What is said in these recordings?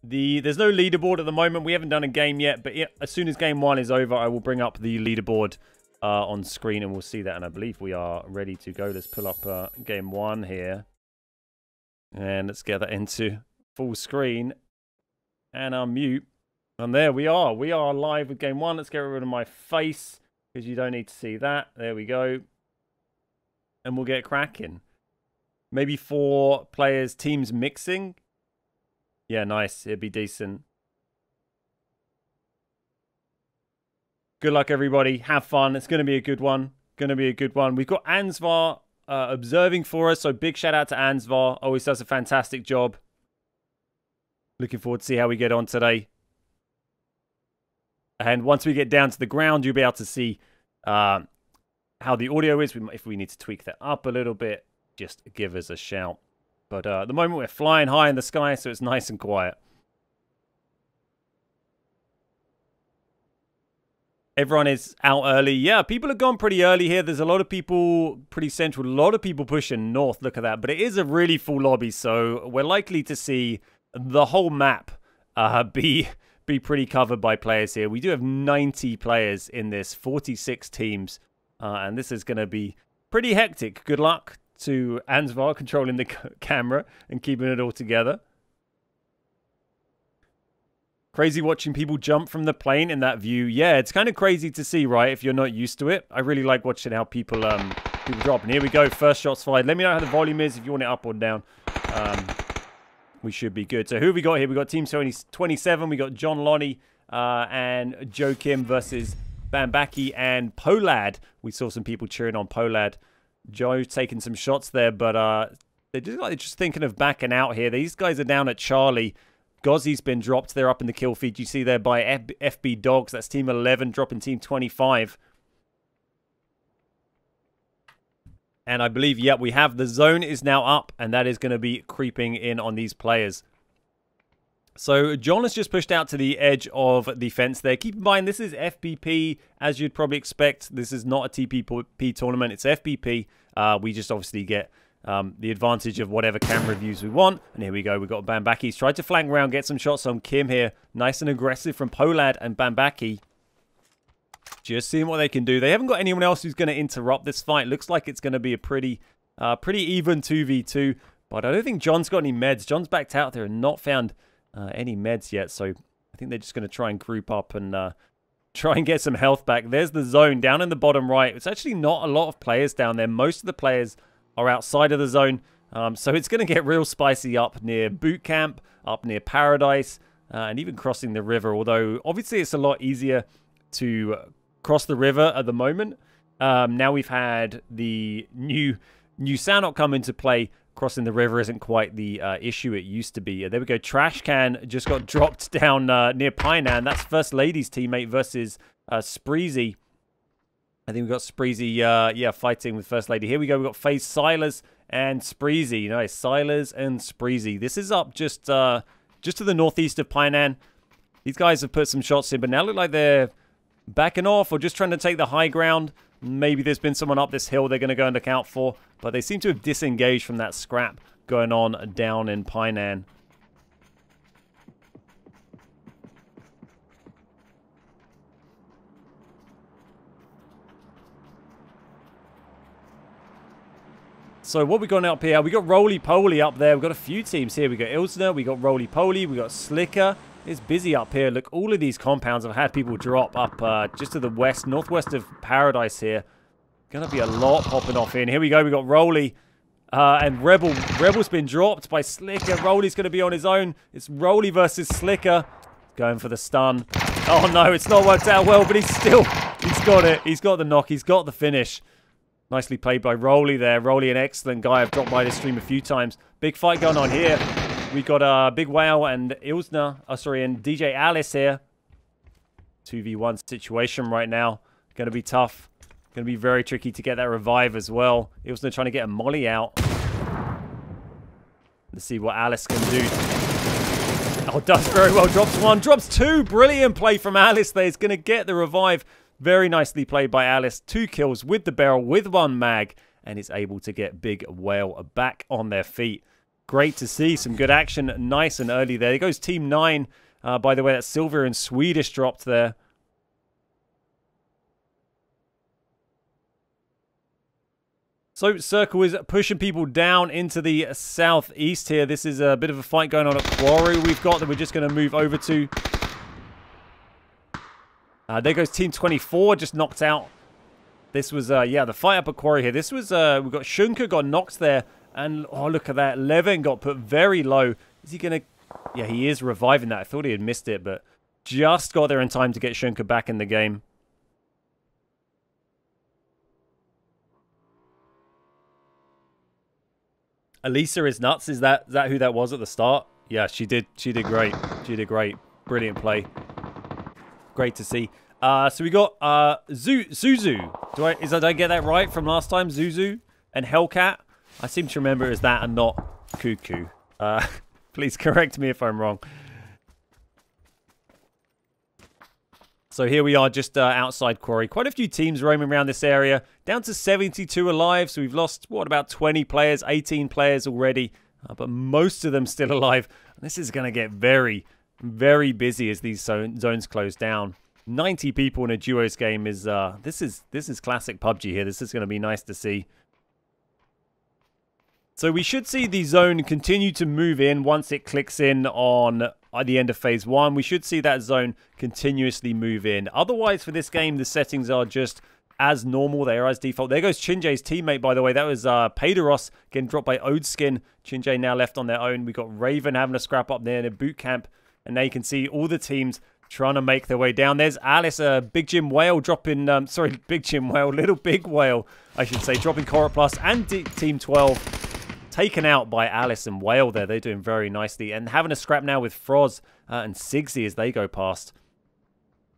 There's no leaderboard at the moment. We haven't done a game yet, but as soon as game 1 is over, I will bring up the leaderboard on screen, and we'll see that. And I believe we are ready to go. Let's pull up game 1 here, and let's get that into full screen and unmute. And there we are. We are live with game 1. Let's get rid of my face because you don't need to see that. There we go, and we'll get cracking. Maybe 4 players, teams mixing. Yeah, nice. It'd be decent. Good luck, everybody. Have fun. It's going to be a good one. Going to be a good one. We've got Ansvar observing for us, so big shout out to Ansvar. Always does a fantastic job. Looking forward to see how we get on today. And once we get down to the ground, you'll be able to see how the audio is. If we need to tweak that up a little bit, just give us a shout. But at the moment, we're flying high in the sky, so it's nice and quiet. Everyone is out early. Yeah, people have gone pretty early here. There's a lot of people pretty central. A lot of people pushing north. Look at that. But it is a really full lobby, so we're likely to see the whole map be pretty covered by players here. We do have 90 players in this, 46 teams. And this is going to be pretty hectic. Good luck to Ansvar controlling the camera and keeping it all together. Crazy watching people jump from the plane in that view. Yeah, it's kind of crazy to see, right, if you're not used to it. I really like watching how people drop. And here we go, first shots fired. Let me know how the volume is, if you want it up or down. We should be good. So who have we got here? We got Team 27. We got John Lonnie and Joe Kim versus Bambaki and Polad. We saw some people cheering on Polad. Joe taking some shots there, but they're just thinking of backing out here. These guys are down at Charlie. Gozzy's been dropped. They're up in the kill feed. You see there by FB Dogs. That's Team 11 dropping Team 25. And I believe, yeah, we have the zone is now up, and that is going to be creeping in on these players. So John has just pushed out to the edge of the fence there. Keep in mind, this is FBP, as you'd probably expect. This is not a TPP tournament. It's FBP. We just obviously get the advantage of whatever camera views we want. And here we go. We've got Bambaki. He's tried to flank around, get some shots on Kim here. Nice and aggressive from Polad and Bambaki. Just seeing what they can do. They haven't got anyone else who's going to interrupt this fight. Looks like it's going to be a pretty even 2v2. But I don't think John's got any meds. John's backed out there and not found any meds yet, so I think they're just going to try and group up and try and get some health back. There's the zone down in the bottom right. It's actually not a lot of players down there. Most of the players are outside of the zone, so it's going to get real spicy up near Boot Camp, up near Paradise, and even crossing the river, although obviously it's a lot easier to cross the river at the moment. Now we've had the new Sanok come into play. Crossing the river isn't quite the issue it used to be. There we go. Trash Can just got dropped down near Painan. That's First Lady's teammate versus Spreezy. I think we've got Spreezy, yeah, fighting with First Lady. Here we go. We've got FaZe Silas and Spreezy. Nice. Silas and Spreezy. This is up just to the northeast of Painan. These guys have put some shots in, but now look like they're backing off or just trying to take the high ground. Maybe there's been someone up this hill they're going to go and look out for. But they seem to have disengaged from that scrap going on down in Painan. So what we got up here? We got Roly Poly up there. We've got a few teams here. We got Ilsner, we got Roly Poly, we got Slicker. It's busy up here. Look, all of these compounds have had people drop up just to the west, northwest of Paradise here. Gonna be a lot popping off in. Here we go. We got Roly and Rebel. Rebel's been dropped by Slicker. Roly's gonna be on his own. It's Roly versus Slicker. Going for the stun. Oh no, it's not worked out well, but he's got it. He's got the knock. He's got the finish. Nicely played by Roly there. Roly, an excellent guy. I've dropped by this stream a few times. Big fight going on here. We got Big Whale and Ilsner, and DJ Alice here. 2v1 situation right now. Going to be tough. Going to be very tricky to get that revive as well. Ilsner trying to get a molly out. Let's see what Alice can do. Oh, does very well. Drops one, drops two. Brilliant play from Alice there. He's going to get the revive. Very nicely played by Alice. 2 kills with the barrel, with 1 mag. And is able to get Big Whale back on their feet. Great to see some good action, nice and early there. There goes Team 9. By the way, that's Silver and Swedish dropped there. So Circle is pushing people down into the southeast here. This is a bit of a fight going on at Quarry we've got that we're just going to move over to. There goes Team 24, just knocked out. This was, yeah, the fight up at Quarry here. This was, we've got Shunka got knocked there. And, oh, look at that. Levin got put very low. Is he going to... Yeah, he is reviving that. I thought he had missed it, but just got there in time to get Shunka back in the game. Elisa is nuts. Is that who that was at the start? Yeah, she did great. She did great. Brilliant play. Great to see. So we got Zuzu. Did I get that right from last time? Zuzu and Hellcat. I seem to remember it as that and not Cuckoo. Please correct me if I'm wrong. So here we are just outside Quarry. Quite a few teams roaming around this area. Down to 72 alive. So we've lost, what, about 20 players, 18 players already. But most of them still alive. This is going to get very, very busy as these zones close down. 90 people in a duos game is, this is classic PUBG here. This is going to be nice to see. So we should see the zone continue to move in once it clicks in on at the end of phase 1. We should see that zone continuously move in. Otherwise, for this game, the settings are just as normal. They are as default. There goes Chinjay's teammate, by the way. That was Pederos getting dropped by Odeskin. Chinjay now left on their own. We got Raven having a scrap up there in a boot camp. And now you can see all the teams trying to make their way down. There's Alice, Big Jim Whale dropping... sorry, Big Jim Whale. Little Big Whale, I should say. Dropping Corot Plus and Team 12. Taken out by Alice and Whale there. They're doing very nicely. And having a scrap now with Froz and Sigsy as they go past.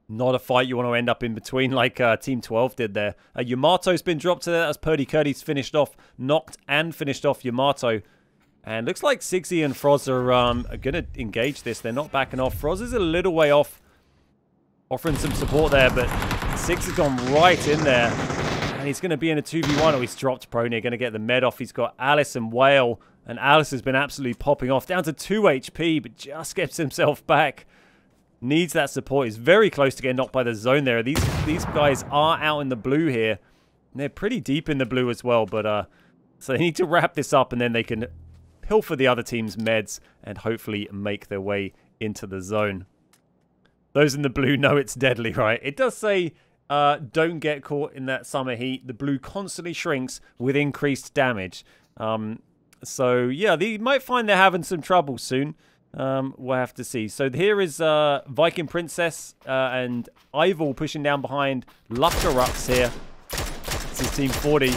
Not a fight you want to end up in between like Team 12 did there. Yamato's been dropped to there as Purdy Curdy's finished off. Knocked and finished off Yamato. And looks like Sigsy and Froz are going to engage this. They're not backing off. Froz is a little way off. Offering some support there. But Sigsy's gone right in there. And he's going to be in a 2v1. Oh, he's dropped Prony. Going to get the med off. He's got Alice and Whale. And Alice has been absolutely popping off. Down to 2 HP, but just gets himself back. Needs that support. He's very close to getting knocked by the zone there. These guys are out in the blue here. And they're pretty deep in the blue as well. But so they need to wrap this up and then they can pilfer the other team's meds and hopefully make their way into the zone. Those in the blue know it's deadly, right? It does say... don't get caught in that summer heat. The blue constantly shrinks with increased damage. So, yeah, they might find they're having some trouble soon. We'll have to see. So here is Viking Princess and Ivor pushing down behind Luckarux here. This is Team 40.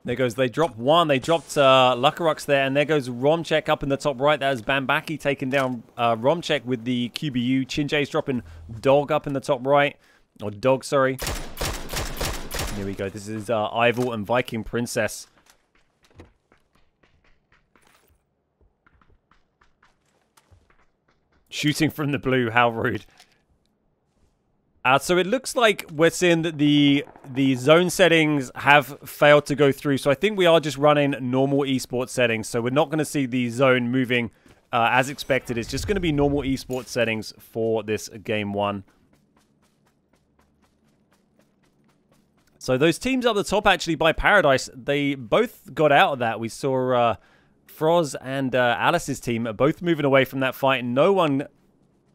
There goes, they dropped one. They dropped Luckarux there. And there goes Romchek up in the top right. That is Bambaki taking down Romchek with the QBU. Chinjay's dropping Dog up in the top right. Or Dog, sorry. Here we go. This is Ivor and Viking Princess. Shooting from the blue. How rude. So it looks like we're seeing that the zone settings have failed to go through. So I think we are just running normal esports settings. So we're not going to see the zone moving as expected. It's just going to be normal esports settings for this game 1. So those teams up the top actually by Paradise, they both got out of that. We saw Froz and Alice's team are both moving away from that fight. And no one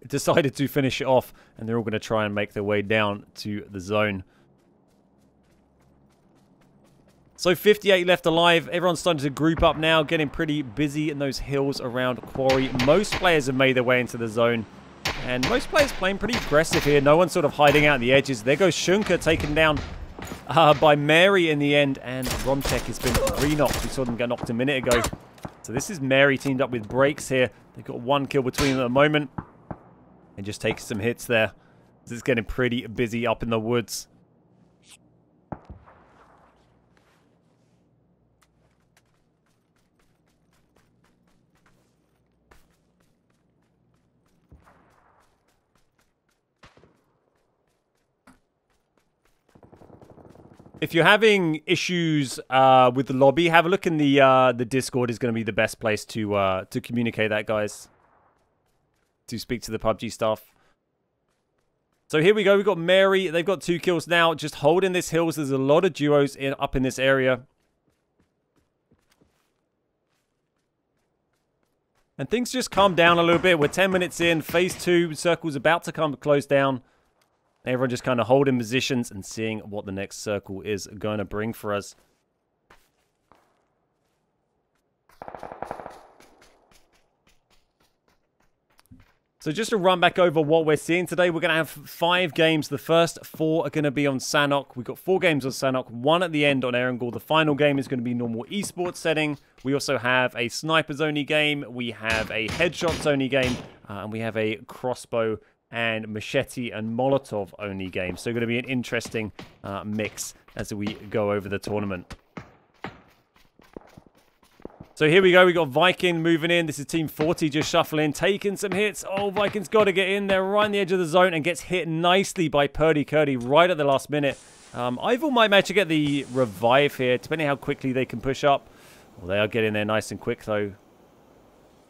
decided to finish it off, and they're all going to try and make their way down to the zone. So 58 left alive. Everyone's starting to group up now, getting pretty busy in those hills around Quarry. Most players have made their way into the zone, and most players playing pretty aggressive here. No one's sort of hiding out at the edges. There goes Shunka, taken down by Mary in the end, and Romchek has been re-knocked. We saw them get knocked a minute ago. So this is Mary teamed up with Breaks here. They've got 1 kill between them at the moment. And just takes some hits there. It's getting pretty busy up in the woods. If you're having issues with the lobby, have a look in the Discord. Is going to be the best place to communicate that, guys. To speak to the PUBG staff. So here we go. We've got Mary. They've got 2 kills now. Just holding this hills. There's a lot of duos up in this area. And things just calm down a little bit. We're 10 minutes in. Phase 2. Circle's about to close down. Everyone just kind of holding positions and seeing what the next circle is going to bring for us. So just to run back over what we're seeing today, we're going to have 5 games. The first 4 are going to be on Sanhok. We've got 4 games on Sanhok, 1 at the end on Erangel. The final game is going to be normal esports setting. We also have a snipers only game. We have a headshots only game. And we have a crossbow and machete and Molotov only game. So going to be an interesting mix as we go over the tournament. So here we go. We got Viking moving in. This is Team 40 just shuffling, taking some hits. Oh, Viking's got to get in there right on the edge of the zone and gets hit nicely by Purdy Curdy right at the last minute. Ivor might manage to get the revive here, depending how quickly they can push up. Well, they are getting there nice and quick, though.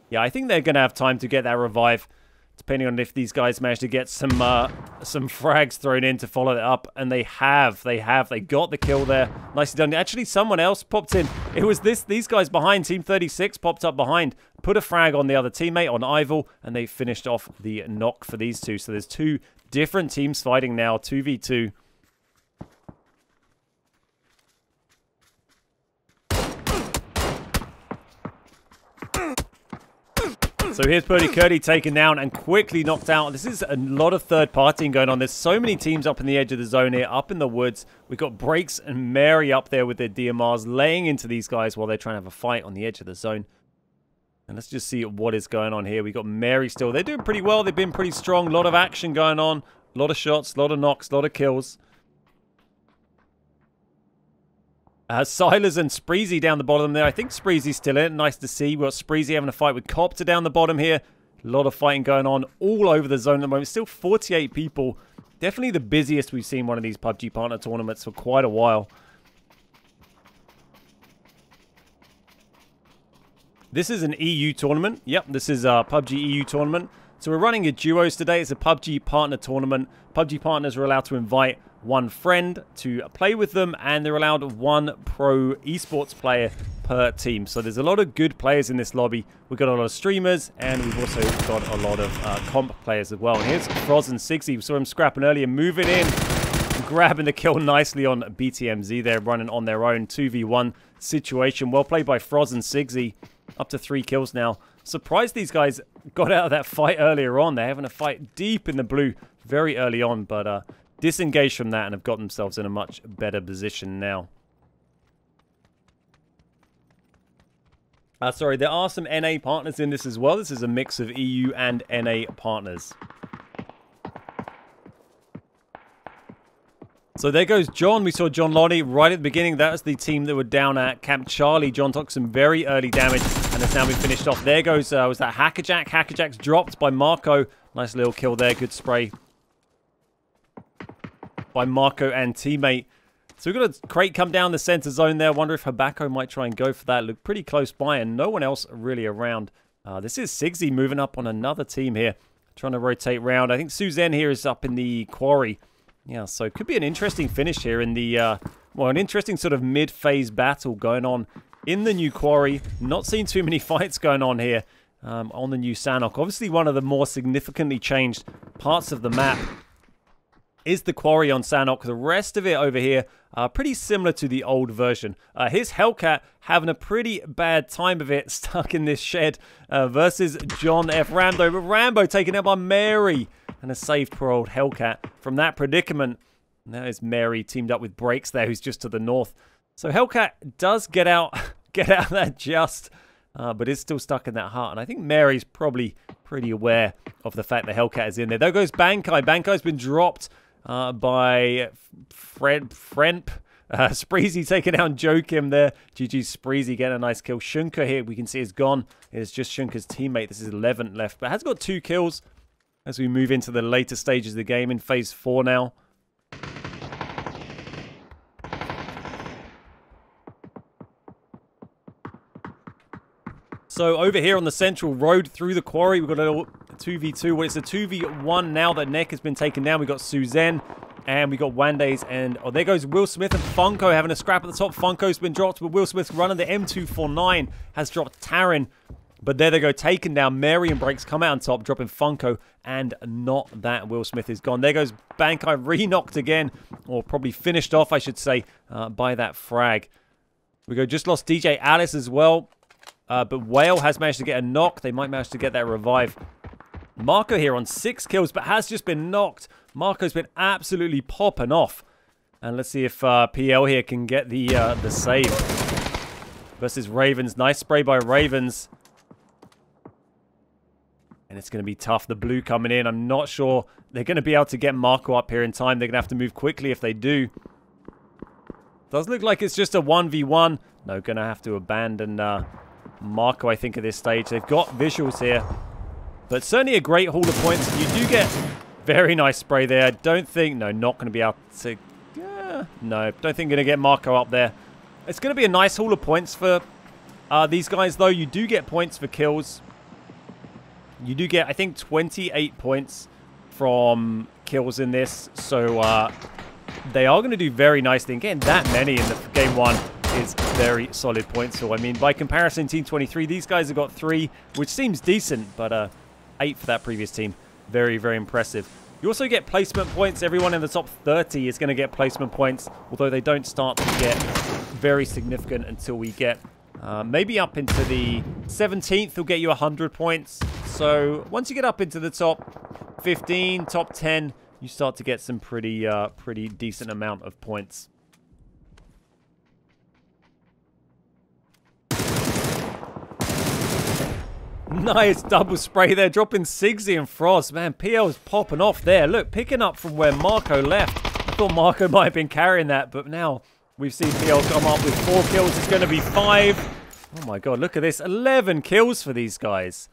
Yeah, I think they're going to have time to get that revive, depending on if these guys manage to get some frags thrown in to follow it up. And they have. They got the kill there. Nicely done. Actually, someone else popped in. It was these guys behind. Team 36 popped up behind. Put a frag on the other teammate, on Ivor. And they finished off the knock for these two. So there's 2 different teams fighting now. 2v2. So here's Purdy Curdy taken down and quickly knocked out. This is a lot of third partying going on. There's so many teams up in the edge of the zone here, up in the woods. We've got Breaks and Mary up there with their DMRs laying into these guys while they're trying to have a fight on the edge of the zone. And let's just see what is going on here. We've got Mary still. They're doing pretty well. They've been pretty strong. A lot of action going on. A lot of shots, a lot of knocks, a lot of kills. Silas and Spreezy down the bottom there. I think Spreezy's still in. Nice to see. We've got Spreezy having a fight with Copter down the bottom here. A lot of fighting going on all over the zone at the moment. Still 48 people. Definitely the busiest we've seen one of these PUBG partner tournaments for quite a while. This is an EU tournament. Yep, this is a PUBG EU tournament. So we're running a duos today. It's a PUBG partner tournament. PUBG partners are allowed to invite 1 friend to play with them, and they're allowed 1 pro esports player per team. So there's a lot of good players in this lobby. We've got a lot of streamers, and we've also got a lot of comp players as well. And here's Froz and Sigsy. We saw him scrapping earlier, moving in, grabbing the kill nicely on BTMZ there, running on their own 2v1 situation. Well played by Froz and Sigsy. Up to 3 kills now. Surprised these guys got out of that fight earlier on. They're having a fight deep in the blue very early on, but disengaged from that and have got themselves in a much better position now. Sorry, there are some NA partners in this as well. This is a mix of EU and NA partners. So there goes John. We saw John Lonnie right at the beginning. That was the team that were down at Camp Charlie. John took some very early damage and has now been finished off. There goes, was that Hackerjack? Hackerjack's dropped by Marco. Nice little kill there. Good spray by Marco and teammate. So we've got a crate come down the center zone there. Wonder if Habako might try and go for that. Look pretty close by and no one else really around. This is Sigsy moving up on another team here. Trying to rotate round. I think Suzanne here is up in the quarry. Yeah, so it could be an interesting finish here in the, well, an interesting sort of mid-phase battle going on in the new quarry. Not seeing too many fights going on here on the new Sanhok. Obviously, one of the more significantly changed parts of the map is the quarry on Sanhok. The rest of it over here are pretty similar to the old version. Here's Hellcat having a pretty bad time of it, stuck in this shed versus John F. Rambo. But Rambo taken out by Mary. And has saved poor old Hellcat from that predicament. Now is Mary teamed up with Breaks there, who's just to the north. So Hellcat does get out there just, but is still stuck in that hut. And I think Mary's probably pretty aware of the fact that Hellcat is in there. There goes Bankai. Bankai's been dropped by Fremp. Spreezy taking down Joakim there. GG Spreezy getting a nice kill. Shunka here, we can see is gone. It's just Shunka's teammate. This is 11 left, but has got 2 kills. As we move into the later stages of the game in Phase 4 now. So over here on the central road through the quarry, we've got a little 2v2. Well, it's a 2v1 now that Neck has been taken down. We've got Suzanne and we got Wandays. And oh, there goes Will Smith and Funko having a scrap at the top. Funko's been dropped, but Will Smith running the M249 has dropped Taryn. But there they go, taken down. Mary and Breaks come out on top, dropping Funko. And not that Will Smith is gone. There goes Bankai, re-knocked again. Or probably finished off, I should say, by that frag. We go, just lost DJ Alice as well. But Whale has managed to get a knock. They might manage to get that revive. Marco here on 6 kills, but has just been knocked. Marco's been absolutely popping off. And let's see if PL here can get the save. Versus Ravens. Nice spray by Ravens. And it's going to be tough. The blue coming in. I'm not sure they're going to be able to get Marco up here in time. They're going to have to move quickly if they do. Does look like it's just a 1v1. No, going to have to abandon Marco, I think, at this stage. They've got visuals here. But certainly a great haul of points. You do get very nice spray there. I don't think... No, not going to be able to... no, don't think going to get Marco up there. It's going to be a nice haul of points for these guys, though. You do get points for kills. You do get, I think, 28 points from kills in this. So they are going to do very nicely. And getting that many in the game 1 is very solid points. So, I mean, by comparison, Team 23, these guys have got 3, which seems decent. But 8 for that previous team. Very, very impressive. You also get placement points. Everyone in the top 30 is going to get placement points. Although they don't start to get very significant until we get maybe up into the 17th. Will get you 100 points. So once you get up into the top 15, top 10, you start to get some pretty decent amount of points. Nice double spray there, dropping Sigsy and Frost. Man, PL's popping off there. Look, picking up from where Marco left. I thought Marco might have been carrying that, but now we've seen PL come up with 4 kills. It's going to be 5. Oh my god, look at this. 11 kills for these guys.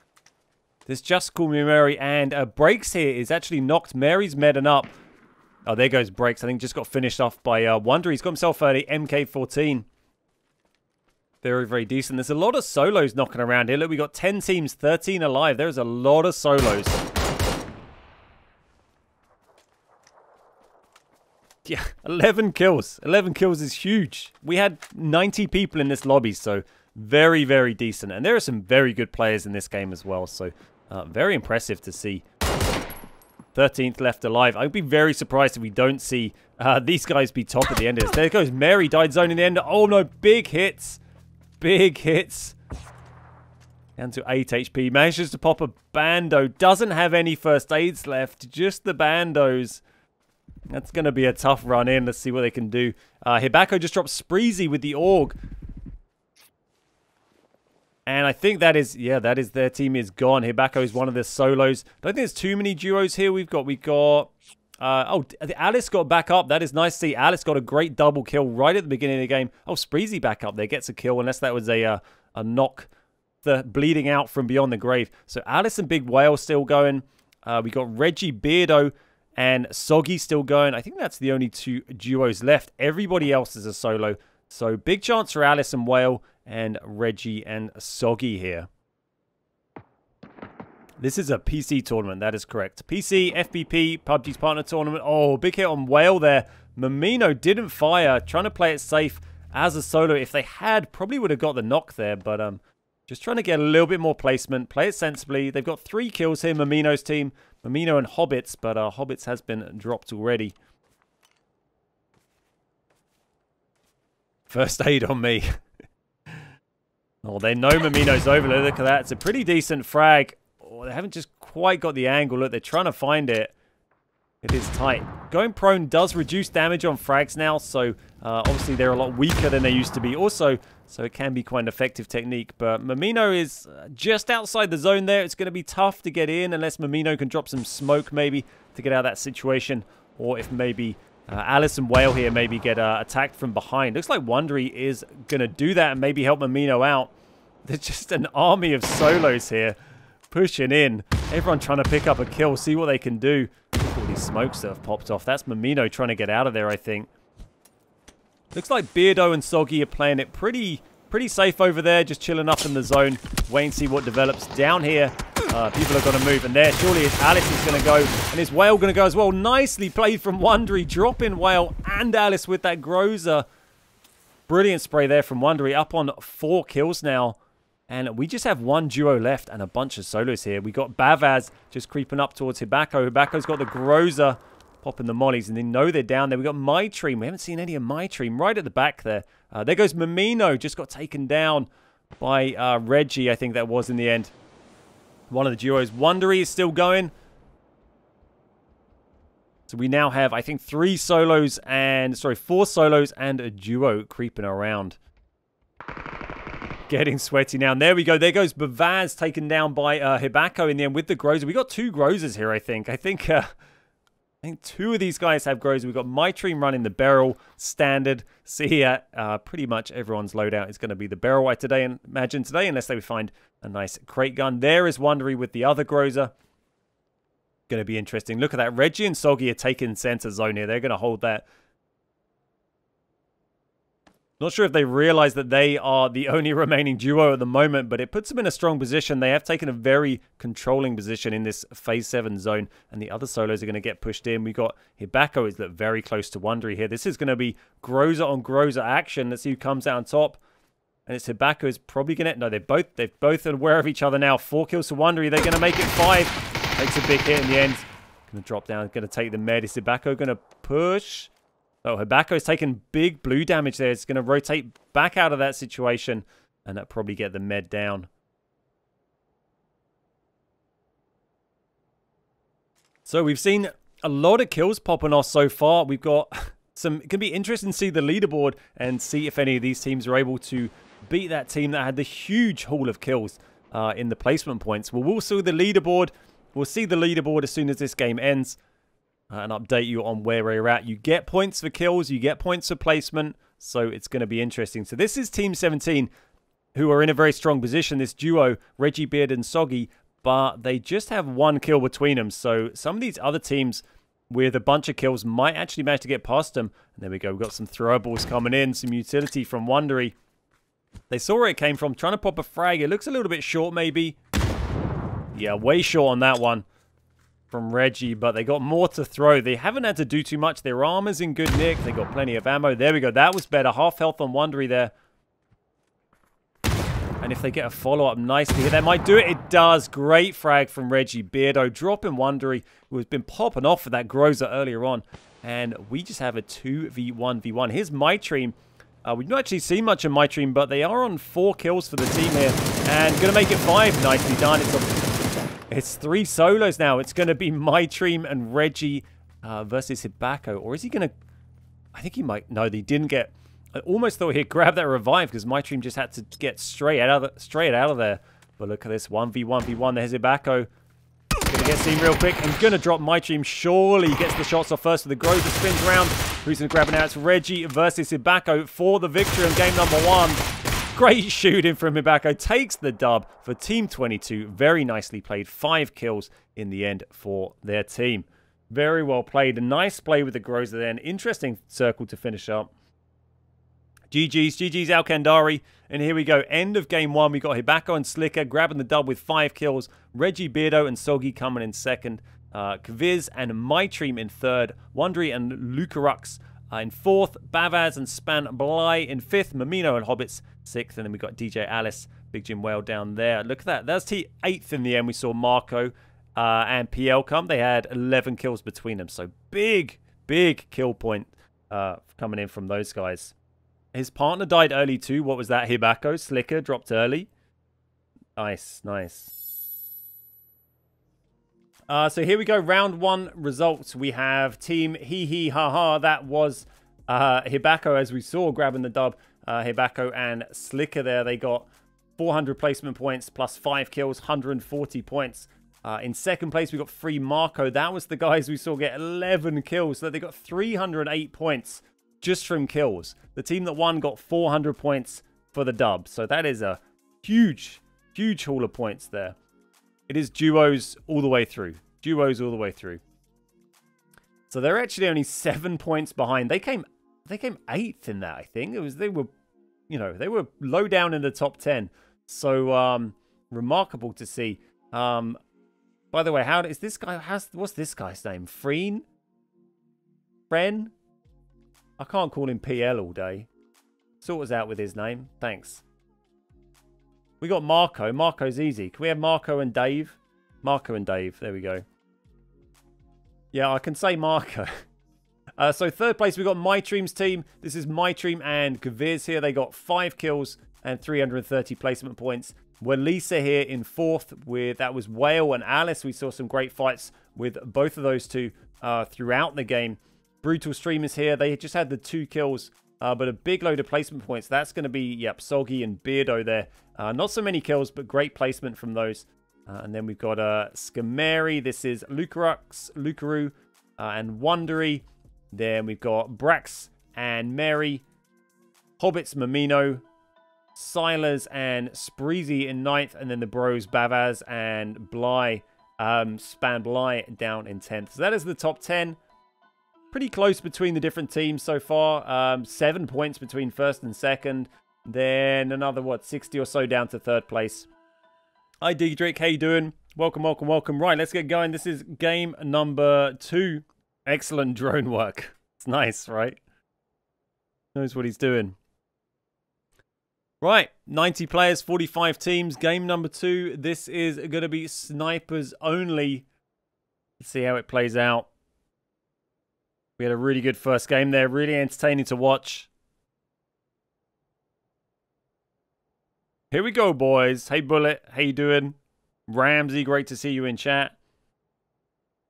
This Just Call Me Mary, and Breaks here is actually knocked. Mary's medding up. Oh, there goes Breaks. I think just got finished off by Wonder. He's got himself an MK14. Very, very decent. There's a lot of solos knocking around here. Look, we got 10 teams, 13 alive. There's a lot of solos. Yeah, 11 kills. 11 kills is huge. We had 90 people in this lobby, so very, very decent. And there are some very good players in this game as well, so very impressive to see. 13th left alive. I'd be very surprised if we don't see these guys be top at the end of this. There goes Mary, died zone in the end. Oh no, big hits. Big hits. Down to 8 HP. Manages to pop a bando. Doesn't have any first aids left. Just the bandos. That's going to be a tough run in. Let's see what they can do. Hibako just dropped Spreezy with the AUG. And I think that is, yeah, that is their team is gone. Hibako is one of the solos. Don't think there's too many duos here. We've got, oh, Alice got back up. That is nice to see. Alice got a great double kill right at the beginning of the game. Oh, Spreezy back up there. Gets a kill, unless that was a knock. The bleeding out from beyond the grave. So Alice and Big Whale still going. We got Reggie, Beardo, and Soggy still going. I think that's the only 2 duos left. Everybody else is a solo. So big chance for Alice and Whale and Reggie and Soggy here. This is a PC tournament, that is correct. PC, FBP, PUBG's partner tournament. Oh, big hit on Whale there. Mamino didn't fire, trying to play it safe as a solo. If they had, probably would have got the knock there, but just trying to get a little bit more placement, play it sensibly. They've got 3 kills here, Mamino's team. Mamino and Hobbits, but Hobbits has been dropped already. First aid on me. Oh, they know Mamino's over there. Look at that. It's a pretty decent frag. Oh, they haven't just quite got the angle. Look, they're trying to find it. It is tight. Going prone does reduce damage on frags now, so obviously they're a lot weaker than they used to be also, so it can be quite an effective technique. But Mamino is just outside the zone there. It's going to be tough to get in unless Mamino can drop some smoke maybe to get out of that situation, or if maybe Alice and Whale here maybe get attacked from behind. Looks like Wondery is going to do that and maybe help Mamino out. There's just an army of solos here pushing in. Everyone trying to pick up a kill, see what they can do. Look at all these smokes that have popped off. That's Mamino trying to get out of there, I think. Looks like Beardo and Soggy are playing it pretty pretty safe over there, just chilling up in the zone, waiting to see what develops. Down here, people are going to move, and there surely Alice is going to go, and is Whale going to go as well? Nicely played from Wondery, dropping Whale and Alice with that Groza. Brilliant spray there from Wondery, up on 4 kills now. And we just have one duo left and a bunch of solos here. We got Bavaz just creeping up towards Hibako. Hibako's got the Groza popping the mollies, and they know they're down there. We got Mytream. We haven't seen any of Mytream right at the back there. There goes Mamino, just got taken down by Reggie, I think that was in the end. One of the duos. Wondery is still going. So we now have, I think, 4 solos and a duo creeping around. Getting sweaty now. And there we go. There goes Bavaz, taken down by Hibako in the end with the Groza. We got 2 Grozas here, I think. I think 2 of these guys have Groza. We've got Mytream running the barrel standard. See, pretty much everyone's loadout is going to be the barrel, I imagine today, unless they find a nice crate gun. There is Wondery with the other Groza. Going to be interesting. Look at that. Reggie and Soggy are taking center zone here. They're going to hold that. Not sure if they realize that they are the only remaining duo at the moment, but it puts them in a strong position. They have taken a very controlling position in this Phase 7 zone, and the other solos are going to get pushed in. We got Hibako is very close to Wondery here. This is going to be Groza on Groza action. Let's see who comes out on top. And it's Hibako is probably going to... No, they're both aware of each other now. 4 kills to Wondery. They're going to make it 5. Takes a big hit in the end. Going to drop down. Going to take the med. Is Hibako going to push? Oh, Hibako's taking big blue damage there. It's going to rotate back out of that situation, and that'll probably get the med down. So we've seen a lot of kills popping off so far. We've got some... It can be interesting to see the leaderboard and see if any of these teams are able to beat that team that had the huge haul of kills in the placement points. Well, we'll see the leaderboard. We'll see the leaderboard as soon as this game ends. And update you on where we're at. You get points for kills, you get points for placement, so it's going to be interesting. So this is Team 17, who are in a very strong position, this duo, Reggie, Beard, and Soggy, but they just have 1 kill between them. So some of these other teams with a bunch of kills might actually manage to get past them. And there we go, we've got some throwables coming in, some utility from Wondery. They saw where it came from, trying to pop a frag. It looks a little bit short, maybe. Yeah, way short on that one from Reggie, but they got more to throw. They haven't had to do too much. Their armor's in good nick. They got plenty of ammo. There we go. That was better. Half health on Wondery there. And if they get a follow-up nicely here, that might do it. It does. Great frag from Reggie. Beardo dropping Wondery, who has been popping off for that Groza earlier on. And we just have a 2v1v1. Here's Mytream. We've not actually seen much of Mytream, but they are on 4 kills for the team here. And going to make it 5. Nicely done. It's 3 solos now. It's going to be Mytream and Reggie versus Hibako. Or is he going to... I think he might... No, they didn't get... I almost thought he'd grab that revive because Mytream just had to get straight out of there. But look at this. 1v1v1. There's Hibako. Going to get seen real quick. And going to drop Mytream. Surely gets the shots off first with the Groza. Spins around. Who's going to grab it now? It's Reggie versus Hibako for the victory in game number 1. Great shooting from Hibako. Takes the dub for Team 22. Very nicely played. 5 kills in the end for their team. Very well played. A nice play with the Groza there. An interesting circle to finish up. GG's Alkandari. And here we go. End of game 1. We got Hibako and Slicker grabbing the dub with 5 kills. Reggie, Beardo, and Soggy coming in second. Kviz and Mytream in third. Wondery and Lucarux in 4th, Bavaz and Span Bly in 5th, Mamino and Hobbits 6th, and then we got DJ Alice, Big Jim Whale down there. Look at that. That's 8th in the end. We saw Marco and PL come. They had 11 kills between them, so big kill point coming in from those guys. His partner died early too. What was that? Hibako, Slicker dropped early. Nice. So here we go, round 1 results. We have Team Hee Hee Ha Ha. That was Hibako, as we saw, grabbing the dub. Hibako and Slicker there. They got 400 placement points plus 5 kills, 140 points. In second place, we got Free Marco. That was the guys we saw get 11 kills. So they got 308 points just from kills. The team that won got 400 points for the dub. So that is a huge haul of points there. It is duos all the way through. Duos all the way through. So they're actually only 7 points behind. They came 8th in that, I think. They were you know, they were low down in the top 10. So, remarkable to see. By the way, how is this guy, what's this guy's name? Fren? I can't call him PL all day. Sort us out with his name. Thanks. We got Marco. Marco's easy. Can we have Marco and Dave? Marco and Dave. There we go. Yeah, I can say Marco. So third place, we got MyTream's team. This is MyTream and Gviz here. They got 5 kills and 330 placement points. Walisa here in fourth with, that was Whale and Alice. We saw some great fights with both of those two throughout the game. Brutal Streamers here. They just had the 2 kills, but a big load of placement points. That's going to be, yep, Soggy and Beardo there. Not so many kills, but great placement from those. And then we've got Skameri. This is Lucarux, Lucaru, and Wondery. Then we've got Brax and Mary. Hobbits, Mamino. Silas and Spreezy in 9th. And then the bros, Bavaz and Bly. Span Bly down in 10th. So that is the top 10. Pretty close between the different teams so far. 7 points between first and second. Then another, what, 60 or so down to third place. Hi, Diedrich. How you doing? Welcome, welcome, welcome. Right, let's get going. This is game number 2. Excellent drone work. It's nice, right? Knows what he's doing. Right, 90 players, 45 teams. Game number 2. This is going to be snipers only. Let's see how it plays out. We had a really good first game there. Really entertaining to watch. Here we go, boys. Hey, Bullet. How you doing? Ramsey, great to see you in chat.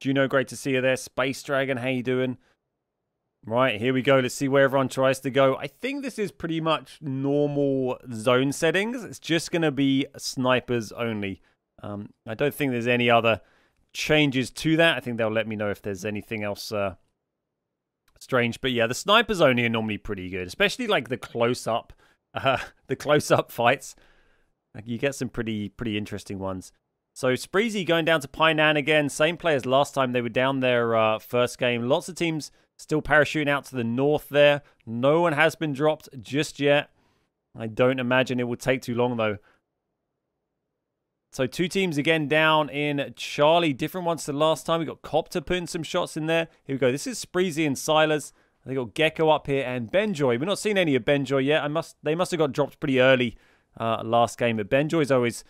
Juno, great to see you there. Space Dragon, how you doing? Right, here we go. Let's see where everyone tries to go. I think this is pretty much normal zone settings. It's just going to be snipers only. I don't think there's any other changes to that. I think they'll let me know if there's anything else strange. But yeah, the snipers only are normally pretty good, especially like the close-up fights. Like, you get some pretty interesting ones. So Spreezy going down to Painan again. Same players last time they were down their first game. Lots of teams still parachuting out to the north there. No one has been dropped just yet. I don't imagine it will take too long though. So 2 teams again down in Charlie. Different ones to last time. We got Copter putting some shots in there. Here we go. This is Spreezy and Silas. They got Gecko up here and Benjoy. We're not seeing any of Benjoy yet. They must have got dropped pretty early last game. But Benjoy's always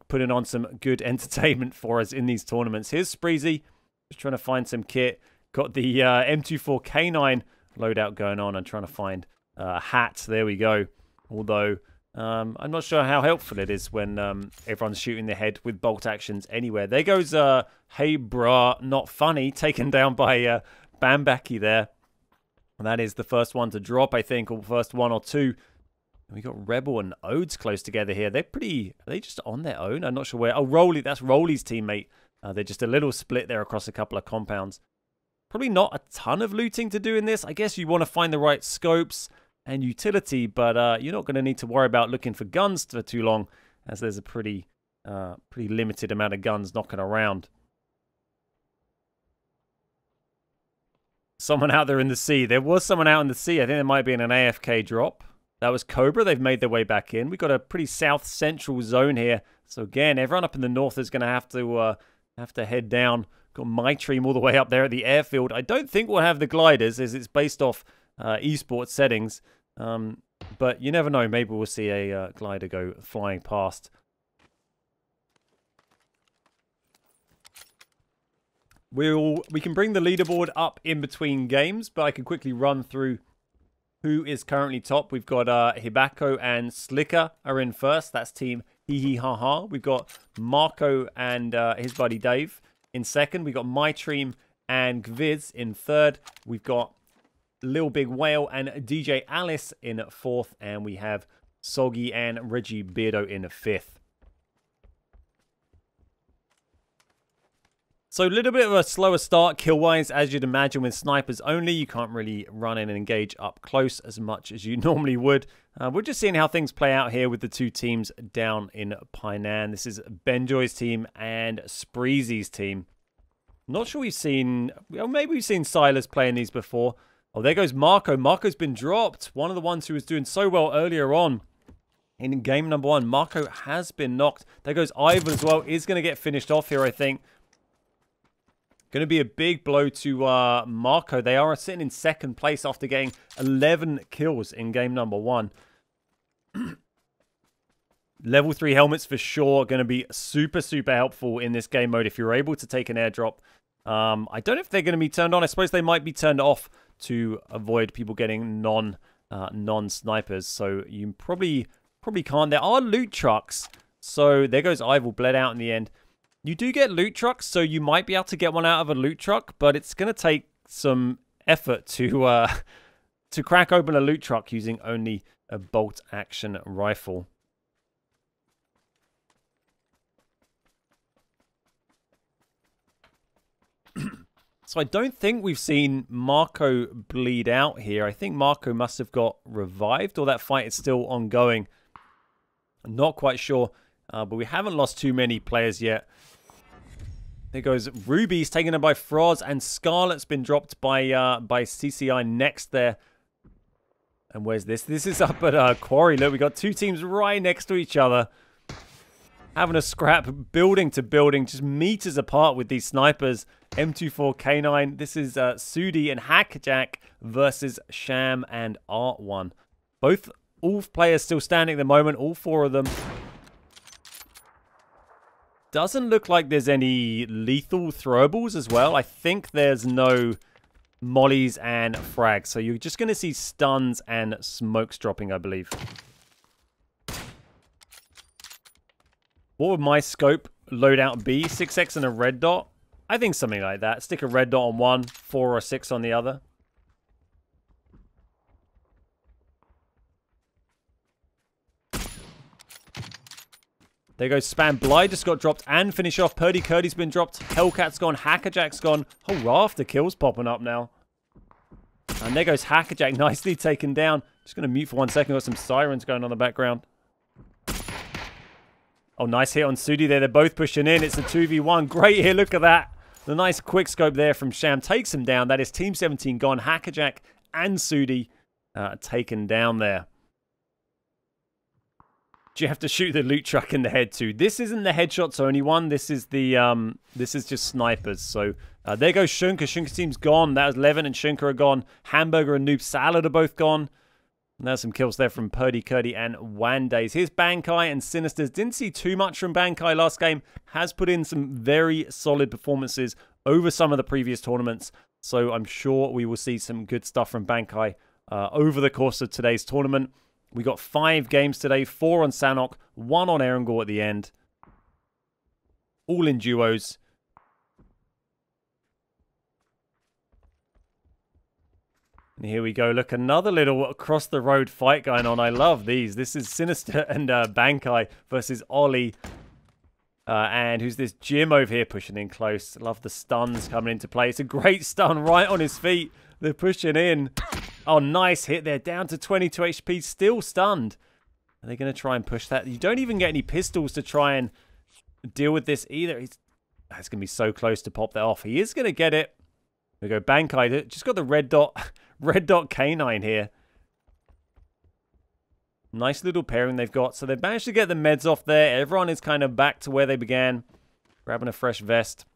putting on some good entertainment for us in these tournaments. Here's Spreezy. Just trying to find some kit. Got the M24 K9 loadout going on. I'm trying to find a hat. There we go. Although, I'm not sure how helpful it is when everyone's shooting their head with bolt actions anywhere. There goes, hey brah, not funny. Taken down by Bambaki there. And that is the first one to drop, I think, or first 1 or 2. And we got Rebel and Odes close together here. They're pretty... Are they just on their own? I'm not sure where... Oh, Rolly. That's Rolly's teammate. They're just a little split there across a couple of compounds. Probably not a ton of looting to do in this. I guess you want to find the right scopes and utility, but you're not going to need to worry about looking for guns for too long, as there's a pretty limited amount of guns knocking around. Someone out there in the sea. There was someone out in the sea. I think there might be an AFK drop. That was Cobra. They've made their way back in. We've got a pretty south-central zone here. So again, everyone up in the north is going to have to head down. Got MyTream all the way up there at the airfield. I don't think we'll have the gliders, as it's based off esports settings. But you never know. Maybe we'll see a glider go flying past. We can bring the leaderboard up in between games, but I can quickly run through who is currently top. We've got Hibako and Slicker are in first. That's team Hee Hee Ha Ha. We've got Marco and his buddy Dave in second. We've got MyTream and Gviz in third. We've got Lil Big Whale and DJ Alice in fourth. And we have Soggy and Reggie Beardo in fifth. So a little bit of a slower start kill-wise, as you'd imagine with snipers only. You can't really run in and engage up close as much as you normally would. We're just seeing how things play out here with the 2 teams down in Painan. This is Benjoy's team and Spreezy's team. Not sure we've seen... Well, maybe we've seen Silas playing these before. Oh, there goes Marco. Marco's been dropped. One of the ones who was doing so well earlier on in game number 1. Marco has been knocked. There goes Ivan as well. Is going to get finished off here, I think. Going to be a big blow to Marco. They are sitting in 2nd place after getting 11 kills in game number 1. Level 3 helmets for sure. Going to be super, super helpful in this game mode if you're able to take an airdrop. I don't know if they're going to be turned on. I suppose they might be turned off to avoid people getting non-snipers. So you probably can't. There are loot trucks. So there goes Ival, bled out in the end. You do get loot trucks, so you might be able to get one out of a loot truck, but it's going to take some effort to crack open a loot truck using only a bolt-action rifle. So I don't think we've seen Marco bleed out here. I think Marco must have got revived, or that fight is still ongoing. I'm not quite sure, but we haven't lost too many players yet. There goes Ruby's taken in by Froz, and Scarlet's been dropped by CCI next there. And where's this? This is up at Quarry. Look, we got 2 teams right next to each other, having a scrap, building to building, just meters apart with these snipers. M24K9. This is Sudi and Hackjack versus Sham and Art1. All players still standing at the moment, all 4 of them. Doesn't look like there's any lethal throwables as well. I think there's no mollies and frags. So you're just going to see stuns and smokes dropping, I believe. What would my scope loadout be? 6x and a red dot? I think something like that. Stick a red dot on one, 4 or 6 on the other. There goes Spam. Bly just got dropped and finish off. Purdy Curdy's been dropped. Hellcat's gone. Hackerjack's gone. Whole raft of kills popping up now. And there goes Hackerjack. Nicely taken down. Just going to mute for 1 second. Got some sirens going on in the background. Oh, nice hit on Sudi there. They're both pushing in. It's a 2v1. Great hit. Look at that. The nice quick scope there from Sham takes him down. That is Team 17 gone. Hackerjack and Sudi taken down there. Do you have to shoot the loot truck in the head too? This isn't the headshots only one. This is the this is just snipers. So there goes Shunker. Shunker team's gone. That was Levin and Shunker are gone. Hamburger and Noob Salad are both gone. And there's some kills there from Purdy Curdy and Wandays. Here's Bankai and Sinisters. Didn't see too much from Bankai last game. Has put in some very solid performances over some of the previous tournaments. So I'm sure we will see some good stuff from Bankai over the course of today's tournament. We got 5 games today, 4 on Sanok, 1 on Erangel at the end. All in duos. And here we go. Look, another little across the road fight going on. I love these. This is Sinister and Bankai versus Ollie. And who's this Jim over here pushing in close. Love the stuns coming into play. It's a great stun right on his feet. They're pushing in. Oh, nice hit there. Down to 22 HP. Still stunned. Are they going to try and push that? You don't even get any pistols to try and deal with this either. That's going to be so close to pop that off. He is going to get it. There we go. Bankai. Just got the red dot K9 here. Nice little pairing they've got. So they've managed to get the meds off there. Everyone is kind of back to where they began. Grabbing a fresh vest.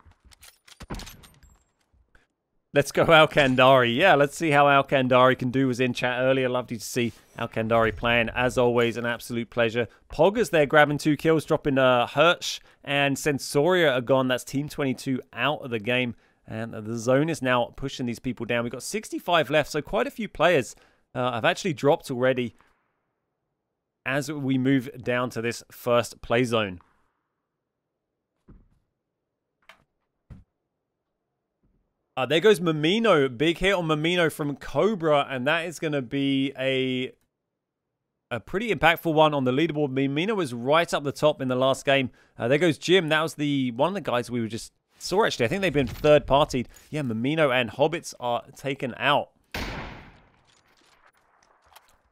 Let's go Alkandari. Yeah, let's see how Alkandari can do. Was in chat earlier. Lovely to see Alkandari playing. As always, an absolute pleasure. Pogger's there grabbing 2 kills, dropping Hirsch and Sensoria are gone. That's Team 22 out of the game. And the zone is now pushing these people down. We've got 65 left, so quite a few players have actually dropped already as we move down to this first play zone. There goes Mamino. Big hit on Mamino from Cobra, and that is going to be a pretty impactful one on the leaderboard. Mamino was right up the top in the last game. There goes Jim. That was one of the guys we were just saw, actually. I think they've been third-partied. Yeah, Mamino and Hobbits are taken out.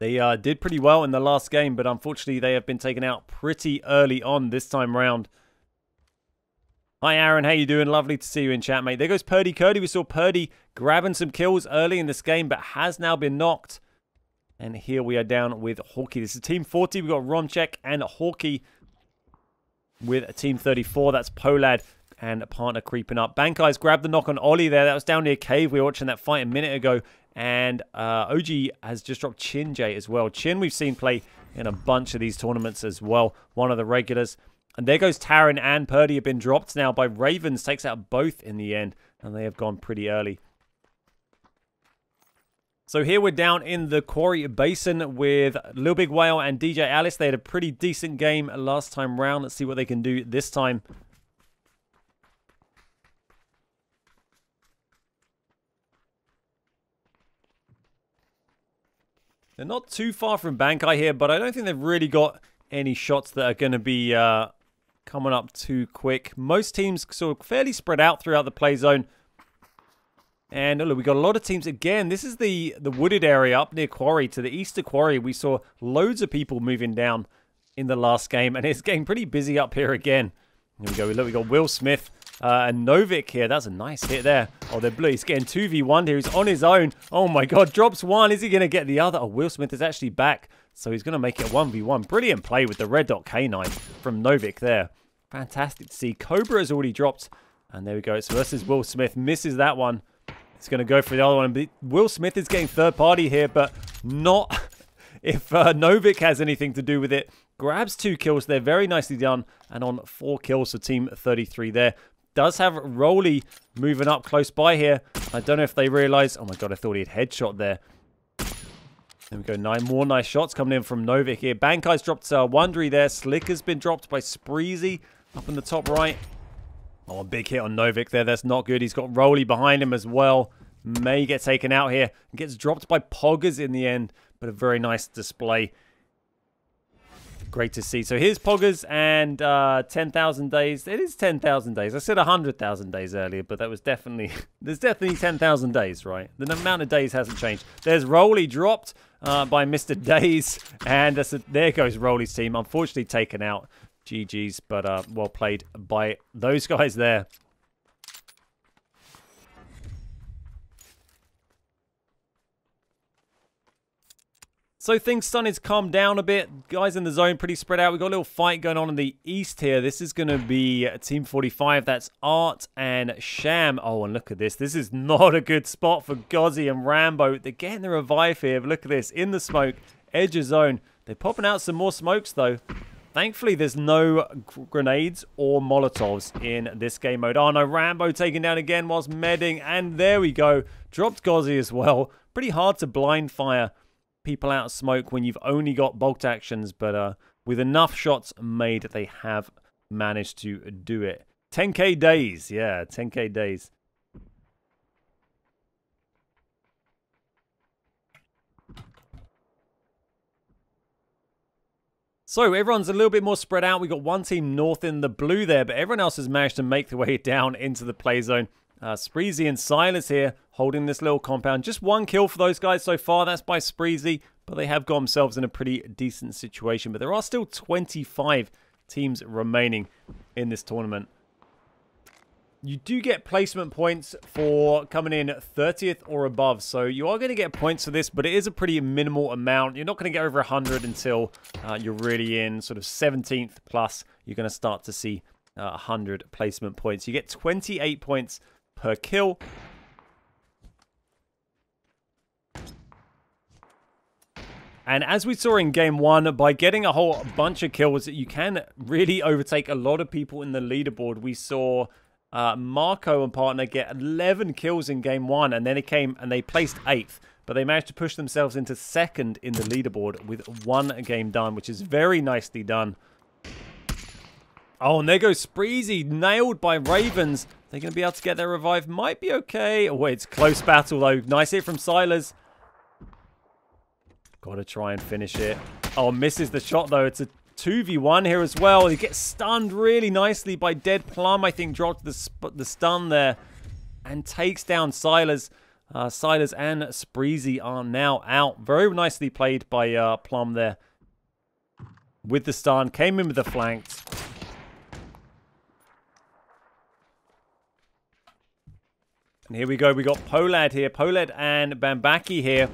They did pretty well in the last game, but unfortunately they have been taken out pretty early on this time round. Hi, Aaron. How you doing? Lovely to see you in chat, mate. There goes Purdy Curdy. We saw Purdy grabbing some kills early in this game, but has now been knocked. And here we are down with Hawkey. This is Team 40. We've got Romchek and Hawkey with Team 34. That's Polad and partner creeping up. Bankai's grabbed the knock on Ollie there. That was down near Cave. We were watching that fight a minute ago. And OG has just dropped Chin J as well. Chin we've seen play in a bunch of these tournaments as well. One of the regulars. And there goes Taran and Purdy have been dropped now by Ravens. Takes out both in the end. And they have gone pretty early. So here we're down in the Quarry Basin with Lil Big Whale and DJ Alice. They had a pretty decent game last time round. Let's see what they can do this time. They're not too far from Bankai here, but I don't think they've really got any shots that are going to be coming up too quick. Most teams sort of fairly spread out throughout the play zone. And look, we got a lot of teams again. This is the wooded area up near Quarry. To the east of Quarry, we saw loads of people moving down in the last game. And it's getting pretty busy up here again. Here we go. Look, we got Will Smith and Novik here. That's a nice hit there. Oh, they're blue. He's getting 2v1 here. He's on his own. Oh my god, drops one. Is he going to get the other? Oh, Will Smith is actually back. So he's going to make it 1v1. Brilliant play with the red dot K9 from Novik there. Fantastic to see. Cobra has already dropped. And there we go. It's versus Will Smith. Misses that one. He's going to go for the other one. Will Smith is getting third party here, but not if Novik has anything to do with it. Grabs 2 kills there. Very nicely done. And on 4 kills for Team 33 there. Does have Rolly moving up close by here. I don't know if they realize. Oh my god, I thought he had headshot there. There we go. 9 more nice shots coming in from Novik here. Bankai's dropped Wondery there. Slicker's been dropped by Spreezy up in the top right. Oh, a big hit on Novik there. That's not good. He's got Rolly behind him as well. May get taken out here. Gets dropped by Poggers in the end. But a very nice display. Great to see. So here's Poggers and 10,000 days. It is 10,000 days. I said 100,000 days earlier, but that was definitely... There's definitely 10,000 days, right? The amount of days hasn't changed. There's Rolly dropped by Mr. Days. And there goes Rolly's team. Unfortunately taken out. GG's, but well played by those guys there. So things starting to calm down a bit. Guys in the zone pretty spread out. We've got a little fight going on in the east here. This is going to be Team 45. That's Art and Sham. Oh, and look at this. This is not a good spot for Gozzy and Rambo. They're getting the revive here. But look at this. In the smoke. Edge of zone. They're popping out some more smokes, though. Thankfully, there's no grenades or Molotovs in this game mode. Oh, no. Rambo taken down again whilst medding. And there we go. Dropped Gozzy as well. Pretty hard to blind fire people out of smoke when you've only got bulked actions. But with enough shots made, they have managed to do it. 10k days. Yeah, 10k days. So everyone's a little bit more spread out. We've got one team north in the blue there, but everyone else has managed to make their way down into the play zone. Spreezy and Silas here holding this little compound. Just 1 kill for those guys so far. That's by Spreezy, but they have got themselves in a pretty decent situation. But there are still 25 teams remaining in this tournament. You do get placement points for coming in 30th or above. So you are going to get points for this, but it is a pretty minimal amount. You're not going to get over 100 until you're really in sort of 17th plus. You're going to start to see 100 placement points. You get 28 points per kill. And as we saw in game 1, by getting a whole bunch of kills, you can really overtake a lot of people in the leaderboard. We saw Marco and partner get 11 kills in game 1, and then it came and they placed 8th. But they managed to push themselves into 2nd in the leaderboard with 1 game done, which is very nicely done. Oh, and there goes Spreezy, nailed by Ravens. They're going to be able to get their revive. Might be okay. Oh, wait, it's close battle, though. Nice hit from Silas. Got to try and finish it. Oh, misses the shot, though. It's a 2v1 here as well. He gets stunned really nicely by Dead Plum, I think, dropped the stun there and takes down Silas. Silas and Spreezy are now out. Very nicely played by Plum there with the stun. Came in with the flanks. And here we go. We got Polad here. Polad and Bambaki here.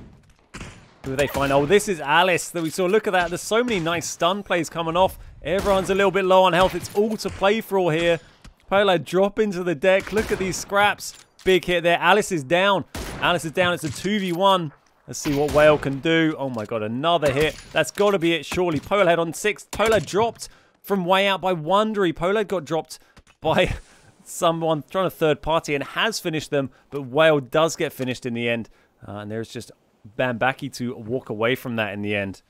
Who do they find? Oh, this is Alice that we saw. Look at that. There's so many nice stun plays coming off. Everyone's a little bit low on health. It's all to play for all here. Polad drop into the deck. Look at these scraps. Big hit there. Alice is down. Alice is down. It's a 2v1. Let's see what Whale can do. Oh my god, another hit. That's got to be it, surely. Polad on 6. Polad dropped from way out by Wondery. Polad got dropped by someone trying to third party and has finished them, but Whale does get finished in the end. And there's just Bambaki to walk away from that in the end.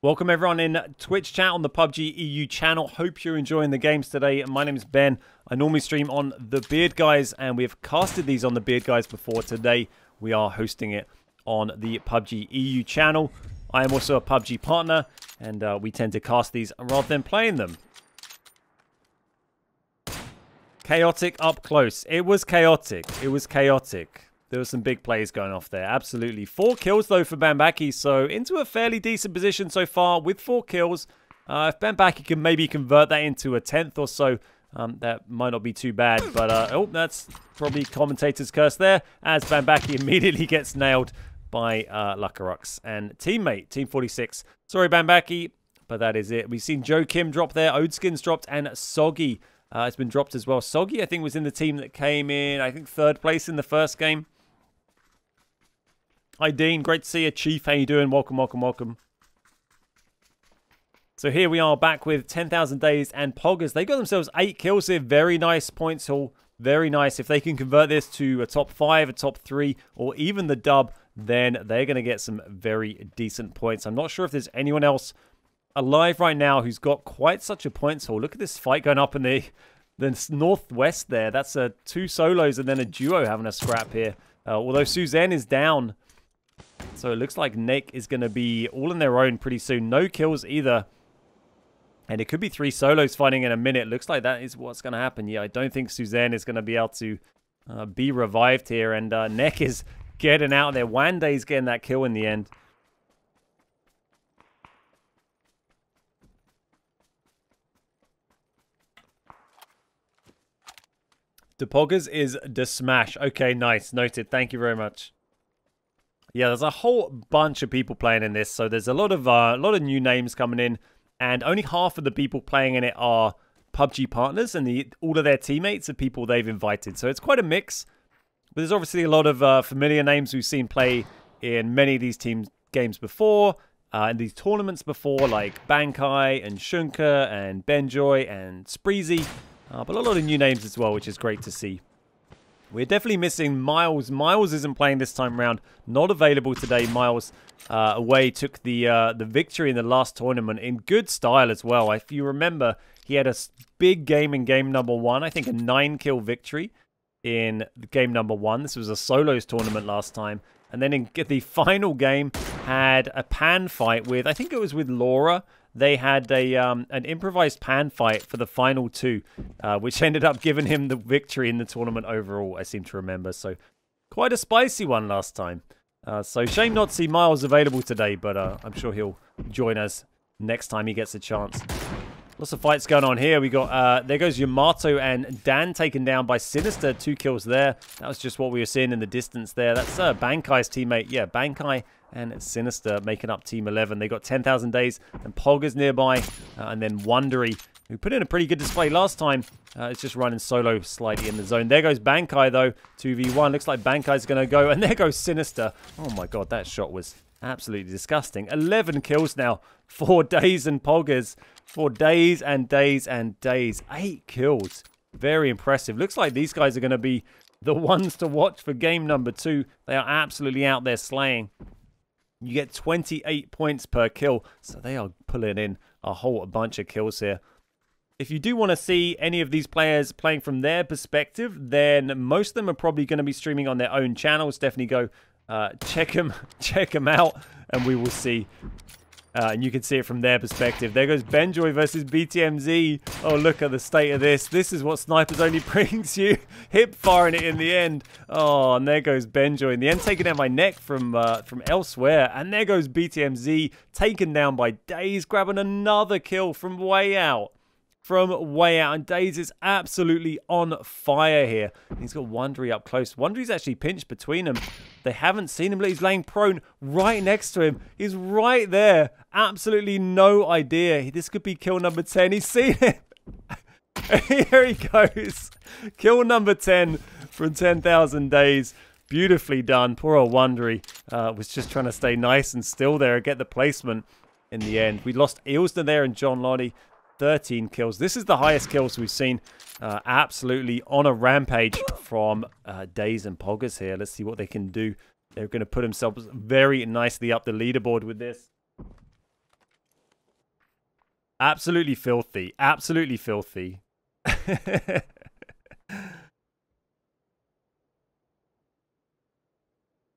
Welcome everyone in Twitch chat on the PUBG EU channel. Hope you're enjoying the games today. My name is Ben. I normally stream on the Beard Guys, and we have casted these on the Beard Guys before. Today we are hosting it on the PUBG EU channel. I am also a PUBG partner, and we tend to cast these rather than playing them. Chaotic up close. It was chaotic. It was chaotic. There were some big plays going off there. Absolutely. 4 kills, though, for Bambaki. So, into a fairly decent position so far with 4 kills. If Bambaki can maybe convert that into a 10th or so, that might not be too bad. But, oh, that's probably commentator's curse there. As Bambaki immediately gets nailed by Luckarux and teammate, Team 46. Sorry, Bambaki, but that is it. We've seen Joe Kim drop there. Odeskin's dropped and Soggy has been dropped as well. Soggy, I think, was in the team that came in, I think, 3rd place in the first game. Hi, Dean. Great to see you. Chief, how you doing? Welcome, welcome, welcome. So here we are back with 10,000 days and Poggers. They got themselves 8 kills here. Very nice points haul. Very nice. If they can convert this to a top 5, a top 3, or even the dub, then they're going to get some very decent points. I'm not sure if there's anyone else alive right now who's got quite such a points haul. Look at this fight going up in the northwest there. That's 2 solos and then a duo having a scrap here. Although Suzanne is down. So it looks like Nick is going to be all on their own pretty soon. No kills either. And it could be 3 solos fighting in a minute. Looks like that is what's going to happen. Yeah, I don't think Suzanne is going to be able to be revived here. And Nick is getting out there. Wande's getting that kill in the end. Depoggers is the smash. Okay, nice. Noted. Thank you very much. Yeah, there's a whole bunch of people playing in this, so there's a lot of new names coming in, and only half of the people playing in it are PUBG partners, and all of their teammates are people they've invited. So it's quite a mix, but there's obviously a lot of familiar names we've seen play in many of these games before, and these tournaments before, like Bankai and Shunka and Benjoy and Spreezy, but a lot of new names as well, which is great to see. We're definitely missing Miles. Miles isn't playing this time around. Not available today. Miles away took the victory in the last tournament in good style as well. If you remember, he had a big game in game number 1. I think a 9-kill victory in game number 1. This was a solos tournament last time. And then in the final game, had a pan fight with, I think it was with Laura. They had an improvised pan fight for the final 2, which ended up giving him the victory in the tournament overall, I seem to remember. So quite a spicy one last time. So shame not to see Miles available today, but I'm sure he'll join us next time he gets a chance. Lots of fights going on here. We got, there goes Yamato and Dan taken down by Sinister. 2 kills there. That was just what we were seeing in the distance there. That's Bankai's teammate. Yeah, Bankai and Sinister making up Team 11. They got 10,000 days and Poggers nearby. And then Wondery, who put in a pretty good display last time. It's just running solo slightly in the zone. There goes Bankai, though. 2v1. Looks like Bankai's going to go. And there goes Sinister. Oh, my God. That shot was absolutely disgusting. 11 kills now. 4 days and Poggers. 4 days and days and days. 8 kills. Very impressive. Looks like these guys are going to be the ones to watch for game number 2. They are absolutely out there slaying. You get 28 points per kill. So they are pulling in a whole bunch of kills here. If you do want to see any of these players playing from their perspective, then most of them are probably going to be streaming on their own channels. Definitely go check them out, and we will see. And you can see it from their perspective. There goes Benjoy versus BTMZ. Oh, look at the state of this. This is what Snipers Only brings you. Hip firing it in the end. Oh, and there goes Benjoy. In the end, taken down by Neck from elsewhere. And there goes BTMZ, taken down by Daze, grabbing another kill from way out. from way out. And Days is absolutely on fire here. He's got Wondery up close. Wondery's actually pinched between them. They haven't seen him. He's laying prone right next to him. He's right there. Absolutely no idea. This could be kill number 10. He's seen it. Here he goes. Kill number 10 from 10,000 Days. Beautifully done. Poor old Wondery was just trying to stay nice and still there and get the placement in the end. We lost Eelsner there and John Lottie. 13 kills. This is the highest kills we've seen. Absolutely on a rampage from Days and Poggers here. Let's see what they can do. They're going to put themselves very nicely up the leaderboard with this. Absolutely filthy. Absolutely filthy.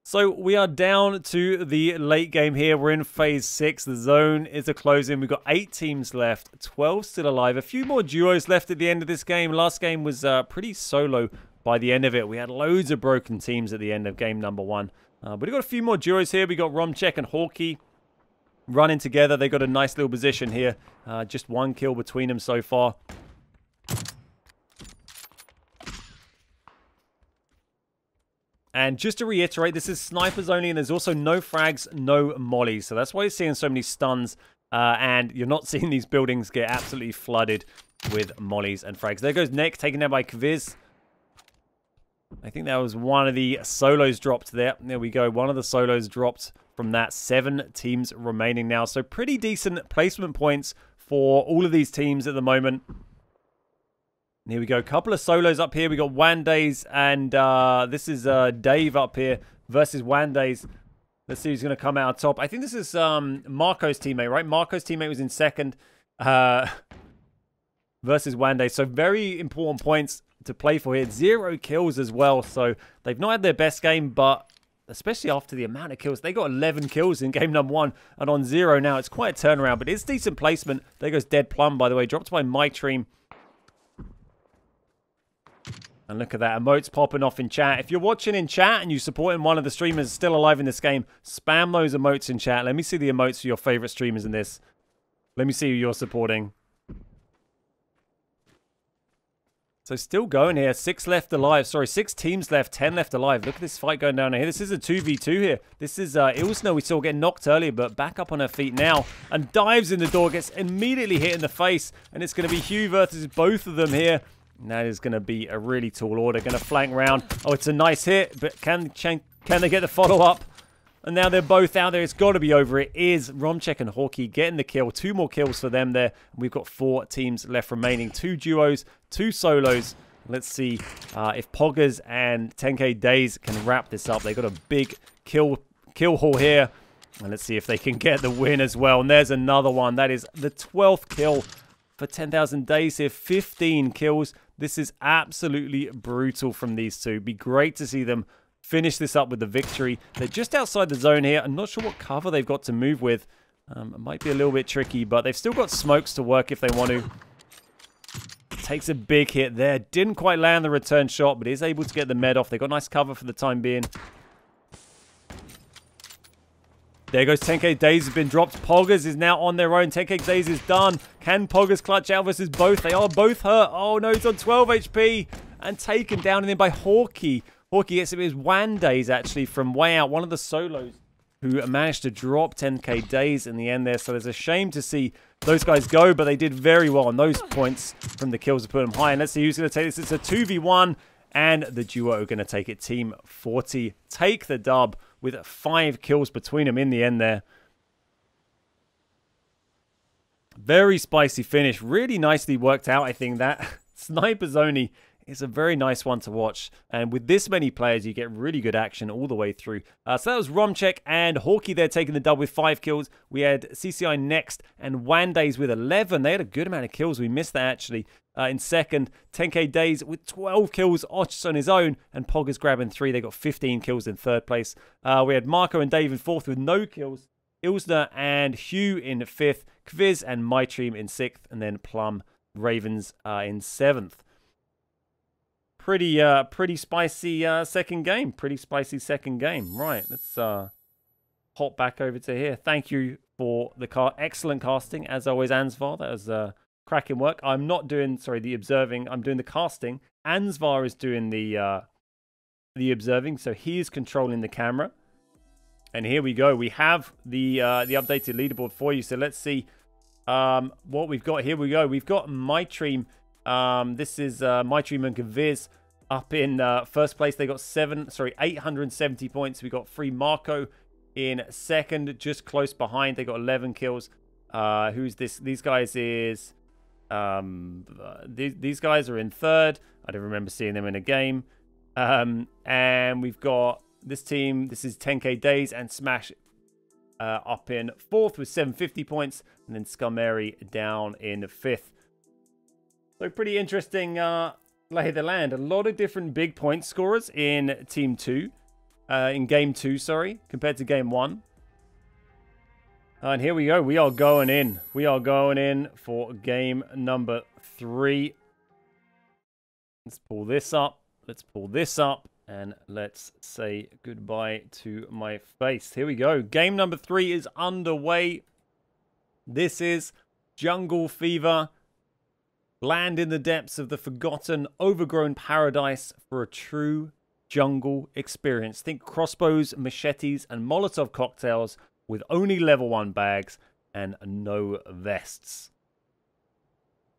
So we are down to the late game here. We're in phase 6. The zone is a closing. We've got 8 teams left, 12 still alive. A few more duos left at the end of this game. Last game was pretty solo by the end of it. We had loads of broken teams at the end of game number 1. But we've got a few more duos here. We got Romchek and Hawkey running together. They got a nice little position here. Just 1 kill between them so far. And just to reiterate, this is snipers only, and there's also no frags, no mollies. So that's why you're seeing so many stuns, and you're not seeing these buildings get absolutely flooded with mollies and frags. There goes Nick, taken down by Kviz. I think that was one of the solos dropped there. There we go. One of the solos dropped from that. 7 teams remaining now. So pretty decent placement points for all of these teams at the moment. Here we go. Couple of solos up here. We got Wandays and this is Dave up here versus Wandays. Let's see who's going to come out on top. I think this is Marco's teammate, right? Marco's teammate was in second versus Wandays. So very important points to play for here. 0 kills as well. So they've not had their best game, but especially after the amount of kills. They got 11 kills in game number 1 and on 0 now. It's quite a turnaround, but it's decent placement. There goes Dead Plum, by the way. Dropped by Mike Treem. And look at that, emotes popping off in chat. If you're watching in chat and you're supporting one of the streamers still alive in this game, spam those emotes in chat. Let me see the emotes for your favorite streamers in this. Let me see who you're supporting. So still going here. 6 left alive. Sorry, 6 teams left, 10 left alive. Look at this fight going down here. This is a 2v2 here. This is Ilsner. We saw get knocked earlier, but back up on her feet now. And dives in the door, gets immediately hit in the face. And it's going to be Hugh versus both of them here. And that is going to be a really tall order. Going to flank round. Oh, it's a nice hit, but can they get the follow-up? And now they're both out there. It's got to be over. It is Romchek and Hawkey getting the kill. 2 more kills for them there. We've got 4 teams left remaining. 2 duos, 2 solos. Let's see if Poggers and 10K Days can wrap this up. They got a big kill haul here. And let's see if they can get the win as well. And there's another one. That is the 12th kill for 10,000 Days here. 15 kills. This is absolutely brutal from these two. Be great to see them finish this up with the victory. They're just outside the zone here. I'm not sure what cover they've got to move with. It might be a little bit tricky, but they've still got smokes to work if they want to. Takes a big hit there. Didn't quite land the return shot, but is able to get the med off. They got nice cover for the time being. There goes 10K Days has been dropped. Poggers is now on their own. 10K Days is done. Can Poggers clutch out versus both? They are both hurt. Oh no, he's on 12 HP and taken down and then by Hawkey. Hawkey gets it with Wandays actually from way out. One of the solos who managed to drop 10K Days in the end there. So there's a shame to see those guys go, but they did very well on those points from the kills to put them high. And let's see who's going to take this. It's a 2v1 and the duo are going to take it. Team 40 take the dub with 5 kills between them in the end there. Very spicy finish. Really nicely worked out, I think. That snipers only is a very nice one to watch. And with this many players, you get really good action all the way through. So that was Romchek and Hawkey there taking the dub with 5 kills. We had CCI next and Wandays with 11. They had a good amount of kills. We missed that actually. In second, 10K Days with 12 kills just on his own, and Poggers grabbing 3. They got 15 kills in third place. We had Marco and Dave in fourth with no kills. Ilsner and Hugh in 5th. Kviz and Mytream in 6th. And then Plum Ravens in 7th. Pretty spicy second game. Pretty spicy second game. Right, let's hop back over to here. Thank you for the excellent casting, as always, Ansvar. That was cracking work. I'm not doing, sorry, the observing. I'm doing the casting. Ansvar is doing the observing, so he is controlling the camera. And here we go. We have the updated leaderboard for you. So let's see what we've got. Here we go. We've got MyTream. This is MyTream and Gaviz up in first place. They got 870 points. We got Free Marco in second, just close behind. They got 11 kills. Who's this? These guys is these guys are in third. I don't remember seeing them in a game. And we've got this team. This is 10k Days and Smash up in fourth with 750 points, and then Scumary down in fifth. So pretty interesting lay of the land. A lot of different big point scorers in Team 2. In Game 2, sorry, compared to Game 1. And here we go. We are going in. We are going in for game number 3. Let's pull this up. Let's pull this up. And let's say goodbye to my face. Here we go. Game number 3 is underway. This is Jungle Fever. Land in the depths of the forgotten, overgrown paradise for a true jungle experience. Think crossbows, machetes, and Molotov cocktails with only level 1 bags and no vests.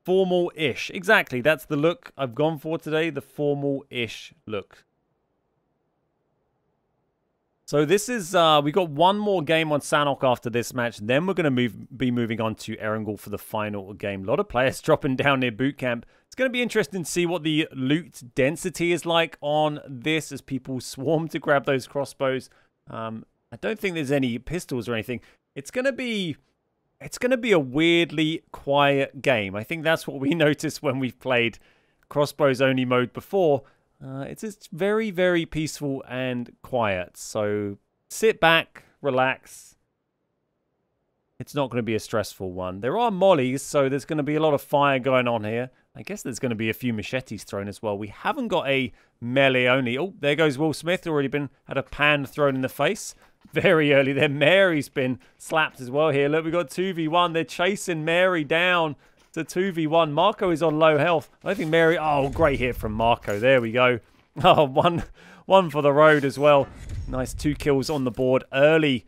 Formal-ish. Exactly, that's the look I've gone for today. The formal-ish look. So this is, we got one more game on Sanhok after this match. Then we're going to be moving on to Erangel for the final game. A lot of players dropping down near boot camp. It's going to be interesting to see what the loot density is like on this as people swarm to grab those crossbows. I don't think there's any pistols or anything. It's going to be a weirdly quiet game. I think that's what we noticed when we've played crossbows only mode before. It's just very, very peaceful and quiet. So sit back, relax. It's not going to be a stressful one. There are mollies, so there's going to be a lot of fire going on here. I guess there's going to be a few machetes thrown as well. We haven't got a melee only. Oh, there goes Will Smith. Already had a pan thrown in the face. Very early there. Mary's been slapped as well here. Look, we've got 2v1. They're chasing Mary down. It's a 2v1. Marco is on low health. I think Mary... Oh, great hit from Marco. There we go. Oh, one for the road as well. Nice 2 kills on the board early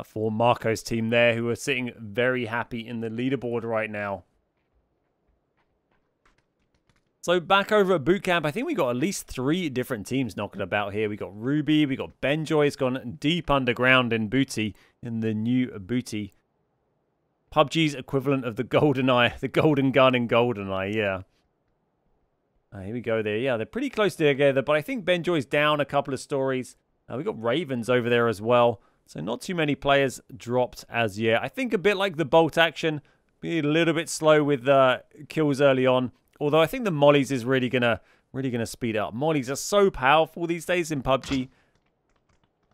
for Marco's team there, who are sitting very happy in the leaderboard right now. So back over at boot camp, I think we got at least 3 different teams knocking about here. We got Ruby, we got Benjoy's gone deep underground in Booty, in the new Booty. PUBG's equivalent of the GoldenEye, the Golden Gun in GoldenEye, yeah. Here we go there. Yeah, they're pretty close together, but I think Benjoy's down a couple of stories. We got Ravens over there as well. So not too many players dropped as yet. I think a bit like the bolt action, be a little bit slow with kills early on. Although I think the mollies is really gonna speed up. Mollies are so powerful these days in PUBG.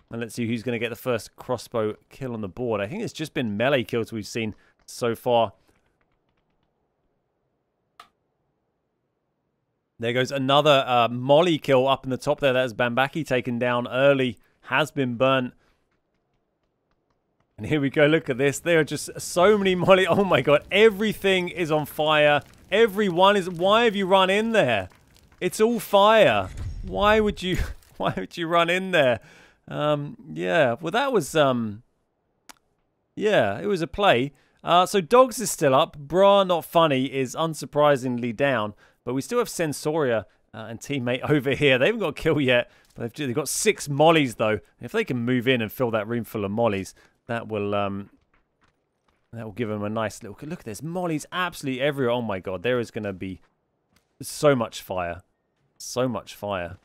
And let's see who's going to get the first crossbow kill on the board. I think it's just been melee kills we've seen so far. There goes another molly kill up in the top there. That's Bambaki taken down early. Has been burnt. And here we go. Look at this. There are just so many molly. Oh my god. Everything is on fire. Everyone is... Why have you run in there? It's all fire. Why would you run in there? Yeah, well that was, yeah, it was a play. So Dogs is still up. Bra Not Funny is unsurprisingly down. But we still have Sensoria and teammate over here. They haven't got a kill yet. But they've got 6 mollies though. If they can move in and fill that room full of mollies, that will give them a nice little... Look, there's mollies absolutely everywhere. Oh my god, there is going to be so much fire. So much fire.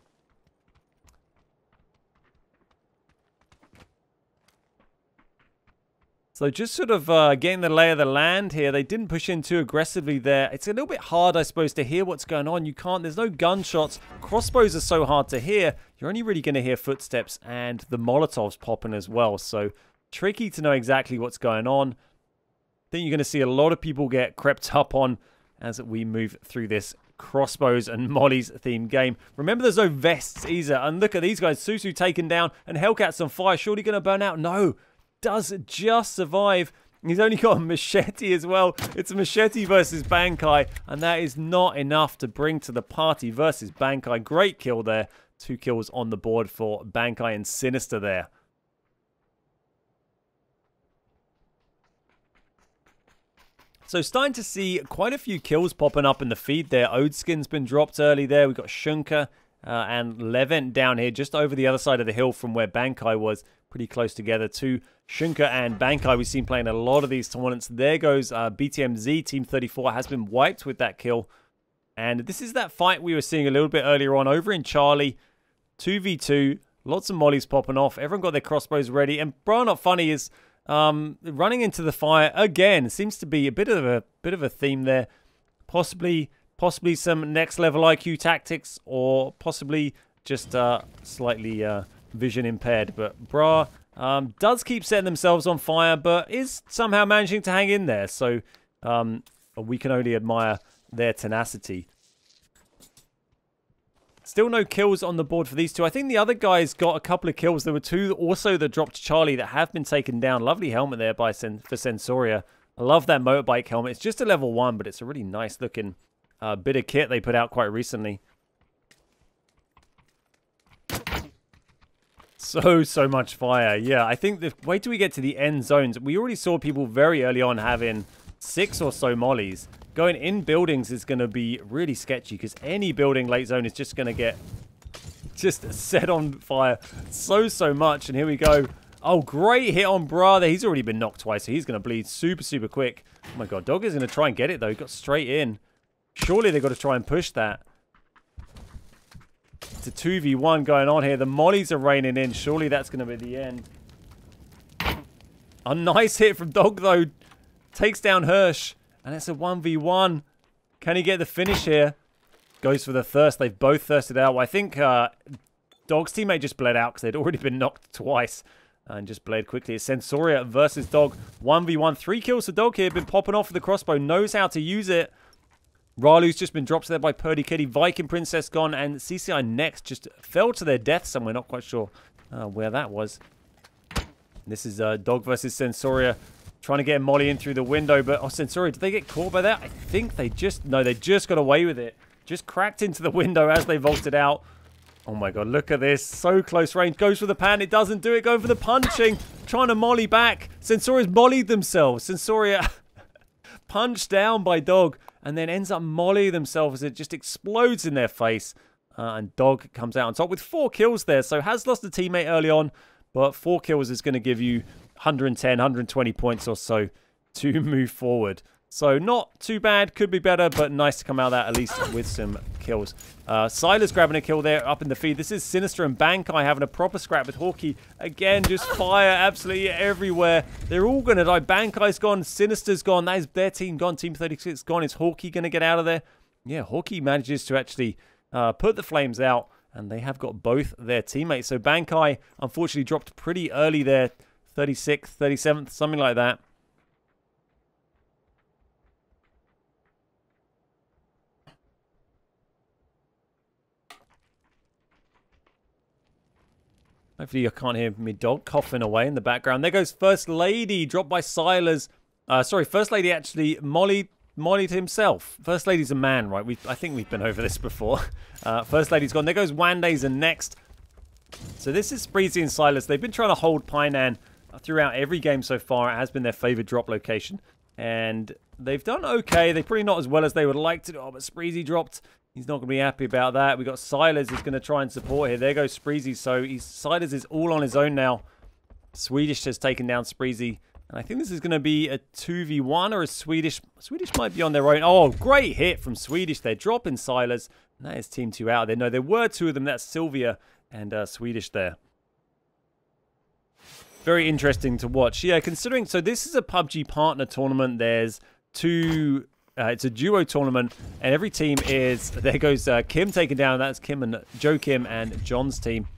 So just sort of getting the lay of the land here. They didn't push in too aggressively there. It's a little bit hard, I suppose, to hear what's going on. You can't, there's no gunshots. Crossbows are so hard to hear. You're only really going to hear footsteps and the Molotovs popping as well. So tricky to know exactly what's going on. I think you're going to see a lot of people get crept up on as we move through this crossbows and mollies themed game. Remember, there's no vests either. And look at these guys. Susu taken down and Hellcat's on fire. Surely going to burn out? No. Does just survive. He's only got a machete as well. It's a machete versus Bankai, and that is not enough to bring to the party versus Bankai. Great kill there. 2 kills on the board for Bankai and Sinister there. So starting to see quite a few kills popping up in the feed there. Odeskin's been dropped early there. We've got Shunka and Levent down here just over the other side of the hill from where Bankai was. Pretty close together too. Shunka and Bankai we've seen playing a lot of these tournaments. There goes BTMZ. Team 34 has been wiped with that kill. And this is that fight we were seeing a little bit earlier on over in Charlie. 2v2. Lots of mollies popping off. Everyone got their crossbows ready. And Bra Not Funny is running into the fire again. Seems to be a bit of a theme there. Possibly some next level IQ tactics, or possibly just slightly vision impaired. But Bra does keep setting themselves on fire, but is somehow managing to hang in there. So we can only admire their tenacity. Still no kills on the board for these two. I think the other guys got a couple of kills. There were 2 also that dropped Charlie that have been taken down. Lovely helmet there for Sensoria. I love that motorbike helmet. It's just a level 1, but it's a really nice looking bit of kit they put out quite recently. So much fire. Yeah, I think wait till we get to the end zones. We already saw people very early on having 6 or so mollies. Going in buildings is going to be really sketchy because any building late zone is just going to get just set on fire so much. And here we go. Oh, great hit on Bra there. He's already been knocked twice, so he's going to bleed super quick. Oh my god, Dog is going to try and get it though. He got straight in. Surely they've got to try and push that. It's a 2v1 going on here. The mollies are raining in. Surely that's going to be the end. A nice hit from Dog though. Takes down Hirsch. And it's a 1v1. Can he get the finish here? Goes for the thirst. They've both thirsted out. Well, I think Dog's teammate just bled out because they'd already been knocked twice. And just bled quickly. It's Sensoria versus Dog. 1v1. 3 kills for Dog here. Been popping off with the crossbow. Knows how to use it. Ralu's just been dropped there by Purdy Kitty. Viking Princess gone. And CCI next just fell to their death somewhere. Not quite sure where that was. This is Dog versus Sensoria. Trying to get Molly in through the window, but Sensoria, did they get caught by that? I think they just got away with it. Just cracked into the window as they vaulted out. Oh my god, look at this. So close range. Goes for the pan. It doesn't do it. Going for the punching. Trying to molly back. Sensoria's mollied themselves. Sensoria punched down by Dog and then ends up mollying themselves as it just explodes in their face. And Dog comes out on top with 4 kills there. So has lost a teammate early on, but 4 kills is going to give you 110, 120 points or so to move forward. So not too bad. Could be better, but nice to come out of that at least with some kills. Silas grabbing a kill there up in the feed. This is Sinister and Bankai having a proper scrap with Hawkeye. Again, just fire absolutely everywhere. They're all going to die. Bankai's gone. Sinister's gone. That is their team gone. Team 36 gone. Is Hawkeye going to get out of there? Yeah, Hawkeye manages to actually put the flames out, and they have got both their teammates. So Bankai unfortunately dropped pretty early there. 36th, 37th, something like that. Hopefully you can't hear me dog coughing away in the background. There goes First Lady, dropped by Silas. Sorry, First Lady actually mollied himself. First Lady's a man, right? I think we've been over this before. First Lady's gone. There goes Wandays and next. So this is Spreezy and Silas. They've been trying to hold Painan throughout every game so far. It has been their favorite drop location. And they've done okay. They're probably not as well as they would like to do. Oh, but Spreezy dropped. He's not going to be happy about that. We've got Silas who's going to try and support here. There goes Spreezy. So Silas is all on his own now. Swedish has taken down Spreezy. And I think this is going to be a 2v1 or a Swedish. Swedish might be on their own. Oh, great hit from Swedish. They're dropping Silas. And that is team 2 out there. No, there were 2 of them. That's Sylvia and Swedish there. Very interesting to watch. Yeah, considering, so this is a PUBG partner tournament. There's 2, it's a duo tournament, and every team is, there goes Kim taken down. That's Kim and Joe Kim and John's team.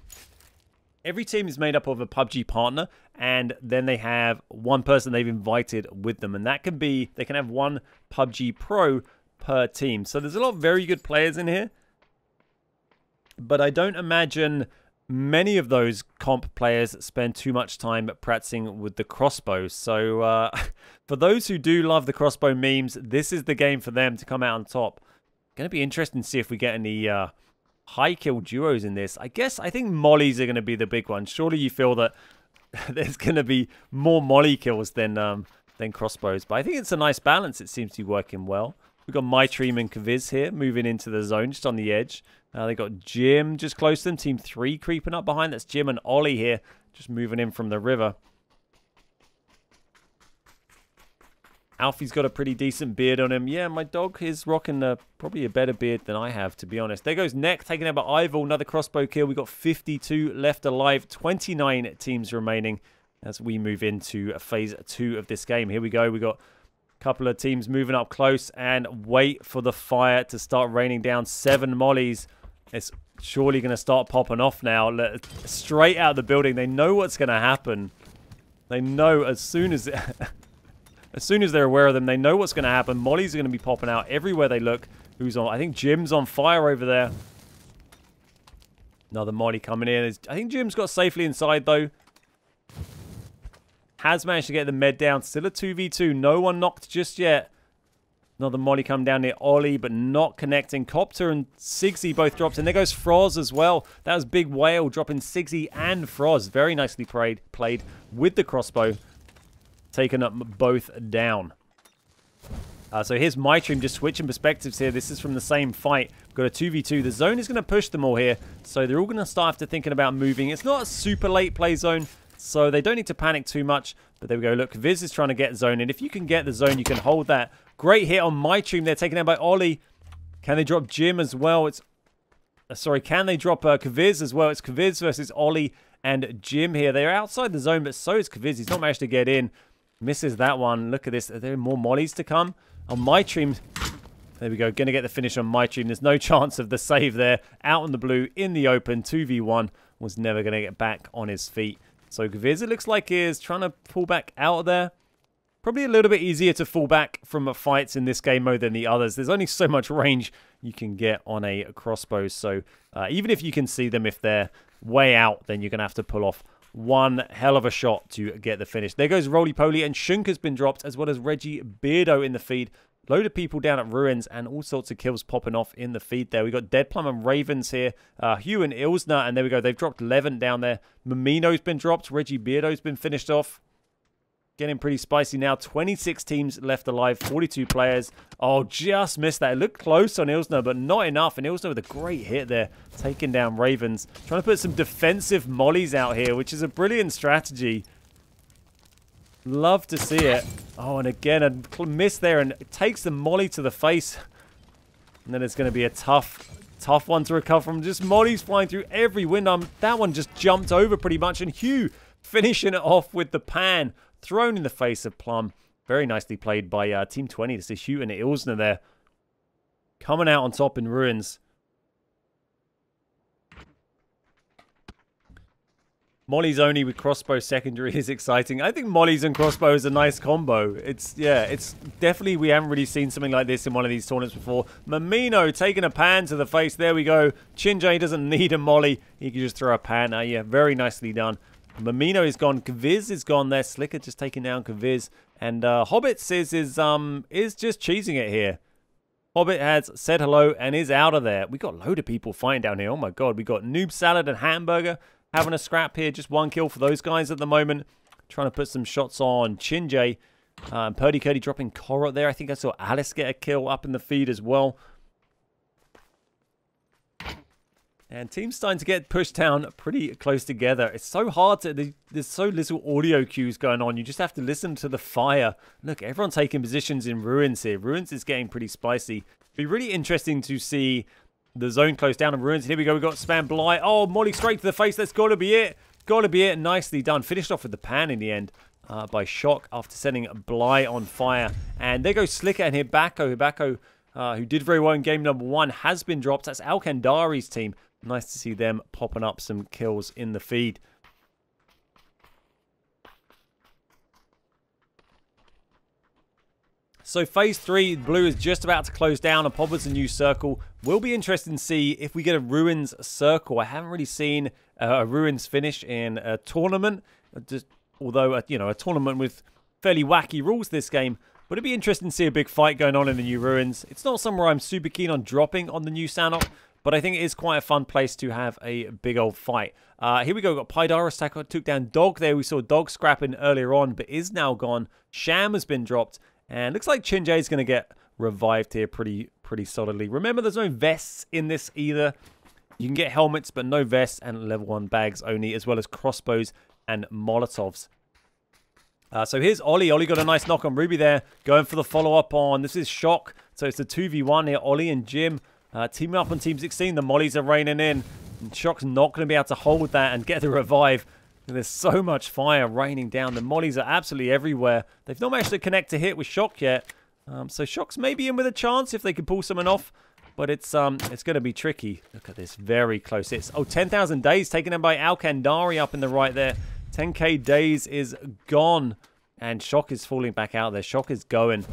Every team is made up of a PUBG partner, and then they have one person they've invited with them, and that can be, they can have 1 PUBG Pro per team. So there's a lot of very good players in here, but I don't imagine many of those comp players spend too much time practicing with the crossbow. So for those who do love the crossbow memes, this is the game for them to come out on top. Going to be interesting to see if we get any high kill duos in this. I think mollies are going to be the big one. Surely you feel that there's going to be more molly kills than crossbows. But I think it's a nice balance. It seems to be working well. We've got MyTream and Kviz here moving into the zone just on the edge. They got Jim just close to them. Team 3 creeping up behind. That's Jim and Ollie here just moving in from the river. Alfie's got a pretty decent beard on him. Yeah, my dog is rocking probably a better beard than I have, to be honest. There goes Neck, taken out by Ivor. Another crossbow kill. We've got 52 left alive. 29 teams remaining as we move into phase 2 of this game. Here we go. We got a couple of teams moving up close and wait for the fire to start raining down. 7 mollies. It's surely going to start popping off now. Straight out of the building. They know what's going to happen. They know as soon as... As soon as they're aware of them, they know what's going to happen. Mollies are going to be popping out everywhere they look. Who's on? I think Jim's on fire over there. Another molly coming in. I think Jim's got safely inside, though. Has managed to get the med down. Still a 2v2. No one knocked just yet. Another molly coming down near Ollie, but not connecting. Copter and Sigsy both dropped. And there goes Froz as well. That was Big Whale dropping Sigsy and Froz. Very nicely played with the crossbow. Taken up both down. So here's MyTream just switching perspectives here. This is from the same fight. We've got a 2v2. The zone is going to push them all here. So they're all going to start after thinking about moving. It's not a super late play zone, so they don't need to panic too much. But there we go. Look, Viz is trying to get zone. And if you can get the zone, you can hold that. Great hit on MyTream. They're taken out by Ollie. Can they drop Jim as well? It's sorry, can they drop Kviz as well? It's Kviz versus Ollie and Jim here. They're outside the zone, but so is Kviz. He's not managed to get in. Misses that one. Look at this. Are there more mollies to come? On MyTream. There we go. Going to get the finish on MyTream. There's no chance of the save there. Out in the blue, in the open, 2v1. Was never going to get back on his feet. So Kviz, it looks like, is trying to pull back out of there. Probably a little bit easier to fall back from fights in this game mode than the others. There's only so much range you can get on a crossbow. So even if you can see them, if they're way out, then you're going to have to pull off one hell of a shot to get the finish. There goes Roly Poly, and Shunk has been dropped, as well as Reggie Beardo in the feed. Load of people down at Ruins, and all sorts of kills popping off in the feed there. We got Dead Plum and Ravens here. Hugh and Ilsner, and there we go. They've dropped Levant down there. Mamino's been dropped. Reggie Beardo's been finished off. Getting pretty spicy now. 26 teams left alive. 42 players. Oh, just missed that. It looked close on Ilsner, but not enough. And Ilsner with a great hit there. Taking down Ravens. Trying to put some defensive mollies out here, which is a brilliant strategy. Love to see it. Oh, and again, a miss there. And it takes the molly to the face. And then it's going to be a tough one to recover from. Just mollies flying through every window. That one just jumped over pretty much. And Hugh finishing it off with the pan. Thrown in the face of Plum. Very nicely played by Team 20. This is Hugh and Ilsner there. Coming out on top in Ruins. Molly's only with crossbow secondary is exciting. I think mollies and crossbow is a nice combo. It's definitely, we haven't really seen something like this in one of these tournaments before. Mamino taking a pan to the face. There we go. Chinjay doesn't need a molly. He can just throw a pan. Yeah, very nicely done. Mamino is gone. Kviz is gone there. Slicker just taking down Kviz. And Hobbit is just cheesing it here. Hobbit has said hello and is out of there. We got a load of people fighting down here. Oh my god. We got Noob Salad and Hamburger having a scrap here. Just one kill for those guys at the moment. Trying to put some shots on Chinjay. Purdy Curdy dropping Korot there. I think I saw Alice get a kill up in the feed as well. And teams starting to get pushed down pretty close together. It's so hard to... There's so little audio cues going on. You just have to listen to the fire. Look, everyone's taking positions in Ruins here. Ruins is getting pretty spicy. It'd be really interesting to see the zone close down in Ruins. Here we go. We've got Spam Bly. Oh, molly straight to the face. That's got to be it. Got to be it. Nicely done. Finished off with the pan in the end by Shock after sending Bly on fire. And there goes Slicker and Hibako. Hibako, who did very well in game number 1, has been dropped. That's Alkandari's team. Nice to see them popping up some kills in the feed. So phase 3, blue is just about to close down and pop us a new circle. Will be interesting to see if we get a ruins circle. I haven't really seen a ruins finish in a tournament, although you know, a tournament with fairly wacky rules this game. But it'd be interesting to see a big fight going on in the new ruins. It's not somewhere I'm super keen on dropping on the new Sanok, but I think it is quite a fun place to have a big old fight. Here we go. We've got Pydara Stacker took down Dog there. We saw Dog scrapping earlier on, but is now gone. Sham has been dropped. And looks like Chinjay is going to get revived here pretty solidly. Remember, there's no vests in this either. You can get helmets, but no vests, and level 1 bags only, as well as crossbows and Molotovs. So here's Ollie. Ollie got a nice knock on Ruby there. Going for the follow-up on. This is Shock. So it's a 2v1 here. Ollie and Jim teaming up on Team 16. The mollies are raining in. And Shock's not going to be able to hold that and get the revive. There's so much fire raining down. The mollies are absolutely everywhere. They've not managed to connect to hit with Shock yet. So Shock's maybe in with a chance if they can pull someone off. But it's going to be tricky. Look at this. Very close hits. Oh, 10,000 days taken in by Alkandari up in the right there. 10k days is gone. And Shock is falling back out there. Shock is going.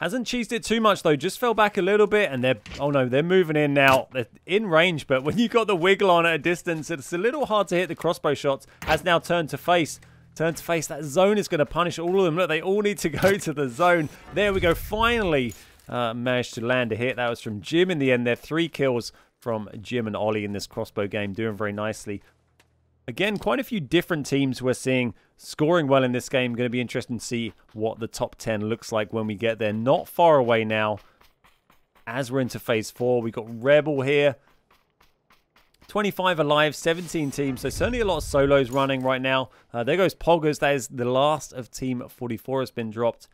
Hasn't cheesed it too much, though. Just fell back a little bit, and they're moving in now. They're in range, but when you got the wiggle on at a distance, it's a little hard to hit the crossbow shots. Has now turned to face. Turn to face. That zone is going to punish all of them. Look, they all need to go to the zone. There we go. Finally managed to land a hit. That was from Jim in the end there. 3 kills from Jim and Ollie in this crossbow game. Doing very nicely. Again, quite a few different teams we're seeing scoring well in this game. Going to be interesting to see what the top 10 looks like when we get there. Not far away now. As we're into phase 4, we've got Rebel here. 25 alive, 17 teams. So certainly a lot of solos running right now. There goes Poggers. That is the last of Team 44 has been dropped.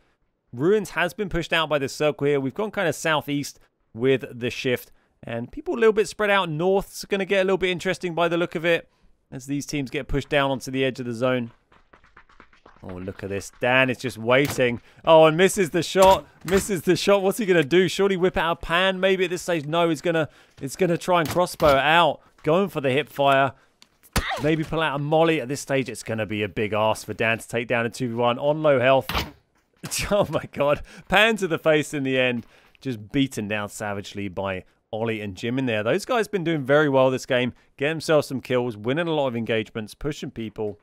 Ruins has been pushed out by the circle here. We've gone kind of southeast with the shift. And people a little bit spread out north. It's going to get a little bit interesting by the look of it, as these teams get pushed down onto the edge of the zone. Oh, look at this. Dan is just waiting. Oh, and misses the shot. Misses the shot. What's he going to do? Surely whip out a pan? Maybe at this stage, no. He's going to try and crossbow it out. Going for the hip fire. Maybe pull out a molly. At this stage, it's going to be a big ask for Dan to take down a 2v1 on low health. Oh, my God. Pan to the face in the end. Just beaten down savagely by Ollie and Jim in there. Those guys have been doing very well this game. Getting themselves some kills, winning a lot of engagements, pushing people.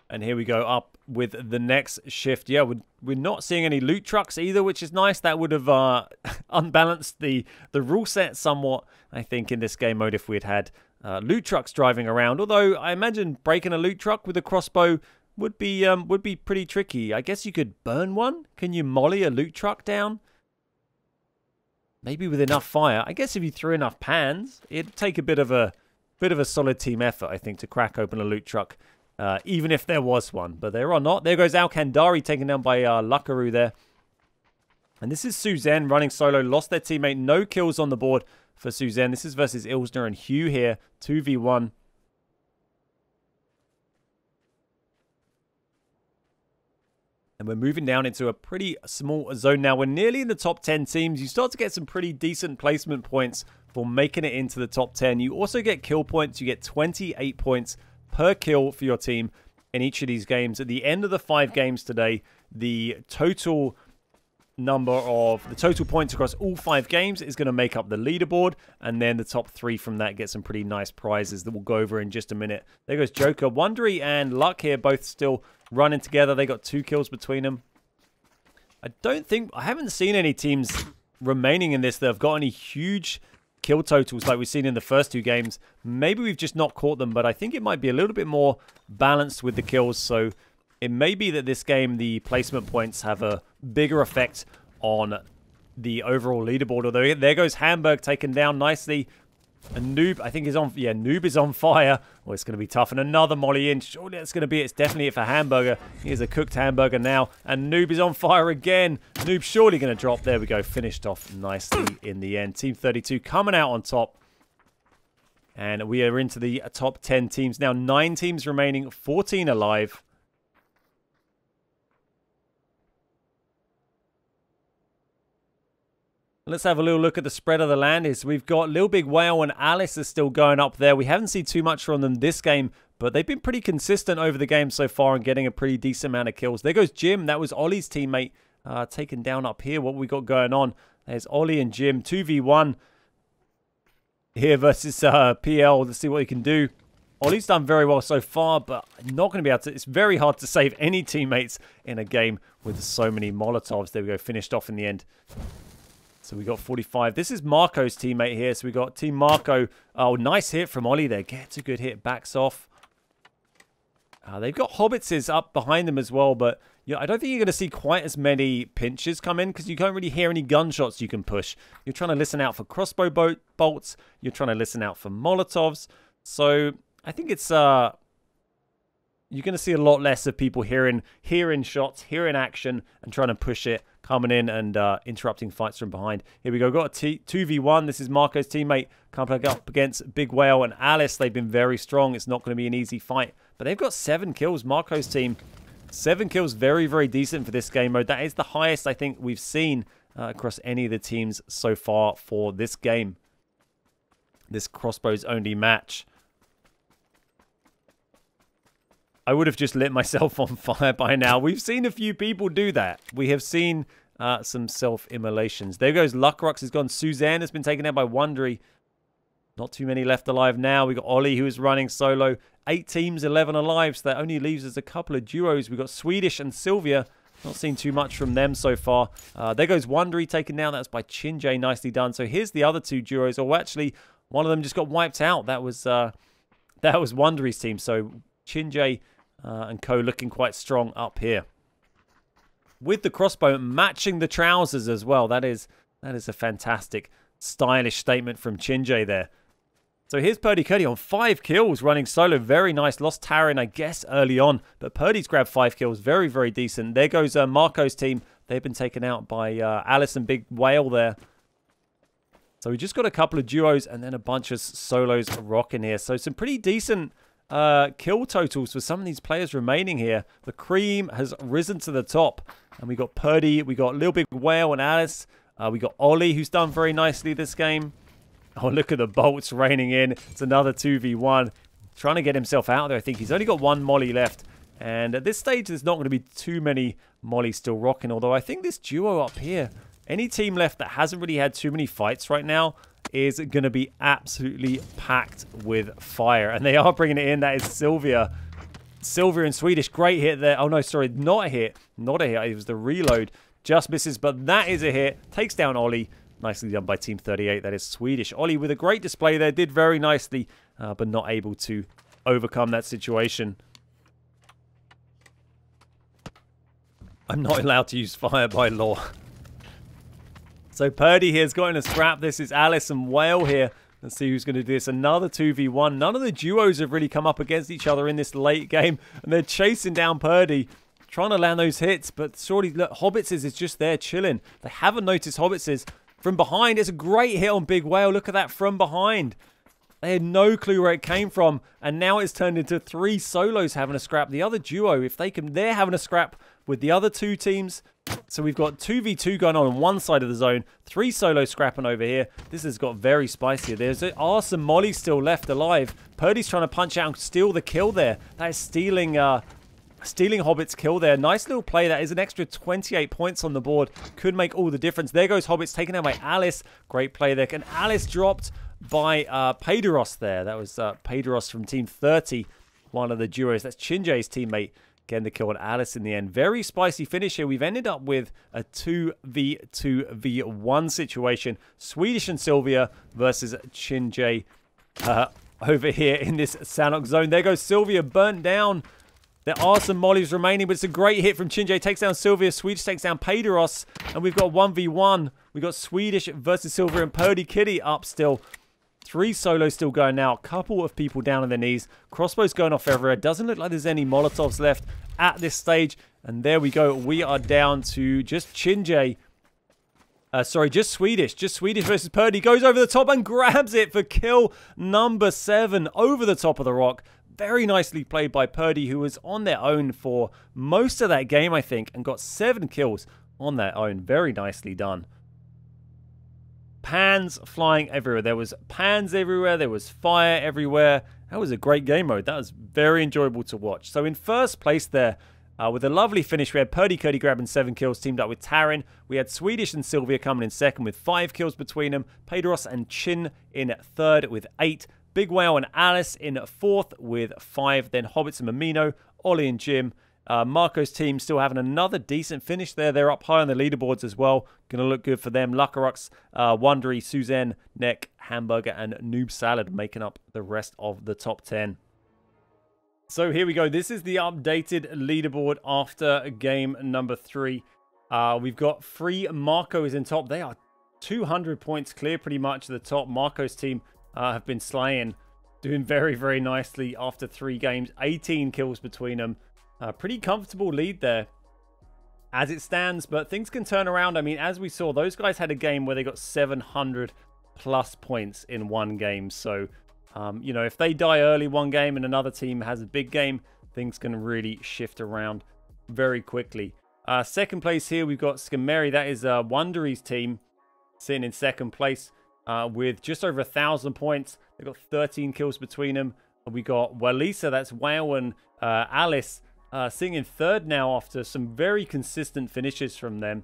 And here we go up with the next shift. Yeah, we're not seeing any loot trucks either, which is nice. That would have unbalanced the rule set somewhat, I think, in this game mode if we had loot trucks driving around. Although I imagine breaking a loot truck with a crossbow would be pretty tricky. I guess you could burn one. Can you molly a loot truck down? Maybe with enough fire. I guess if you threw enough pans, it'd take a bit of a solid team effort, I think, to crack open a loot truck, even if there was one. But there are not. There goes Alkandari taken down by Lukaroo there. And this is Suzanne running solo. Lost their teammate. No kills on the board for Suzanne. This is versus Ilsner and Hugh here. 2v1. And we're moving down into a pretty small zone now. We're nearly in the top 10 teams. You start to get some pretty decent placement points for making it into the top 10. You also get kill points. You get 28 points per kill for your team in each of these games. At the end of the 5 games today, the total points across all 5 games is going to make up the leaderboard, and then the top 3 from that get some pretty nice prizes that we'll go over in just a minute. There goes Joker. Wondery and Luck here both still running together. They got 2 kills between them. I haven't seen any teams remaining in this that have got any huge kill totals like we've seen in the first 2 games. Maybe we've just not caught them, but I think it might be a little bit more balanced with the kills. So it may be that this game, the placement points have a bigger effect on the overall leaderboard. Although there goes Hamburg taken down nicely. And Noob, I think, is on. Yeah, Noob is on fire. Oh, it's going to be tough. And another molly in. Surely it's going to be. It's definitely it for Hamburger. Here's a cooked hamburger now. And Noob is on fire again. Noob surely going to drop. There we go. Finished off nicely in the end. Team 32 coming out on top. And we are into the top 10 teams now. 9 teams remaining. 14 alive. Let's have a little look at the spread of the land here. So we've got Lil Big Whale and Alice is still going up there. We haven't seen too much from them this game, but they've been pretty consistent over the game so far and getting a pretty decent amount of kills. There goes Jim. That was Ollie's teammate taken down up here. What we got going on? There's Ollie and Jim. 2v1 here versus PL. Let's see what he can do. Ollie's done very well so far, but not going to be able to... It's very hard to save any teammates in a game with so many Molotovs. There we go. Finished off in the end. So we got 45. This is Marco's teammate here. So we got Team Marco. Oh, nice hit from Ollie there. Gets a good hit. Backs off. They've got Hobbitses up behind them as well. But yeah, I don't think you're going to see quite as many pinches come in because you can't really hear any gunshots you can push. You're trying to listen out for crossbow bolts. You're trying to listen out for Molotovs. So I think it's... you're going to see a lot less of people hearing shots, hearing action, and trying to push it, coming in and interrupting fights from behind. Here we go. Got a 2v1. This is Marco's teammate. Can't play up against Big Whale and Alice. They've been very strong. It's not going to be an easy fight. But they've got 7 kills. Marco's team, 7 kills. Very, very decent for this game mode. That is the highest I think we've seen across any of the teams so far for this game. This crossbows only match. I would have just lit myself on fire by now. We've seen a few people do that. We have seen some self-immolations. There goes Luckrux has gone. Suzanne has been taken out by Wondery. Not too many left alive now. We got Ollie who is running solo. 8 teams, 11 alive. So that only leaves us a couple of duos. We got Swedish and Sylvia. Not seen too much from them so far. There goes Wondery taken down. That's by Chinjay. Nicely done. So here's the other 2 duos. Oh, actually, one of them just got wiped out. That was Wondery's team. So Chinjay and co looking quite strong up here. With the crossbow matching the trousers as well. That is a fantastic, stylish statement from Chinjay there. So here's Purdy Cuddy on 5 kills running solo. Very nice. Lost Taran, I guess, early on. But Purdy's grabbed 5 kills. Very, very decent. There goes Marco's team. They've been taken out by Alice and Big Whale there. So we just got a couple of duos and then a bunch of solos rocking here. So some pretty decent kill totals for some of these players remaining here. The cream has risen to the top. And we got Purdy. We got Lil Big Whale and Alice. We got Ollie, who's done very nicely this game. Oh, look at the bolts raining in. It's another 2v1. Trying to get himself out there, I think. He's only got 1 molly left. And at this stage, there's not going to be too many mollies still rocking. Although I think this duo up here, any team left that hasn't really had too many fights right now is going to be absolutely packed with fire. And they are bringing it in. That is Sylvia. Sylvia and Swedish. Great hit there. Oh, no, sorry. Not a hit. Not a hit. It was the reload. Just misses, but that is a hit. Takes down Ollie. Nicely done by Team 38. That is Swedish. Ollie with a great display there. Did very nicely, but not able to overcome that situation. I'm not allowed to use fire by law. So Purdy here's got in a scrap. This is Alice and Whale here. Let's see who's going to do this. Another 2v1. None of the duos have really come up against each other in this late game. And they're chasing down Purdy. Trying to land those hits, but surely, look, Hobbitses is just there chilling. They haven't noticed Hobbitses. From behind, it's a great hit on Big Whale. Look at that from behind. They had no clue where it came from, and now it's turned into 3 solos having a scrap. The other duo, if they can, they're having a scrap with the other 2 teams. So we've got 2v2 going on one side of the zone, 3 solos scrapping over here. This has got very spicy. There are some mollies still left alive. Purdy's trying to punch out and steal the kill there. That is stealing Hobbit's kill there. Nice little play. That is an extra 28 points on the board. Could make all the difference. There goes Hobbit's taken out by Alice. Great play there. And Alice dropped by Paideros there. That was Paideros from Team 30. One of the duos. That's Chinjay's teammate. Getting the kill on Alice in the end. Very spicy finish here. We've ended up with a 2v1 situation. Swedish and Sylvia versus Chinjay over here in this Sanok zone. There goes Sylvia burnt down. There are some mollies remaining, but it's a great hit from Chinjay. Takes down Sylvia. Swedish takes down Paideros. And we've got 1v1. We've got Swedish versus Sylvia and Purdy Kitty up still. 3 solos still going now. A couple of people down on their knees. Crossbows going off everywhere. Doesn't look like there's any Molotovs left at this stage. And there we go. We are down to just Chinjay. Sorry, just Swedish. Just Swedish versus Purdy. Goes over the top and grabs it for kill number 7. Over the top of the rock. Very nicely played by Purdy, who was on their own for most of that game, I think, and got 7 kills on their own. Very nicely done. pans flying everywhere. There was pans everywhere. There was fire everywhere. That was a great game mode. That was very enjoyable to watch. So in first place there, with a lovely finish, we had Purdy Cuddy grabbing 7 kills, teamed up with Taran. We had Swedish and Sylvia coming in second with 5 kills between them. Pedros and Chin in third with 8. Big Whale and Alice in fourth with 5. Then Hobbits and Mamino, Ollie and Jim. Marco's team still having another decent finish there. They're up high on the leaderboards as well. Going to look good for them. Luckarux, Wondery, Suzanne, Neck, Hamburger, and Noob Salad making up the rest of the top 10. So here we go. This is the updated leaderboard after game number 3. We've got 3 Marcos in top. They are 200 points clear pretty much at the top. Marco's team have been slaying, doing very, very nicely after 3 games. 18 kills between them. Pretty comfortable lead there as it stands, but things can turn around. I mean, as we saw, those guys had a game where they got 700 plus points in one game. So, you know, if they die early one game and another team has a big game, things can really shift around very quickly. Second place here, we've got Scameri. That is Wondery's team sitting in second place with just over 1,000 points. They've got 13 kills between them. We got Walisa, that's Whale and Alice, sitting in third now after some very consistent finishes from them.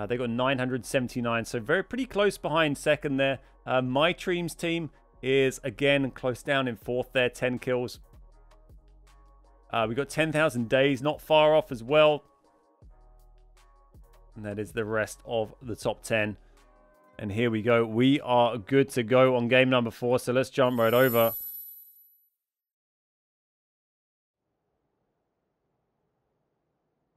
They got 979, so pretty close behind second there. My Dreams team is again close down in fourth there, 10 kills. We got 10,000 days, not far off as well. And that is the rest of the top 10. And here we go. We are good to go on game number 4, so let's jump right over.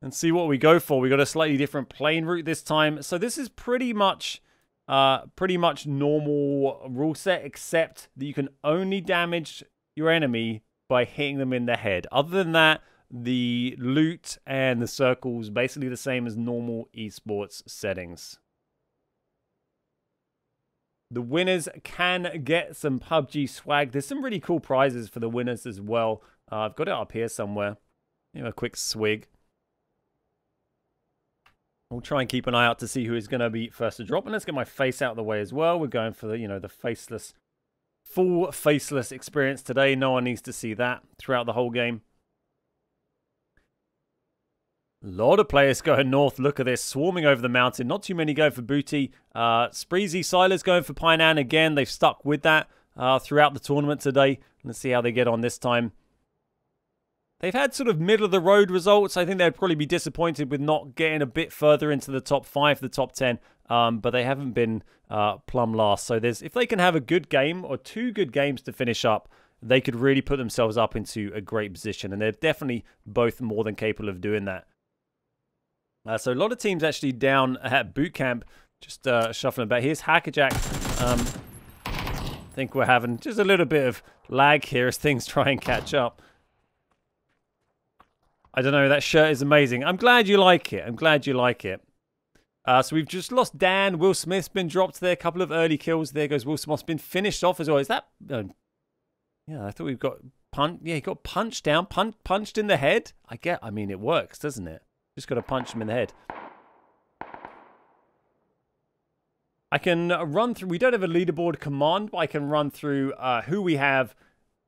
And see what we go for. We got a slightly different plane route this time. So this is pretty much normal rule set, except that you can only damage your enemy by hitting them in the head. Other than that, the loot and the circles basically the same as normal esports settings. The winners can get some PUBG swag. There's some really cool prizes for the winners as well. I've got it up here somewhere. You know, a quick swig. We'll try and keep an eye out to see who is going to be first to drop. And let's get my face out of the way as well. We're going for the, you know, the faceless, full faceless experience today. No one needs to see that throughout the whole game. A lot of players going north. Look at this, swarming over the mountain. Not too many going for Booty. Spreezy, Silas going for Painan again. They've stuck with that throughout the tournament today. Let's see how they get on this time. They've had sort of middle-of-the-road results. I think they'd probably be disappointed with not getting a bit further into the top 5, the top 10. But they haven't been plumb last. So if they can have a good game or 2 good games to finish up, they could really put themselves up into a great position. And they're definitely both more than capable of doing that. So a lot of teams actually down at boot camp, just shuffling about. Here's Hackerjack. I think we're having just a little bit of lag here as things try and catch up. I don't know, that shirt is amazing. I'm glad you like it. I'm glad you like it. So we've just lost Dan. Will Smith's been dropped there. A couple of early kills. There goes Will Smith's been finished off as well. Is that... yeah, I thought we've got... Yeah, he got punched down. Punched in the head. I mean, it works, doesn't it? Just got to punch him in the head. I can run through... We don't have a leaderboard command, but I can run through who we have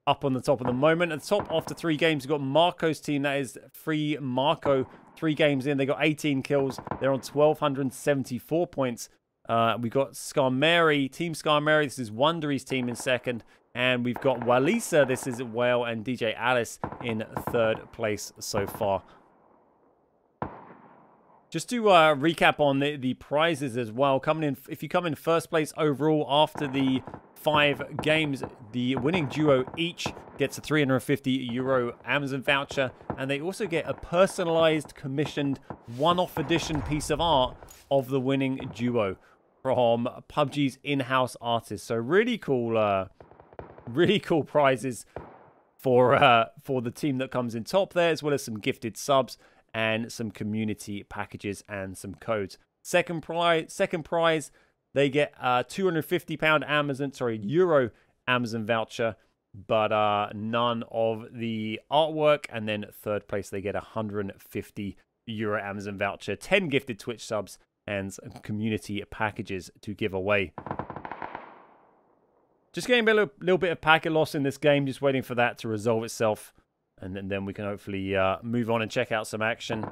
up on the top at the moment. At the top, after 3 games, we've got Marco's team. That is Free Marco. 3 games in, they got 18 kills. They're on 1,274 points. We've got Skarmeri, Team Skarmeri. This is Wondery's team in second. And we've got Walisa. This is Whale and DJ Alice in third place so far. Just to recap on the prizes as well, if you come in first place overall after the 5 games, the winning duo each gets a €350 Amazon voucher, and they also get a personalized, commissioned, one-off edition piece of art of the winning duo from PUBG's in-house artists. So really cool prizes for the team that comes in top there, as well as some gifted subs and some community packages and some codes. Second prize, they get £250 Euro Amazon voucher, but none of the artwork. And then third place, they get €150 Amazon voucher, 10 gifted Twitch subs, and community packages to give away. Just getting a little bit of packet loss in this game, just waiting for that to resolve itself. And then we can hopefully move on and check out some action.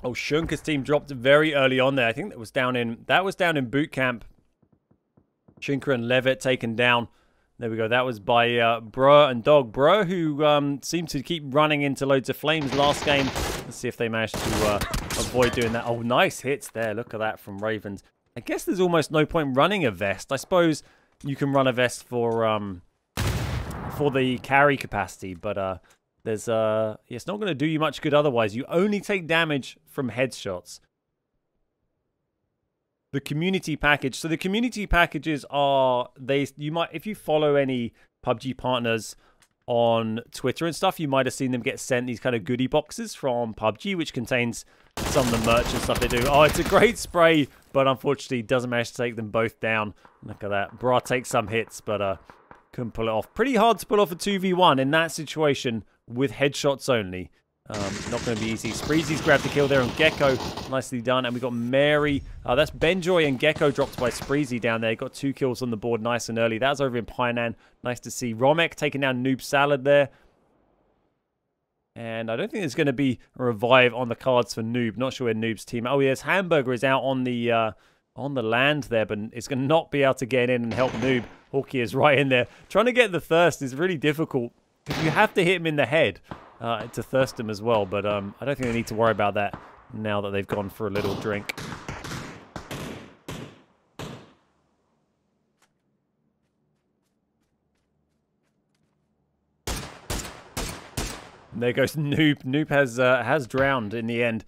Oh, Shunka's team dropped very early on there. I think that was down in boot camp. Shunka and Levitt taken down. There we go. That was by Bro and Dog. Bro, who seemed to keep running into loads of flames last game. Let's see if they managed to avoid doing that. Oh, nice hits there. Look at that from Ravens. I guess there's almost no point running a vest. I suppose you can run a vest for the carry capacity, but there's it's not going to do you much good otherwise. You only take damage from headshots. The community package. So the community packages are you might, if you follow any PUBG partners on Twitter and stuff, you might have seen them get sent these kind of goodie boxes from PUBG, which contains some of the merch and stuff they do. Oh, it's a great spray, but unfortunately doesn't manage to take them both down. Look at that. Bra takes some hits, but couldn't pull it off. Pretty hard to pull off a 2v1 in that situation with headshots only. Not going to be easy. Spreezy's grabbed the kill there on Gecko. Nicely done. And we got Mary. That's Benjoy and Gecko dropped by Spreezy down there. Got 2 kills on the board nice and early. That was over in Painan. Nice to see. Romek taking down Noob Salad there. And I don't think there's going to be a revive on the cards for Noob. Not sure where Noob's team... Oh, yes. Hamburger is out on the land there, but it's going to not be able to get in and help Noob. Hawkeye is right in there. Trying to get the thirst is really difficult, because you have to hit him in the head to thirst him as well. But I don't think they need to worry about that now that they've gone for a little drink. And there goes Noob. Noob has drowned in the end.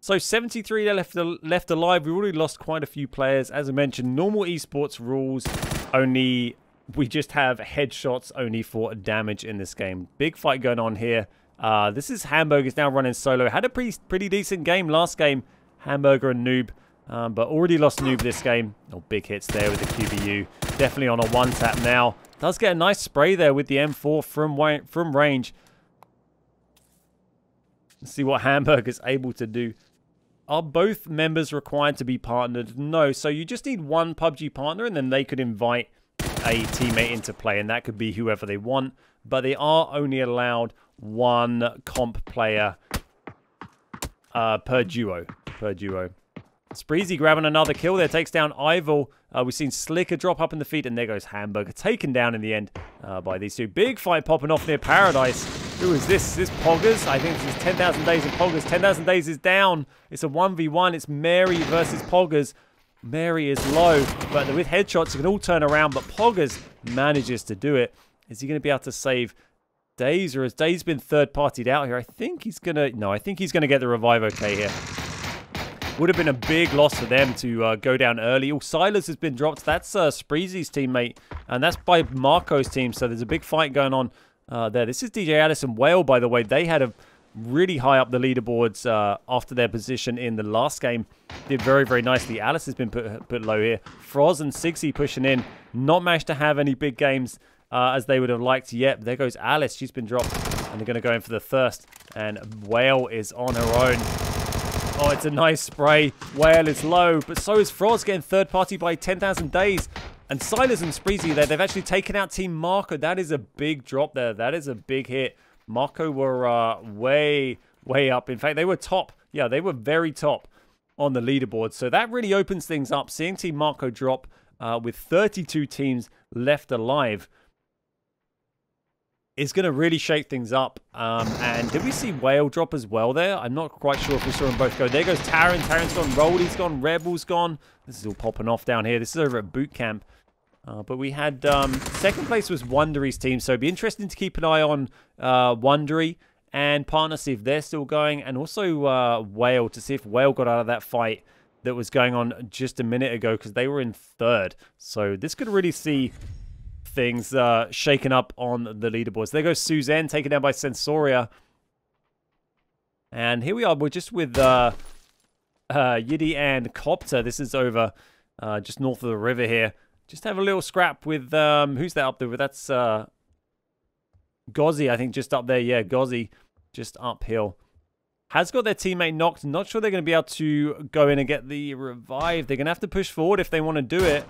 So 73 left alive. We've already lost quite a few players. As I mentioned, normal esports rules only... We just have headshots only for damage in this game. Big fight going on here. This is Hamburger's now running solo. Had a pretty decent game last game. Hamburger and Noob. But already lost Noob this game. Oh, big hits there with the QBU. Definitely on a one-tap now. Does get a nice spray there with the M4 from range. Let's see what Hamburger's able to do. Are both members required to be partnered? No. So you just need one PUBG partner, and then they could invite a teammate into play, and that could be whoever they want, but they are only allowed one comp player per duo. Spreezy grabbing another kill there, takes down Ivor. We've seen Slicker drop up in the feet, and there goes Hamburger, taken down in the end by these two. Big fight popping off near Paradise. Who is this? Is this Poggers? I think this is 10,000 Days of Poggers. 10,000 Days is down. It's a 1v1. It's Mary versus Poggers. Mary is low, but with headshots, you can all turn around, but Poggers manages to do it. Is he going to be able to save Days, or has Days been third-partied out here? I think he's going to... No, I think he's going to get the revive okay here. Would have been a big loss for them to go down early. Oh, Silas has been dropped. That's Spreezy's teammate, and that's by Marco's team, so there's a big fight going on there. This is DJ Alice and Whale, by the way. They had a really high up the leaderboards after their position in the last game. Did very, very nicely. Alice has been put low here. Froz and Sigsy pushing in. Not managed to have any big games as they would have liked yet. But there goes Alice. She's been dropped. And they're going to go in for the thirst. And Whale is on her own. Oh, it's a nice spray. Whale is low. But so is Froz getting third party by 10,000 Days. And Silas and Spreezy there. They've actually taken out Team Marco. That is a big drop there. That is a big hit. Marco were way, way up. In fact, they were top. Yeah, they were very top on the leaderboard. So that really opens things up. Seeing Team Marco drop with 32 teams left alive is going to really shake things up. And did we see Whale drop as well there? I'm not quite sure if we saw them both go. There goes Taran. Taran's gone. Rolly's gone. Rebel's gone. This is all popping off down here. This is over at boot camp. But we had second place was Wondery's team, so it'd be interesting to keep an eye on Wondery and Partner, see if they're still going, and also Whale, to see if Whale got out of that fight that was going on just a minute ago, because they were in third. So this could really see things shaken up on the leaderboards. There goes Suzanne, taken down by Sensoria. And here we are, we're just with Yiddy and Copter. This is over just north of the river here. Just have a little scrap with, who's that up there with? That's Gozzy, I think, just up there. Yeah, Gozzy, just uphill. has got their teammate knocked. Not sure they're going to be able to go in and get the revive. They're going to have to push forward if they want to do it.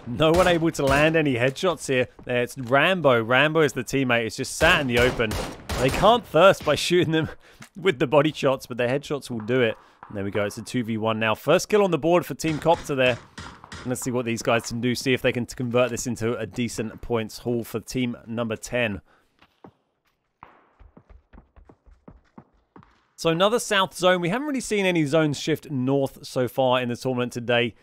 No one able to land any headshots here. It's Rambo. Rambo is the teammate. It's just sat in the open. They can't thirst by shooting them with the body shots, but their headshots will do it. And there we go. It's a 2v1 now. First kill on the board for Team Copter there. Let's see what these guys can do. See if they can convert this into a decent points haul for team number 10. So another south zone. We haven't really seen any zones shift north so far in the tournament today.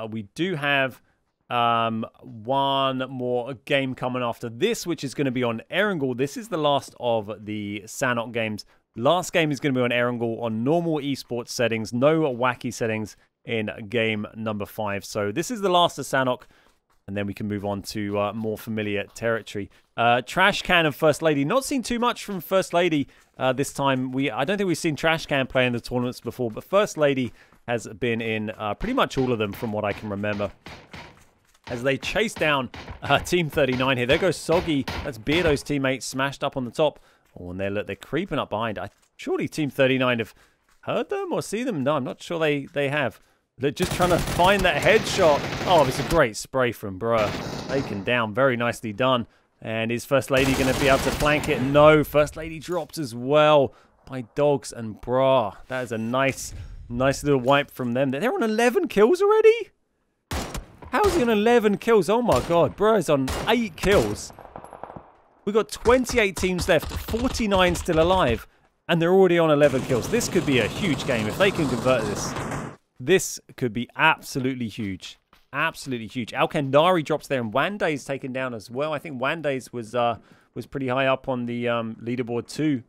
We do have one more game coming after this, which is going to be on Erangel. This is the last of the Sanhok games. Last game is going to be on Erangel on normal esports settings, no wacky settings in game number 5. So this is the last of Sanhok, and then we can move on to more familiar territory. Trash Can and First Lady. Not seen too much from First Lady this time. I don't think we've seen Trash Can play in the tournaments before, but First Lady has been in pretty much all of them from what I can remember. As they chase down Team 39 here. There goes Soggy. That's Beardo's teammate smashed up on the top. Oh, and they're creeping up behind. Surely Team 39 have heard them or see them? No, I'm not sure they have. They're just trying to find that headshot. Oh, it's a great spray from Bruh. Taken down. Very nicely done. And is First Lady going to be able to flank it? No. First Lady drops as well by Dogs and Bruh. That is a nice little wipe from them. They're on 11 kills already? How is he on 11 kills? Oh my god. Bruh is on 8 kills. We've got 28 teams left, 49 still alive, and they're already on 11 kills. This could be a huge game if they can convert this. This could be absolutely huge. Absolutely huge. Alkandari drops there, and Wanday's taken down as well. I think Wanday's was pretty high up on the leaderboard too.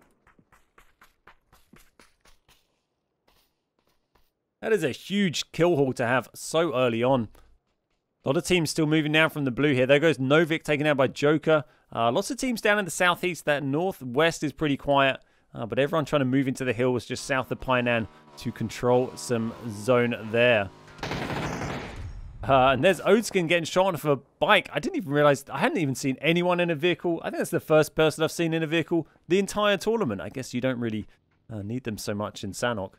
That is a huge kill haul to have so early on. A lot of teams still moving down from the blue here. There goes Novik taken out by Joker. Lots of teams down in the southeast. That northwest is pretty quiet. But everyone trying to move into the hills just south of Painan to control some zone there. And there's Odeskin getting shot off a bike. I didn't even realize. I hadn't even seen anyone in a vehicle. I think that's the first person I've seen in a vehicle the entire tournament. I guess you don't really need them so much in Sanhok.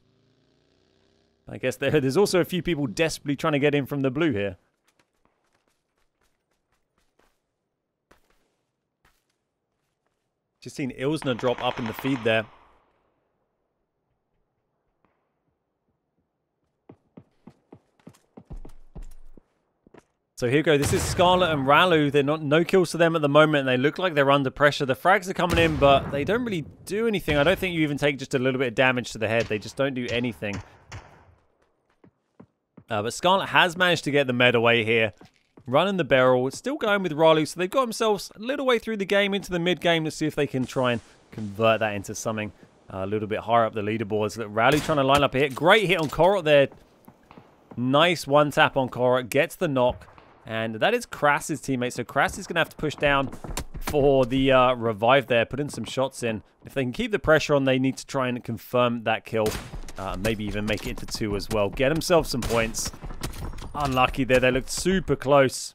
I guess there's also a few people desperately trying to get in from the blue here. Just seen Ilsner drop up in the feed there. So here we go. This is Scarlet and Ralu. They're no kills to them at the moment. They look like they're under pressure. The frags are coming in, but they don't really do anything. I don't think you even take just a little bit of damage to the head. They just don't do anything. But Scarlet has managed to get the med away here. Running the barrel, still going with Ralu, so they've got themselves a little way through the game, into the mid-game, to see if they can try and convert that into something a little bit higher up the leaderboards. Look, Ralu trying to line up a hit. Great hit on Korot there. Nice one tap on Korot, gets the knock, and that is Krass's teammate, so Krass is going to have to push down for the revive there, put in some shots in. If they can keep the pressure on, they need to try and confirm that kill, maybe even make it into 2 as well. Get themselves some points. Unlucky there. They looked super close.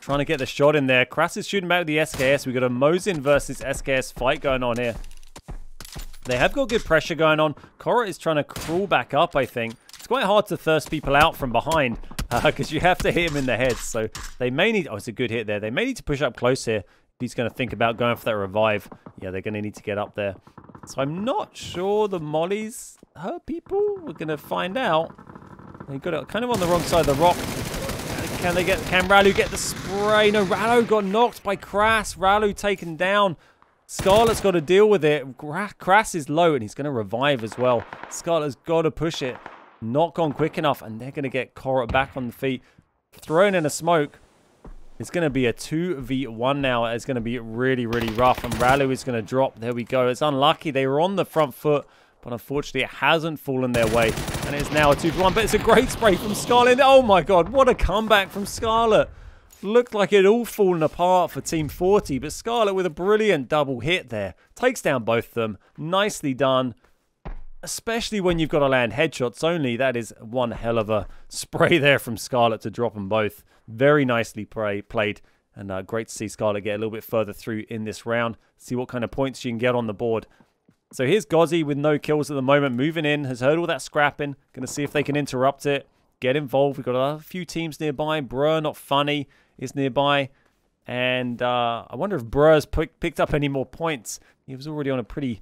Trying to get the shot in there. Krass is shooting back with the SKS. We've got a Mosin versus SKS fight going on here. They have got good pressure going on. Korot is trying to crawl back up, I think. It's quite hard to thirst people out from behind because you have to hit him in the head. So they may need... Oh, it's a good hit there. They may need to push up close here. If he's going to think about going for that revive. Yeah, they're going to need to get up there. So I'm not sure the mollies hurt people. We're going to find out. They got it kind of on the wrong side of the rock. Can Ralu get the spray? No, Ralu got knocked by Krass. Ralu taken down. Scarlet's got to deal with it. Krass is low and he's going to revive as well. Scarlet's got to push it. Not gone quick enough, and they're going to get Korot back on the feet. Thrown in a smoke. It's going to be a 2v1 now. It's going to be really, really rough. And Ralu is going to drop. There we go. It's unlucky. They were on the front foot, but unfortunately it hasn't fallen their way. And it's now a 2v1. But it's a great spray from Scarlet. Oh my god, what a comeback from Scarlet. Looked like it had all fallen apart for Team 40. But Scarlet with a brilliant double hit there. Takes down both of them. Nicely done. especially when you've got to land headshots only. That is one hell of a spray there from Scarlet to drop them both. Very nicely played. And great to see Scarlet get a little bit further through in this round. See what kind of points she can get on the board. So here's Gozzy with no kills at the moment. Moving in. Has heard all that scrapping. Going to see if they can interrupt it. Get involved. We've got a few teams nearby. Bruh, not funny, is nearby. And I wonder if Bruh's picked up any more points. He was already on a pretty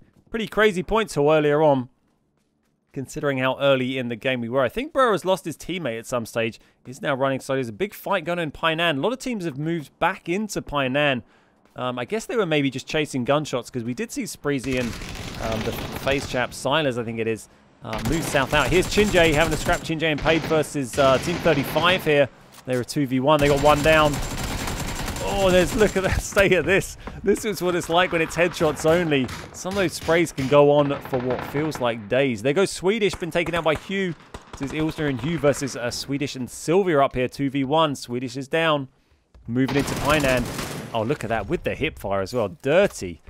crazy point total earlier on, considering how early in the game we were. I think Bruh has lost his teammate at some stage. He's now running, so there's a big fight going on in Painan. A lot of teams have moved back into Painan. I guess they were maybe just chasing gunshots, because we did see Spreezy and the face chap, Silas, I think it is, move south out. Here's Chinjay having a scrap. Chinjay and Paid versus Team 35 here. They're a 2v1. They got one down. Oh, look at that. Stay at this. This is what it's like when it's headshots only. Some of those sprays can go on for what feels like days. There goes Swedish, been taken out by Hugh. This is Ilsner and Hugh versus Swedish and Sylvia up here, 2v1. Swedish is down. Moving into Painan. Oh, look at that with the hip fire as well. Dirty.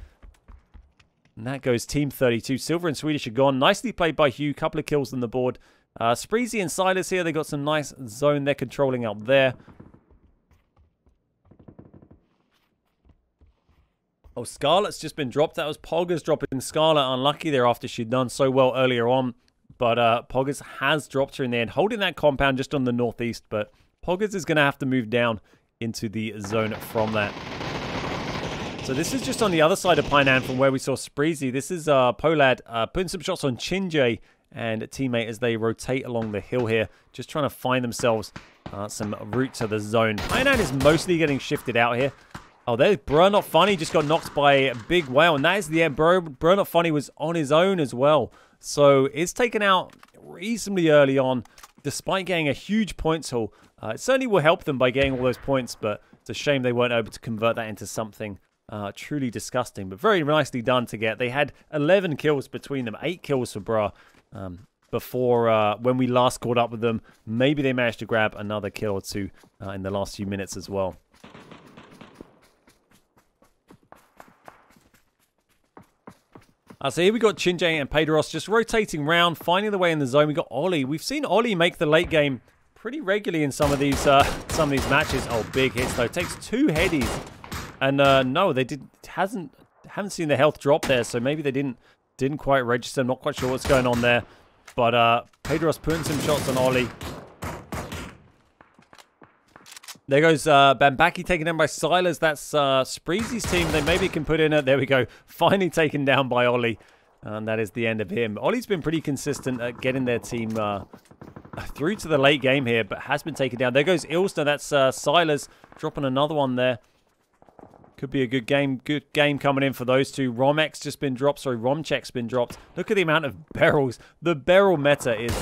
And that goes Team 32. Silver and Swedish are gone. Nicely played by Hugh. Couple of kills on the board. Spreezy and Silas here. They got some nice zone they're controlling up there. Oh, Scarlet's just been dropped. That was Poggers dropping Scarlet. Unlucky there after she'd done so well earlier on. But Poggers has dropped her in the end. Holding that compound just on the northeast. But Poggers is going to have to move down into the zone from that. So this is just on the other side of Painan from where we saw Spreezy. This is Polad putting some shots on Chinjay and a teammate as they rotate along the hill here. Just trying to find themselves some route to the zone. Painan is mostly getting shifted out here. Oh, there's Bruh Not Funny. Just got knocked by a big whale. And that is the end. Bruh Not Funny was on his own as well. So it's taken out reasonably early on, despite getting a huge points haul. It certainly will help them by getting all those points, but it's a shame they weren't able to convert that into something truly disgusting. But very nicely done to get. They had 11 kills between them. 8 kills for Bruh. Before when we last caught up with them, maybe they managed to grab another kill or two in the last few minutes as well. So here we got Chinjay and Pedros just rotating round, finding the way in the zone. We got Ollie. We've seen Ollie make the late game pretty regularly in some of these matches. Oh, big hits though. Takes 2 headies, and no, they haven't seen the health drop there, so maybe they didn't quite register. Not quite sure what's going on there, but Pedros putting some shots on Ollie. There goes Bambaki taken down by Silas. That's Spreezy's team. They maybe can put in it. There we go. Finally taken down by Ollie. And that is the end of him. Ollie's been pretty consistent at getting their team through to the late game here, but has been taken down. There goes Ilsner. That's Silas dropping another one there. Could be a good game coming in for those two. Romek's just been dropped. Sorry, Romchek's been dropped. Look at the amount of barrels. The barrel meta is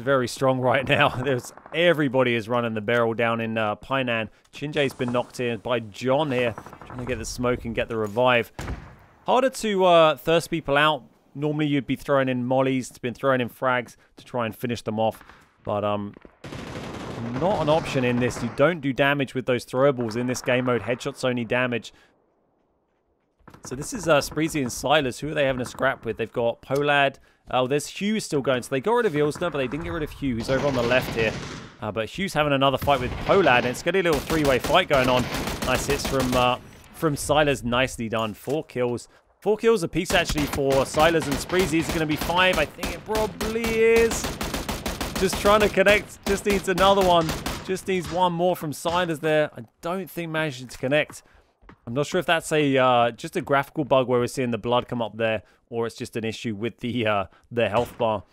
very strong right now. Everybody is running the barrel down in Painan. Chinjay's been knocked in by John here, trying to get the smoke and get the revive. Harder to thirst people out. Normally you'd be throwing in mollies. It's been throwing in frags to try and finish them off. But not an option in this. You don't do damage with those throwables in this game mode. Headshots only damage. So this is Spreezy and Silas. Who are they having a scrap with? They've got Polad. Oh, there's Hugh still going. So they got rid of Ilsner, but they didn't get rid of Hugh. He's over on the left here. But Hugh's having another fight with Polad. And it's got a little 3-way fight going on. Nice hits from Silas. Nicely done. 4 kills. 4 kills apiece, actually, for Silas and Spreezy. Is it going to be 5? I think it probably is. Just trying to connect. Just needs another one. Just needs one more from Silas there. I don't think managing to connect. I'm not sure if that's just a graphical bug where we're seeing the blood come up there, or it's just an issue with the health bar.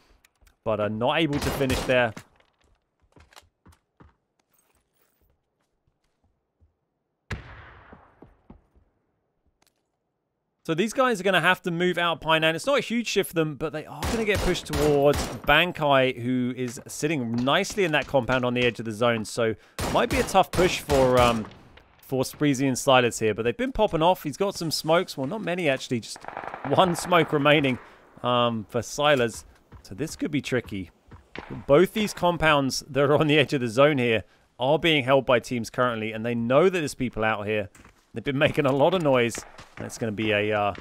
But not able to finish there. So these guys are going to have to move out Painan. It's not a huge shift for them, but they are going to get pushed towards Bankai, who is sitting nicely in that compound on the edge of the zone. So it might be a tough push for Spreezy and Silas here, but they've been popping off. He's got some smokes. Well, not many, actually. Just 1 smoke remaining for Silas. So this could be tricky. Both these compounds that are on the edge of the zone here are being held by teams currently, and they know that there's people out here. They've been making a lot of noise. And it's going to be a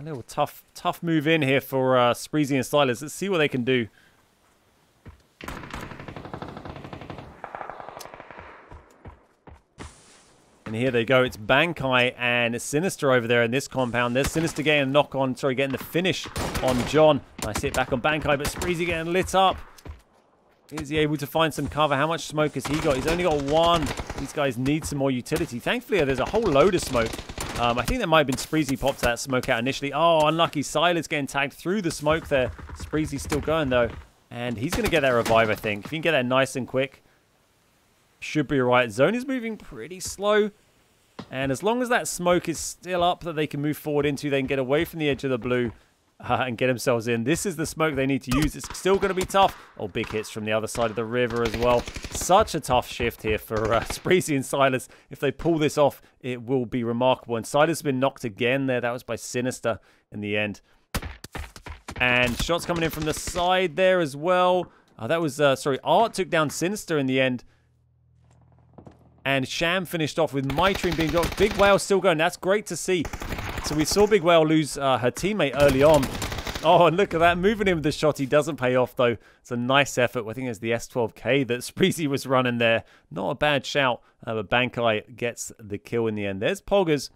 A little tough move in here for Spreezy and Silas. Let's see what they can do. And here they go. It's Bankai and Sinister over there in this compound. There's Sinister getting a knock on, sorry, getting the finish on John. Nice hit back on Bankai, but Spreezy getting lit up. Is he able to find some cover? How much smoke has he got? He's only got one. These guys need some more utility. Thankfully, there's a whole load of smoke. I think that might have been Spreezy popped that smoke out initially. Oh, unlucky. Silas getting tagged through the smoke there. Spreezy's still going, though. And he's going to get that revive, I think. If he can get that nice and quick, should be all right. Zone is moving pretty slow. And as long as that smoke is still up that they can move forward into, they can get away from the edge of the blue and get themselves in. This is the smoke they need to use. It's still going to be tough. Oh, big hits from the other side of the river as well. Such a tough shift here for Spreezy and Silas. If they pull this off, it will be remarkable. And Silas has been knocked again there. That was by Sinister in the end. And shots coming in from the side there as well. That was, sorry, Art took down Sinister in the end. And Sham finished off with Mytream being dropped. Big Whale still going. That's great to see. So we saw Big Whale lose her teammate early on. Oh, and look at that. Moving in with the shot. He doesn't pay off, though. It's a nice effort. I think it's the S12K that Spreezy was running there. Not a bad shout. But Bankai gets the kill in the end. There's Poggers.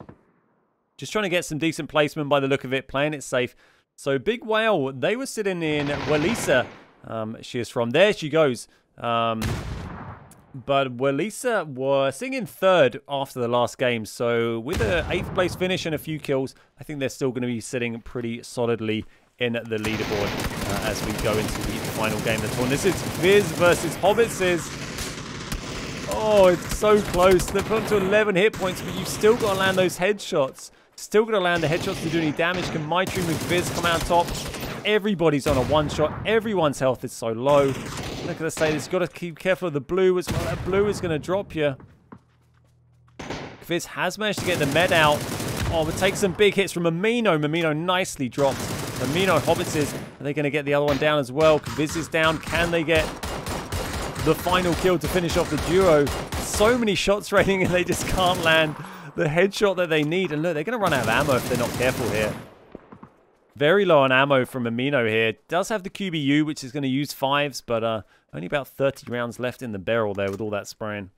Just trying to get some decent placement by the look of it. Playing it safe. So Big Whale, they were sitting in Walisa. She is from. There she goes. But Walisa was sitting third after the last game. So with an 8th place finish and a few kills, I think they're still going to be sitting pretty solidly in the leaderboard as we go into the final game of the tournament. This is Viz versus Hobbitses. Oh, it's so close. They've put up to 11 hit points, but you've still got to land those headshots. Still got to land the headshots to do any damage. Can Mytream with Viz come out top? Everybody's on a one-shot. Everyone's health is so low. Look at the status. You've got to keep careful of the blue as well. That blue is going to drop you. Viz has managed to get the med out. Oh, but take some big hits from Amino. Amino nicely dropped. Amino Hobbitses. Are they going to get the other one down as well? Viz is down. Can they get the final kill to finish off the duo? So many shots raining and they just can't land the headshot that they need. And look, they're going to run out of ammo if they're not careful here. Very low on ammo from Amino here. Does have the QBU, which is going to use 5s, but only about 30 rounds left in the barrel there with all that spraying.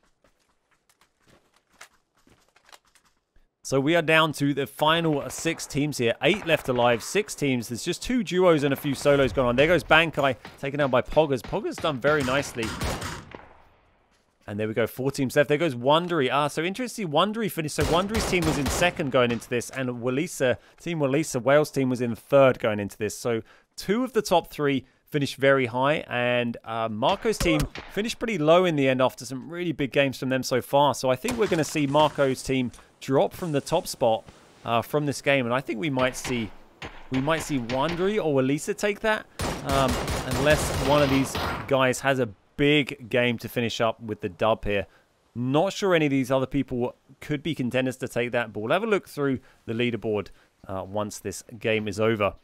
So we are down to the final 6 teams here. 8 left alive, 6 teams. There's just 2 duos and a few solos going on. There goes Bankai, taken down by Poggers. Poggers done very nicely. And there we go, 4 teams left. There goes Wondery. So interesting, Wondery finished. So Wondery's team was in 2nd going into this, and Walisa, Team Walisa, Wales team was in 3rd going into this. So 2 of the top 3 finished very high, and Marco's team finished pretty low in the end after some really big games from them so far. So I think we're going to see Marco's team drop from the top spot from this game, and I think we might see Wondery or Walisa take that, unless one of these guys has a big game to finish up with the dub here. Not sure any of these other people could be contenders to take that, but we'll have a look through the leaderboard once this game is over.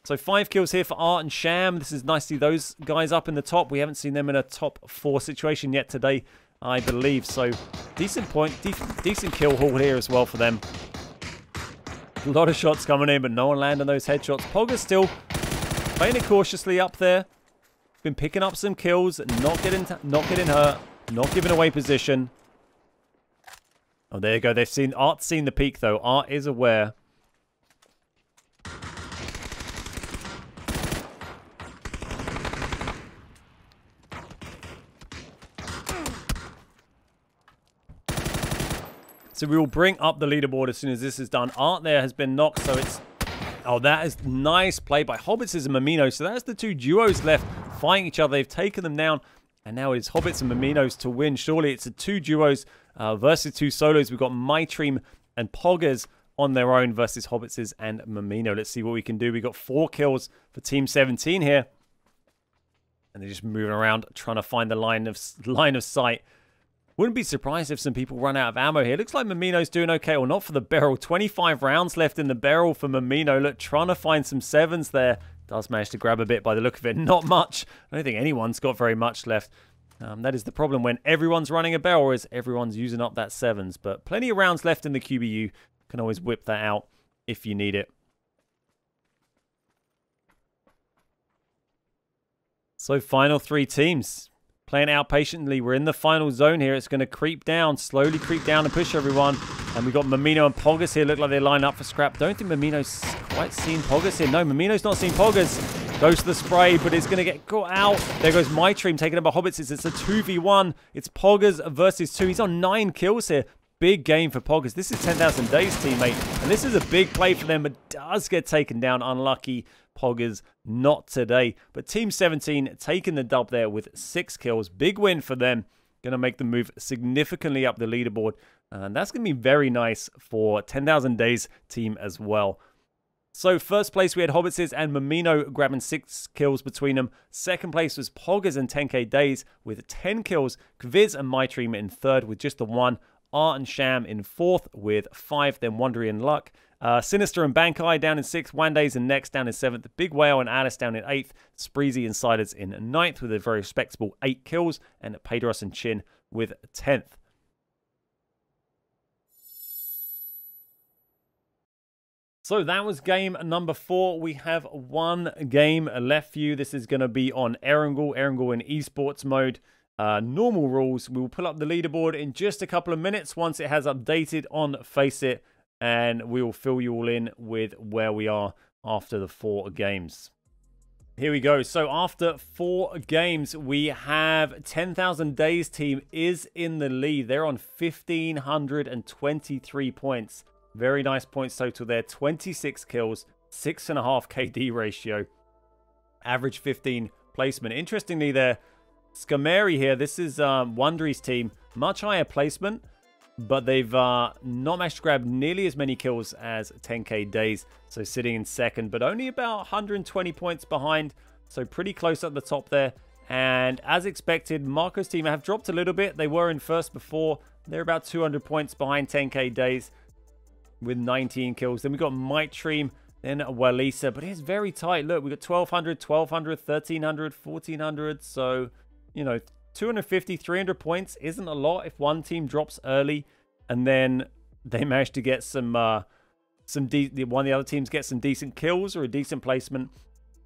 So 5 kills here for Art and Sham. This is nice to see those guys up in the top. We haven't seen them in a top 4 situation yet today, I believe. So decent point, decent kill haul here as well for them. A lot of shots coming in, but no one landing those headshots. Pogger's still playing it cautiously up there. Been picking up some kills, not getting hurt, not giving away position. Oh, there you go. Art's seen the peak though. Art is aware. So we will bring up the leaderboard as soon as this is done. Art there has been knocked, so it's... Oh, that is nice play by Hobbits and Mamino. So that's the 2 duos left fighting each other. They've taken them down. And now it's Hobbits and Maminos to win. Surely it's the 2 duos versus 2 solos. We've got Mytream and Poggers on their own versus Hobbits and Mamino. Let's see what we can do. We got 4 kills for Team 17 here. And they're just moving around trying to find the line of sight. Wouldn't be surprised if some people run out of ammo here. Looks like Mamino's doing okay, or not for the barrel. 25 rounds left in the barrel for Mamino. Look, trying to find some 7s there. Does manage to grab a bit by the look of it. Not much. I don't think anyone's got very much left. That is the problem when everyone's running a barrel, is everyone's using up that 7s. But plenty of rounds left in the QBU. Can always whip that out if you need it. So final 3 teams. Playing out patiently. We're in the final zone here. It's going to creep down, slowly creep down and push everyone. And we've got Mamino and Poggers here. Look like they line up for scrap. Don't think Mamino's quite seen Poggers here. No, Mamino's not seen Poggers. Goes to the spray, but it's going to get caught out. There goes My Dream taking up by Hobbits. It's a 2v1. It's Poggers versus 2. He's on 9 kills here. Big game for Poggers. This is 10,000 Days, teammate. And this is a big play for them, but does get taken down. Unlucky Poggers, not today. But Team 17 taking the dub there with 6 kills. Big win for them. Going to make them move significantly up the leaderboard. And that's going to be very nice for 10,000 Days team as well. So first place we had Hobbitses and Mamino grabbing 6 kills between them. Second place was Poggers and 10k Days with 10 kills. Kviz and My Dream in third with just the 1. Art and Sham in 4th with 5. Then Wondery and Luck. Sinister and Bankai down in 6th. Wandays and Next down in 7th. Big Whale and Alice down in 8th. Spreezy and Siders in 9th with a very respectable 8 kills. And Pedros and Chin with 10th. So that was game number 4. We have 1 game left for you. This is going to be on Erangel in esports mode. Normal rules. We will pull up the leaderboard in just a couple of minutes once it has updated on Faceit, and we will fill you all in with where we are after the 4 games. Here we go. So after 4 games, we have 10,000 Days team is in the lead. They're on 1,523 points. Very nice points total there. 26 kills, 6.5 KD ratio, average 15 placement. Interestingly there, Scameri here, this is Wondery's team. Much higher placement, but they've not managed to grab nearly as many kills as 10k Days. So sitting in second, but only about 120 points behind. So pretty close at the top there. And as expected, Marco's team have dropped a little bit. They were in first before. They're about 200 points behind 10k Days with 19 kills. Then we got My Dream, then Walisa, but it's very tight. Look, we got 1,200, 1,200, 1,300, 1,400. So, you know, 250, 300 points isn't a lot if one team drops early and then they manage to get one of the other teams get some decent kills or a decent placement.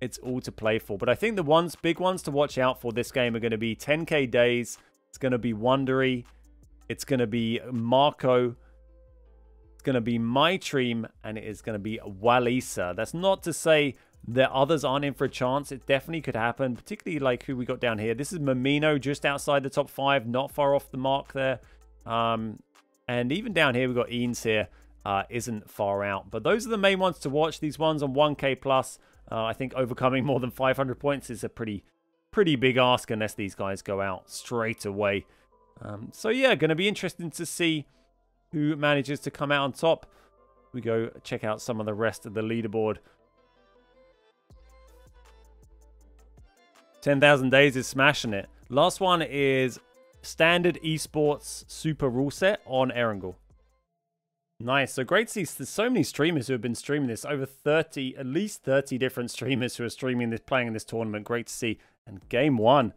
It's all to play for. But I think the big ones to watch out for this game are going to be 10k Days. It's going to be Wondery. It's going to be Marco. It's going to be My Dream, and it is going to be Walisa. That's not to say that others aren't in for a chance. It definitely could happen, particularly like who we got down here. This is Mamino, just outside the top 5, not far off the mark there. And even down here, we've got Eanes here, isn't far out. But those are the main ones to watch. These ones on 1k plus. I think overcoming more than 500 points is a pretty big ask unless these guys go out straight away. So yeah, going to be interesting to see who manages to come out on top. We go check out some of the rest of the leaderboard. 10,000 Days is smashing it. Last one is Standard Esports Super Rule Set on Erangel. Nice. So great to see there's so many streamers who have been streaming this. Over 30, at least 30 different streamers who are streaming this, playing in this tournament. Great to see. And game 5,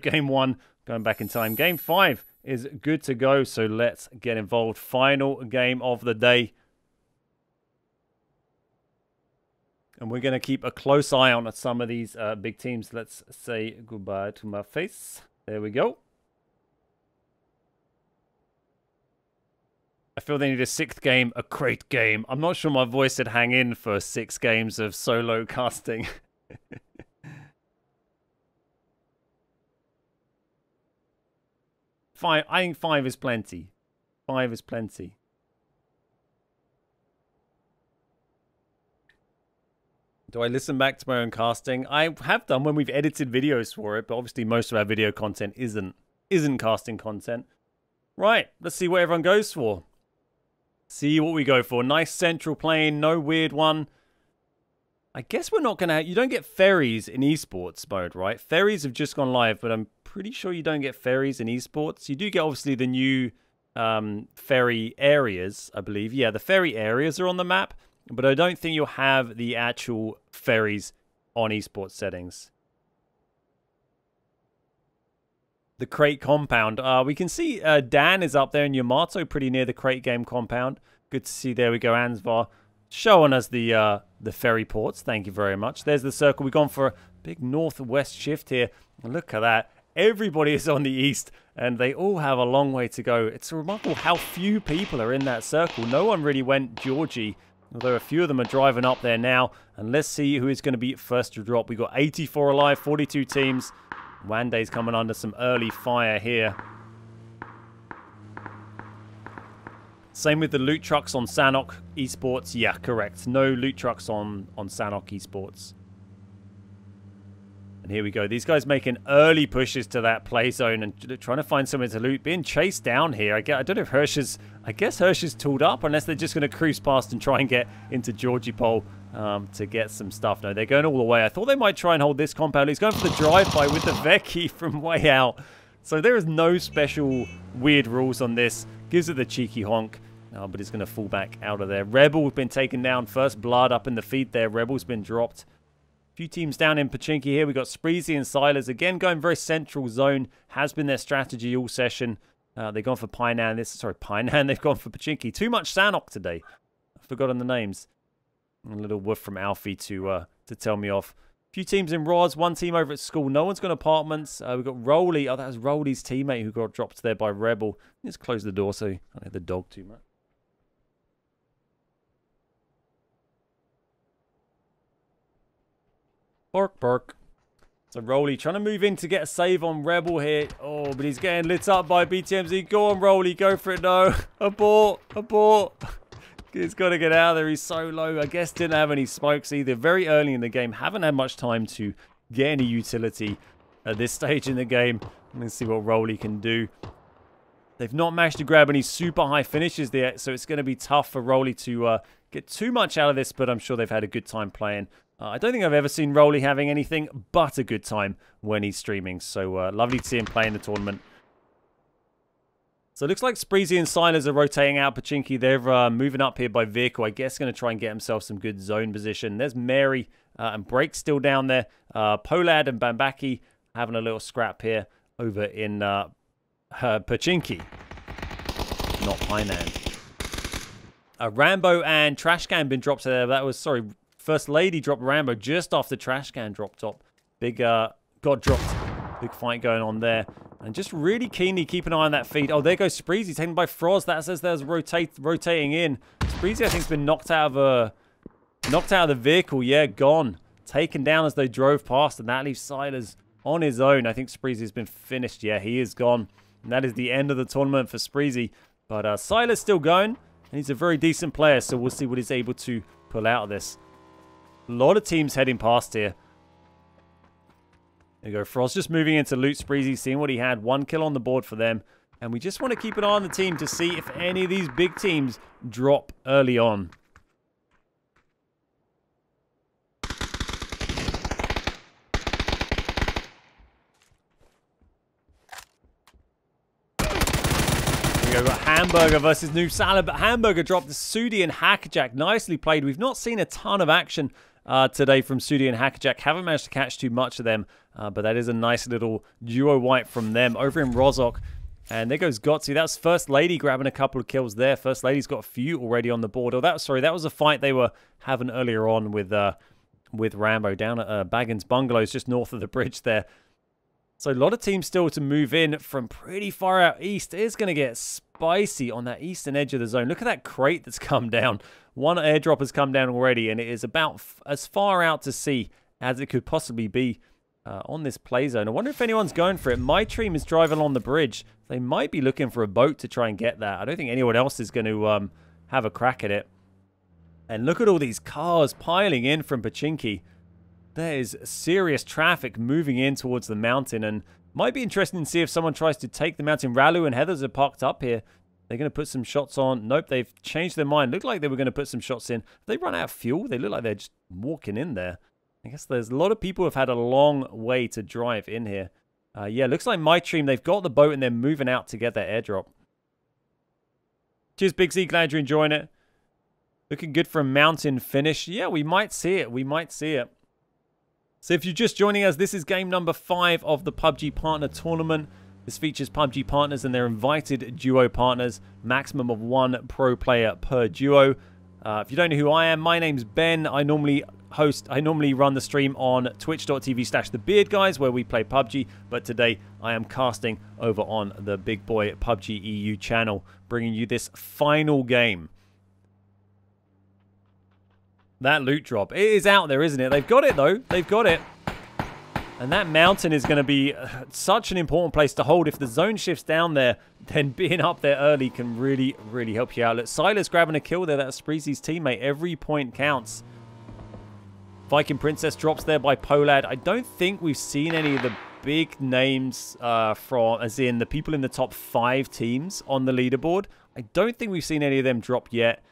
game 1, going back in time. Game 5 is good to go. So let's get involved. Final game of the day. And we're going to keep a close eye on some of these big teams. Let's say goodbye to my face. There we go. I feel they need a 6th game, a great game. I'm not sure my voice would hang in for 6 games of solo casting. I think 5 is plenty. 5 is plenty. Do I listen back to my own casting? I have done when we've edited videos for it, but obviously most of our video content isn't casting content. Right, let's see what everyone goes for. See what we go for. Nice central plane, no weird one. I guess we're not going to... You don't get ferries in esports mode, right? Ferries have just gone live, but I'm pretty sure you don't get ferries in esports. You do get, obviously, the new ferry areas, I believe. Yeah, the ferry areas are on the map, but I don't think you'll have the actual ferries on esports settings. The crate compound. We can see Dan is up there and Yamato pretty near the crate game compound. Good to see. There we go. Ansvar showing us the ferry ports. Thank you very much. There's the circle. We've gone for a big northwest shift here. Look at that. Everybody is on the east, and they all have a long way to go. It's remarkable how few people are in that circle. No one really went Georgie, although a few of them are driving up there now. And let's see who is going to be first to drop. We've got 84 alive, 42 teams. Wande's coming under some early fire here. Same with the loot trucks on Sanhok Esports. Yeah, correct. No loot trucks on Sanhok Esports. And here we go. These guys making early pushes to that play zone and trying to find somewhere to loot. Being chased down here. I don't know if Hirsch is... I guess Hirsch is tooled up, unless they're just going to cruise past and try and get into Georgie Pole to get some stuff. No, they're going all the way. I thought they might try and hold this compound. He's going for the drive-by with the Vecchi from way out. So there is no special weird rules on this. Gives it the cheeky honk. But he's going to fall back out of there. Rebel has been taken down. First blood up in the feed there. Rebel's been dropped. Few teams down in Pachinki here. We've got Spreezy and Silas. Again, going very central zone. Has been their strategy all session. They've gone for Painan. Painan. They've gone for Pachinki. Too much Sanhok today. I've forgotten the names. A little woof from Alfie to tell me off. Few teams in Roz. One team over at school. No one's got apartments. We've got Rolly. Oh, that was Rolly's teammate who got dropped there by Rebel. Let's close the door so I don't hit the dog too much. Bark, bark. So Rolly trying to move in to get a save on Rebel here. Oh, but he's getting lit up by BTMZ. Go on, Rolly. Go for it. No. Abort. Abort. He's got to get out of there. He's so low. I guess didn't have any smokes either. Very early in the game. Haven't had much time to get any utility at this stage in the game. Let's see what Rolly can do. They've not managed to grab any super high finishes there, so it's going to be tough for Rolly to get too much out of this, but I'm sure they've had a good time playing. I don't think I've ever seen Rolly having anything but a good time when he's streaming. So lovely to see him play in the tournament. So it looks like Spreezy and Silas are rotating out Pachinki. They're moving up here by vehicle. I guess going to try and get himself some good zone position. There's Mary and Break still down there. Polad and Bambaki having a little scrap here over in Pachinki. Not Painan. Rambo and Trashcan been dropped there. That was, sorry... First Lady dropped Rambo just after Trash Can dropped top. Big, got dropped. Big fight going on there. And just really keenly keep an eye on that feed. Oh, there goes Spreezy, taken by Froz. That says there's rotating in. Spreezy, I think, has been knocked out of the vehicle. Yeah, gone. Taken down as they drove past. And that leaves Silas on his own. I think Spreezy's been finished. Yeah, he is gone. And that is the end of the tournament for Spreezy. But Silas still going. And he's a very decent player. So we'll see what he's able to pull out of this. A lot of teams heading past here. There you go. Frost just moving into loot Spreezy, seeing what he had. 1 kill on the board for them. And we just want to keep an eye on the team to see if any of these big teams drop early on. We've got Hamburger versus Noob Salad, but Hamburger dropped Sudi and Hackerjack. Nicely played. We've not seen a ton of action today from Sudi and Hackerjack. Haven't managed to catch too much of them, but that is a nice little duo wipe from them over in Rozok. And there goes Gotzi. That's First Lady grabbing a couple of kills there. First Lady's got a few already on the board. Oh, that was a fight they were having earlier on with Rambo down at Baggins Bungalows just north of the bridge there. So a lot of teams still to move in from pretty far out east. It is going to get spicy on that eastern edge of the zone. Look at that crate that's come down. One airdrop has come down already, and it is about as far out to sea as it could possibly be on this play zone. I wonder if anyone's going for it. My team is driving along the bridge. They might be looking for a boat to try and get that. I don't think anyone else is going to have a crack at it. And look at all these cars piling in from Pachinki. There is serious traffic moving in towards the mountain, and might be interesting to see if someone tries to take the mountain. Ralu and Heathers are parked up here. They're going to put some shots on. Nope, they've changed their mind. Looked like they were going to put some shots in. They run out of fuel. They look like they're just walking in there. I guess there's a lot of people who have had a long way to drive in here. Yeah, looks like my team, they've got the boat and they're moving out to get their airdrop. Cheers, Big Z. Glad you're enjoying it. Looking good for a mountain finish. Yeah, we might see it. We might see it. So if you're just joining us, this is game number 5 of the PUBG Partner Tournament. This features PUBG partners and their invited duo partners. Maximum of 1 pro player per duo. If you don't know who I am, my name's Ben. I normally run the stream on twitch.tv/thebeardguys, where we play PUBG, but today I am casting over on the big boy PUBG EU channel, bringing you this final game. That loot drop, it is out there, isn't it? They've got it, though. They've got it. And that mountain is going to be such an important place to hold. If the zone shifts down there, then being up there early can really, really help you out. Look, Silas grabbing a kill there. That's Spreezy's teammate. Every point counts. Viking Princess drops there by Polad. I don't think we've seen any of the big names as in the people in the top 5 teams on the leaderboard. I don't think we've seen any of them drop yet.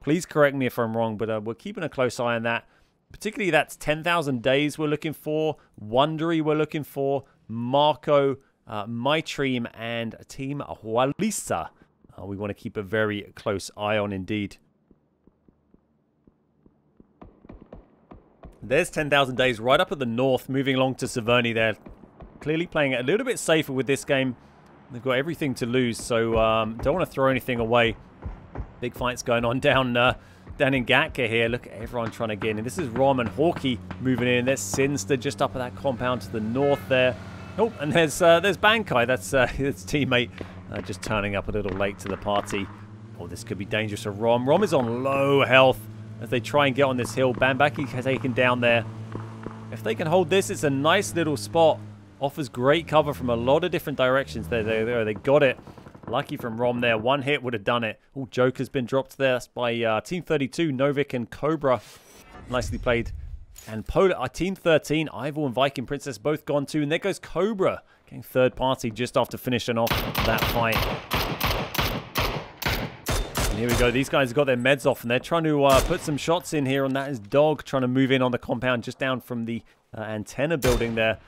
Please correct me if I'm wrong, but we're keeping a close eye on that. Particularly that's 10,000 Days we're looking for, Wondery we're looking for, Marco, MyTream, and Team Hualisa. We want to keep a very close eye on indeed. There's 10,000 Days right up at the north, moving along to Severny there. Clearly playing it a little bit safer with this game. They've got everything to lose, so don't want to throw anything away. Big fights going on down in Gatka here. Look at everyone trying to get in. This is Rom and Hawkey moving in. There's Sinster just up at that compound to the north there. Oh, and there's Bankai. That's his teammate just turning up a little late to the party. Oh, this could be dangerous for Rom. Rom is on low health as they try and get on this hill. Bambaki has taken down there. If they can hold this, it's a nice little spot. Offers great cover from a lot of different directions. They got it. Lucky from Rom there. One hit would have done it. Oh, Joker's been dropped there. That's by Team 32, Novik and Cobra. Nicely played. And Team 13, Ivor and Viking Princess both gone too. And there goes Cobra, getting third party just after finishing off that fight. And here we go. These guys have got their meds off, and they're trying to put some shots in here. And that is Dog trying to move in on the compound just down from the antenna building there.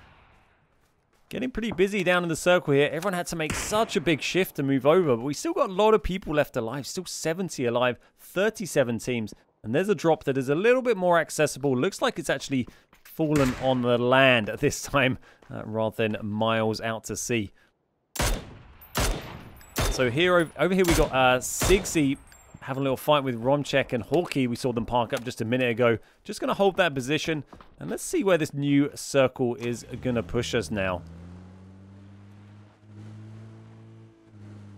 Getting pretty busy down in the circle here. Everyone had to make such a big shift to move over, but we still got a lot of people left alive. Still 70 alive, 37 teams. And there's a drop that is a little bit more accessible. Looks like it's actually fallen on the land at this time rather than miles out to sea. So here, over here we got Sigsy having a little fight with Romchek and Hawkey. We saw them park up just a minute ago. Just going to hold that position. And let's see where this new circle is going to push us now.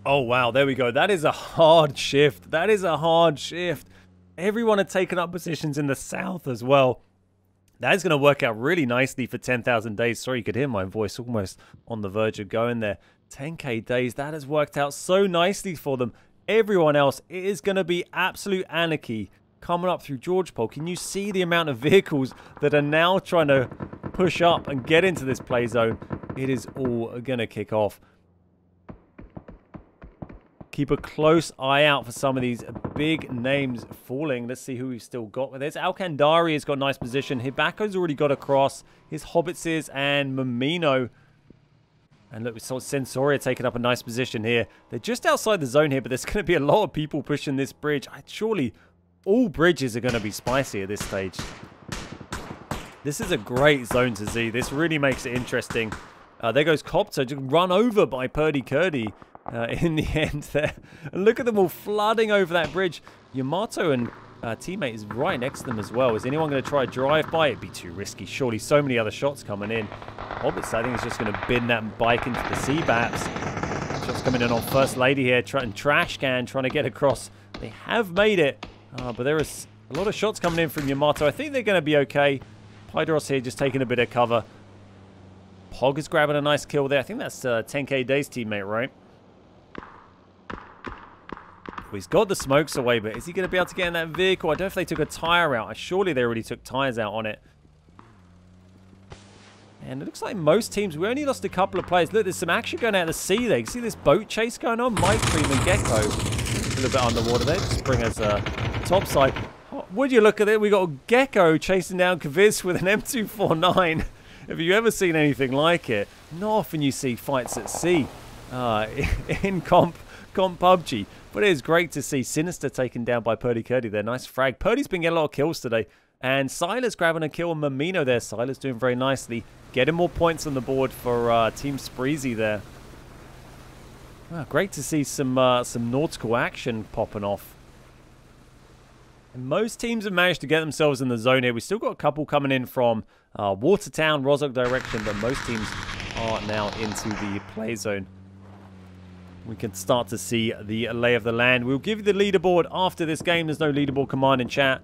Oh, wow. There we go. That is a hard shift. That is a hard shift. Everyone had taken up positions in the south as well. That is going to work out really nicely for 10,000 Days. Sorry, you could hear my voice almost on the verge of going there. 10k Days. That has worked out so nicely for them. Everyone else, it is going to be absolute anarchy coming up through George Pole. Can you see the amount of vehicles that are now trying to push up and get into this play zone? It is all going to kick off. Keep a close eye out for some of these big names falling. Let's see who we've still got. There's Alkandari has got a nice position. Hibako's already got across. His Hobbitses and Mamino. And look, we saw Sensoria taking up a nice position here. They're just outside the zone here, but there's going to be a lot of people pushing this bridge. Surely all bridges are going to be spicy at this stage. This is a great zone to see. This really makes it interesting. There goes Copter, just run over by Purdy Curdy. In the end there. And look at them all flooding over that bridge. Yamato and teammate is right next to them as well. Is anyone going to try to drive by? It'd be too risky. Surely so many other shots coming in. Hobbits, I think, is just going to bin that bike into the C-Baps. Shots coming in on First Lady here. And Trash Can trying to get across. They have made it. But there is a lot of shots coming in from Yamato. I think they're going to be okay. Pydros here just taking a bit of cover. Pog is grabbing a nice kill there. I think that's 10k Days teammate, right? He's got the smokes away, but is he going to be able to get in that vehicle? I don't know if they took a tyre out. Surely they already took tyres out on it. And it looks like most teams, we only lost a couple of players. Look, there's some action going out of the sea there. You see this boat chase going on? MyTream and Gecko. A little bit underwater there. Just bring us topside. Oh, would you look at it? We got Gecko chasing down Kaviz with an M249. Have you ever seen anything like it? Not often you see fights at sea in comp PUBG. But it is great to see Sinister taken down by Purdy Curdy there. Nice frag. Purdy's been getting a lot of kills today. And Silas grabbing a kill on Mamino there. Silas doing very nicely. Getting more points on the board for Team Spreezy there. Well, great to see some nautical action popping off. And most teams have managed to get themselves in the zone here. We've still got a couple coming in from Watertown, Rostock direction, but most teams are now into the play zone. We can start to see the lay of the land. We'll give you the leaderboard after this game. There's no leaderboard command in chat.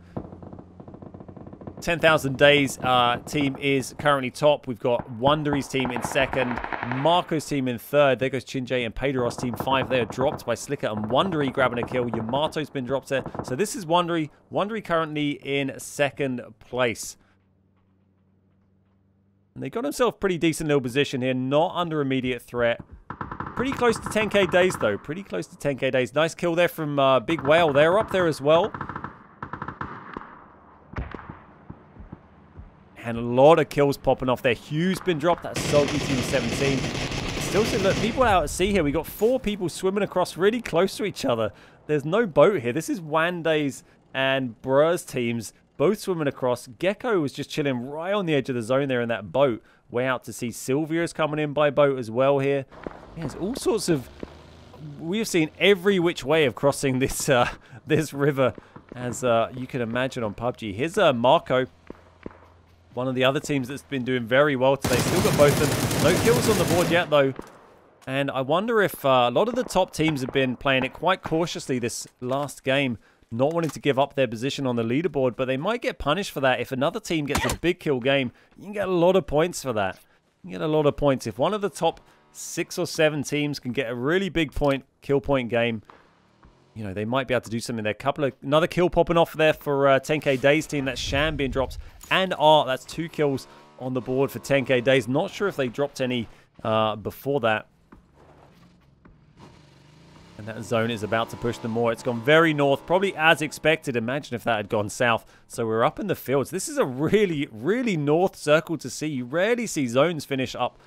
10,000 Days team is currently top. We've got Wondery's team in second. Marco's team in third. There goes Chinjay and Pedros team 5. They are dropped by Slicker and Wondery grabbing a kill. Yamato's been dropped there. So this is Wondery. Wondery currently in second place. And they got themselves pretty decent little position here. Not under immediate threat. Pretty close to 10k Days though. Pretty close to 10k Days. Nice kill there from Big Whale. They're up there as well. And a lot of kills popping off there. Hugh's been dropped. That's Soggy team 17. Still, look, people out at sea here. We got 4 people swimming across really close to each other. There's no boat here. This is Wandays and Brur's teams both swimming across. Gecko was just chilling right on the edge of the zone there in that boat. Way out to sea. Sylvia's coming in by boat as well here. Yeah, there's all sorts of... We've seen every which way of crossing this this river, as you can imagine on PUBG. Here's Marco. One of the other teams that's been doing very well today. Still got both of them. No kills on the board yet, though. And I wonder if a lot of the top teams have been playing it quite cautiously this last game, not wanting to give up their position on the leaderboard. But they might get punished for that. If another team gets a big kill game, you can get a lot of points for that. You can get a lot of points. If one of the top 6 or 7 teams can get a really big kill point game, you know, they might be able to do something there. Another kill popping off there for 10k Days team. That's Sham being dropped. And Art, that's 2 kills on the board for 10k Days. Not sure if they dropped any before that. And that zone is about to push them more. It's gone very north, probably as expected. Imagine if that had gone south. So we're up in the fields. This is a really, really north circle to see. You rarely see zones finish up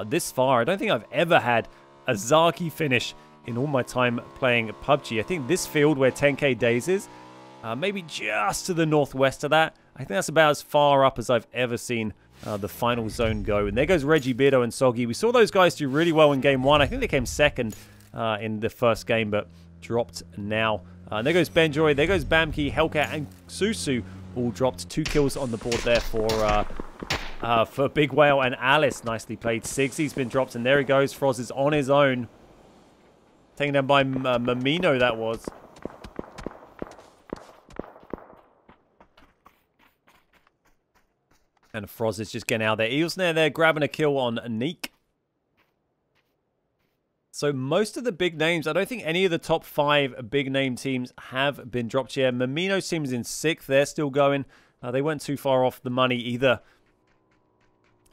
this far. I don't think I've ever had a Zaki finish in all my time playing PUBG. I think this field where 10k Days is, maybe just to the northwest of that. I think that's about as far up as I've ever seen the final zone go. And there goes Reggie Beardo and Soggy. We saw those guys do really well in game 1. I think they came second in the first game, but dropped now. And there goes Benjoy, there goes Bamki, Hellcat, and Susu all dropped. 2 kills on the board there for Big Whale and Alice. Nicely played. Sigsy's been dropped, and there he goes. Froz is on his own. Taken down by Mamino, that was. And Froz is just getting out there. Eelsnare there grabbing a kill on Neek. So most of the big names, I don't think any of the top 5 big name teams have been dropped here. Mamino's team's in 6th. They're still going. They weren't too far off the money either.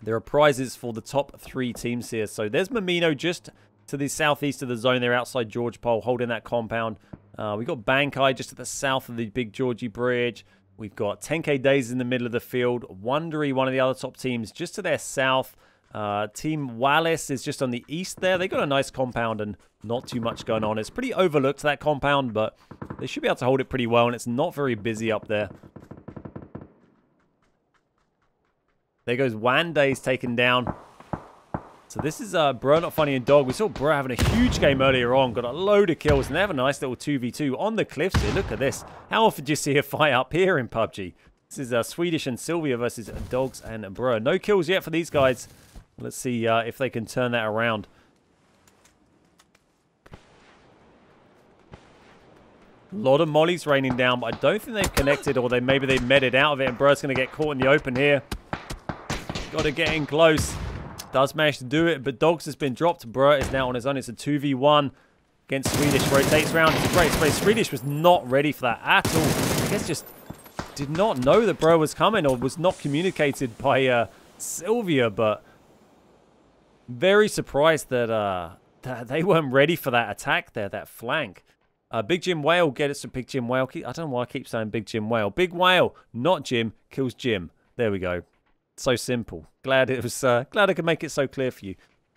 There are prizes for the top 3 teams here. So there's Mamino just to the southeast of the zone. They're outside George Pole holding that compound. We've got Bankai just to the south of the Big Georgie Bridge. We've got 10k Days in the middle of the field. Wondery, one of the other top teams, just to their south. Team Wallace is just on the east there. They got a nice compound and not too much going on. It's pretty overlooked, that compound, but they should be able to hold it pretty well, and it's not very busy up there. There goes Wandays taken down. So this is Bro Not Funny and Dog. We saw Bro having a huge game earlier on. Got a load of kills, and they have a nice little 2v2 on the cliffs here. Look at this. How often do you see a fight up here in PUBG? This is Swedish and Sylvia versus Dogs and Bro. No kills yet for these guys. Let's see if they can turn that around. A lot of mollies raining down, but I don't think they've connected, or maybe they met it out of it, and Bro's going to get caught in the open here. Got to get in close. Does manage to do it, but Dogs has been dropped. Bro is now on his own. It's a 2v1 against Swedish. Rotates around. It's a great spray. Swedish was not ready for that at all. I guess just did not know that Bro was coming, or was not communicated by Sylvia, but very surprised that they weren't ready for that attack there, that flank. Big Jim Whale, get it to Big Jim Whale. I don't know why I keep saying Big Jim Whale. Big Whale, not Jim, kills Jim. There we go. So simple. Glad it was. Glad I could make it so clear for you.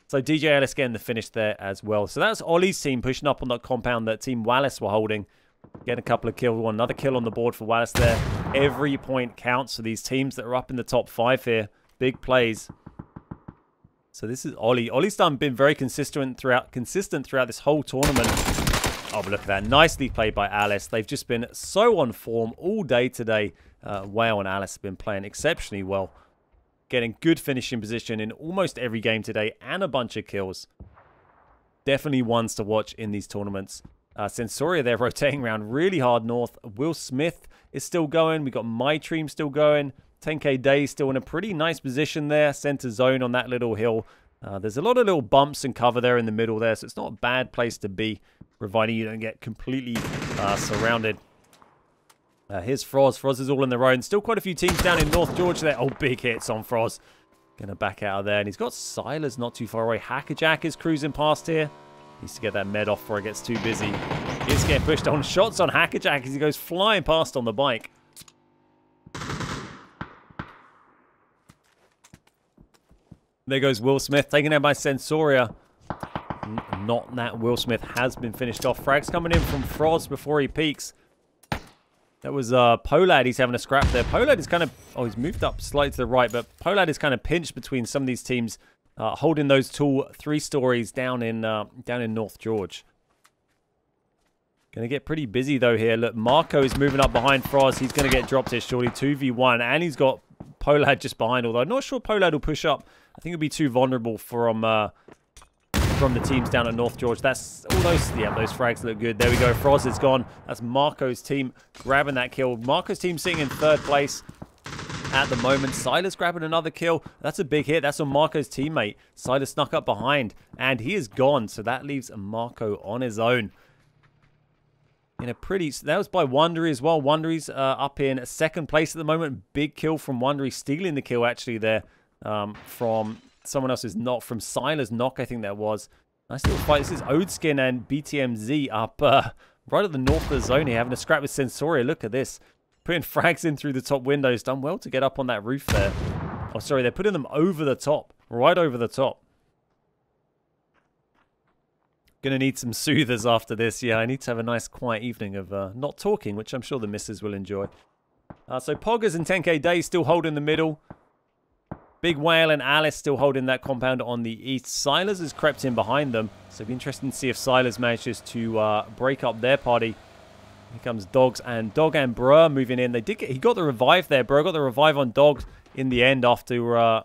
So DJ Ellis getting the finish there as well. So that's Ollie's team pushing up on that compound that Team Wallace were holding. Getting a couple of kills. Another kill on the board for Wallace there. Every point counts for these teams that are up in the top 5 here. Big plays. So this is Ollie. Ollie's been very consistent throughout this whole tournament. Oh, but look at that. Nicely played by Alice. They've just been so on form all day today. Whale and Alice have been playing exceptionally well. Getting good finishing position in almost every game today and a bunch of kills. Definitely ones to watch in these tournaments. Sensoria, they're rotating around really hard north. Will Smith is still going. We got My Dream still going. 10K Day still in a pretty nice position there. Center zone on that little hill. There's a lot of little bumps and cover there in the middle there, so it's not a bad place to be, providing you don't get completely surrounded. Here's Froz. Froz is all on their own. Still quite a few teams down in North Georgia there. Oh, big hits on Froz. Gonna back out of there. And he's got Silas not too far away. Hackerjack is cruising past here. Needs to get that med off before it gets too busy. He's getting pushed on. Shots on Hackerjack as he goes flying past on the bike. There goes Will Smith, taken out by Sensoria. Not that Will Smith has been finished off. Frags coming in from Froz before he peaks. That was Polad. He's having a scrap there. Polad is kind of... Oh, he's moved up slightly to the right, but Polad is kind of pinched between some of these teams, holding those tall 3-stories down in North George. Going to get pretty busy, though, here. Look, Marco is moving up behind Froz. He's going to get dropped here shortly. 2v1, and he's got Polad just behind, although I'm not sure Polad will push up. I think it'll be too vulnerable from the teams down at North George. That's all those, yeah, those frags look good. There we go. Froz is gone. That's Marco's team grabbing that kill. Marco's team sitting in 3rd place at the moment. Silas grabbing another kill. That's a big hit. That's on Marco's teammate. Silas snuck up behind, and he is gone. So that leaves Marco on his own. In a pretty... That was by Wondery as well. Wondery's up in 2nd place at the moment. Big kill from Wondery, stealing the kill actually there from someone else's knock, from Silas' knock, I think that was. Nice little fight. This is Odeskin and BTMZ up right at the north of the zone here, having a scrap with Sensoria. Look at this. Putting frags in through the top windows. Done well to get up on that roof there. Oh, sorry, they're putting them over the top. Right over the top. Gonna need some soothers after this. Yeah, I need to have a nice quiet evening of not talking, which I'm sure the missus will enjoy. So Poggers and 10K Day still holding the middle. Big Whale and Alice still holding that compound on the east. Silas has crept in behind them, so it'll be interesting to see if Silas manages to break up their party. Here comes Dog and Brr moving in. He got the revive there. Brr got the revive on Dog in the end after...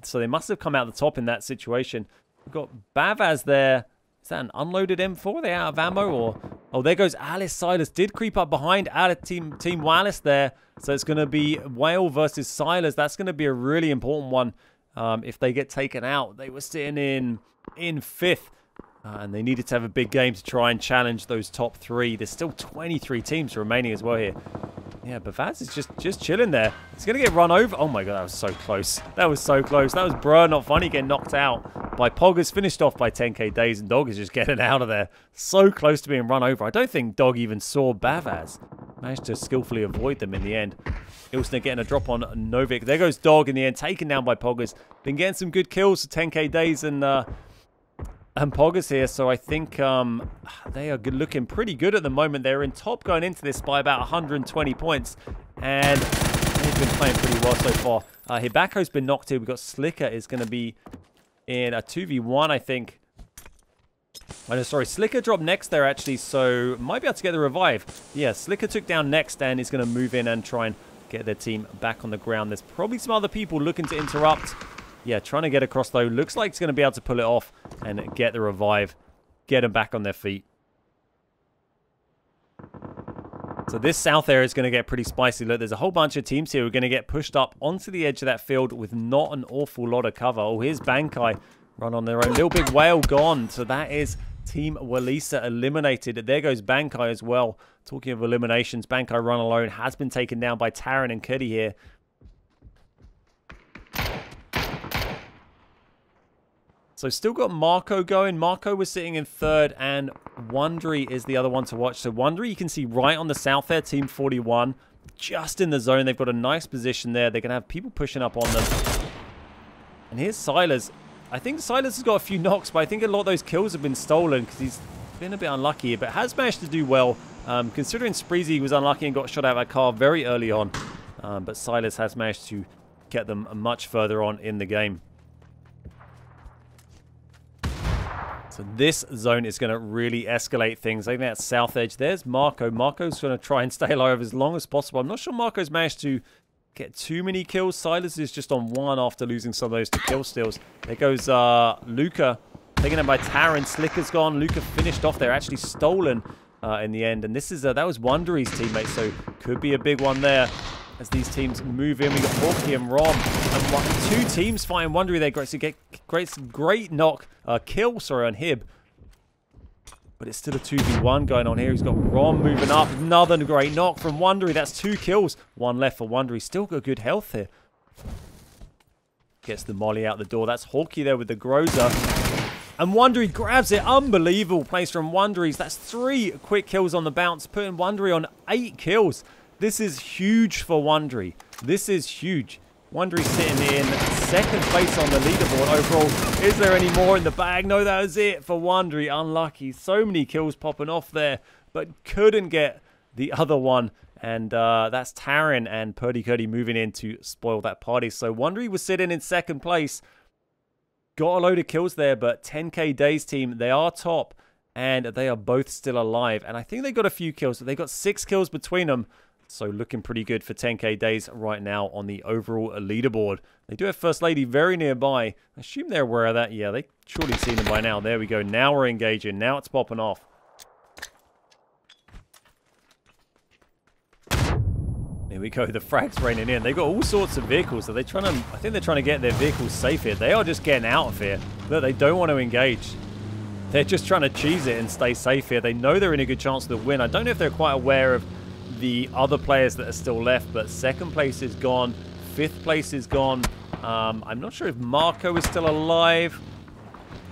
so they must have come out the top in that situation. We've got Bavaz there. Is that an unloaded M4? Are they out of ammo? Or... Oh, there goes Alice. Silas did creep up behind Alice, Team Wallace there. So it's going to be Whale versus Silas. That's going to be a really important one if they get taken out. They were sitting in 5th. And they needed to have a big game to try and challenge those top 3. There's still 23 teams remaining as well here. Yeah, Bavaz is just chilling there. He's going to get run over. Oh my god, that was so close. That was so close. That was Brr, not funny, getting knocked out by Poggers. Finished off by 10K Days, and Dog is just getting out of there. So close to being run over. I don't think Dog even saw Bavaz. Managed to skillfully avoid them in the end. Ilsner getting a drop on Novik. There goes Dog in the end, taken down by Poggers. Been getting some good kills for 10K Days and Poggers here, so I think they are looking pretty good at the moment. They're in top going into this by about 120 points, and they've been playing pretty well so far. Hibako's been knocked here. We've got Slicker is going to be in a 2v1, I think. Oh, no, sorry, Slicker dropped next there, actually, so might be able to get the revive. Yeah, Slicker took down next and is going to move in and try and get their team back on the ground. There's probably some other people looking to interrupt. Yeah, trying to get across, though. Looks like it's going to be able to pull it off and get the revive. Get them back on their feet. So this south area is going to get pretty spicy. Look, there's a whole bunch of teams here who are going to get pushed up onto the edge of that field with not an awful lot of cover. Oh, here's Bankai run on their own. Little Big Whale gone. So that is Team Walisa eliminated. There goes Bankai as well. Talking of eliminations, Bankai run alone has been taken down by Taran and Kuddy here. So still got Marco going. Marco was sitting in 3rd, and Wondery is the other one to watch. So Wondery, you can see right on the south there, Team 41, just in the zone. They've got a nice position there. They're going to have people pushing up on them. And here's Silas. I think Silas has got a few knocks, but I think a lot of those kills have been stolen because he's been a bit unlucky here, but has managed to do well. Considering Spreezy was unlucky and got shot out of a car very early on. But Silas has managed to get them much further on in the game. So this zone is going to really escalate things. I think that's south edge. There's Marco. Marco's going to try and stay alive as long as possible. I'm not sure Marco's managed to get too many kills. Silas is just on one after losing some of those to kill steals. There goes Luca, taken out by Taran. Slicker's gone. Luca finished off there, actually stolen in the end. And this is that was Wondery's teammate, so could be a big one there. As these teams move in, we got Hawkeye and Rom. And two teams fighting Wondery there. Great, so great knock, kill, sorry, on Hib. But it's still a 2v1 going on here. He's got Rom moving up. Another great knock from Wondery. That's 2 kills. 1 left for Wondery. Still got good health here. Gets the molly out the door. That's Hawkeye there with the Groza. And Wondery grabs it. Unbelievable place from Wondery's. That's 3 quick kills on the bounce, putting Wondery on 8 kills. This is huge for Wondery. This is huge. Wondery sitting in 2nd place on the leaderboard overall. Is there any more in the bag? No, that was it for Wondery. Unlucky. So many kills popping off there, but couldn't get the other one. And that's Taran and Purdy Curdy moving in to spoil that party. So Wondery was sitting in 2nd place. Got a load of kills there, but 10K Days team, they are top. And they are both still alive. And I think they got a few kills. So they got 6 kills between them. So looking pretty good for 10K Days right now on the overall leaderboard. They do have First Lady very nearby. I assume they're aware of that. Yeah, they surely seen them by now. There we go. Now we're engaging. Now it's popping off. Here we go. The frags raining in. They've got all sorts of vehicles. So they're trying to, I think they're trying to get their vehicles safe here. They are just getting out of here. Look, they don't want to engage. They're just trying to cheese it and stay safe here. They know they're in a good chance to win. I don't know if they're quite aware of the other players that are still left, but 2nd place is gone, 5th place is gone. I'm not sure if Marco is still alive.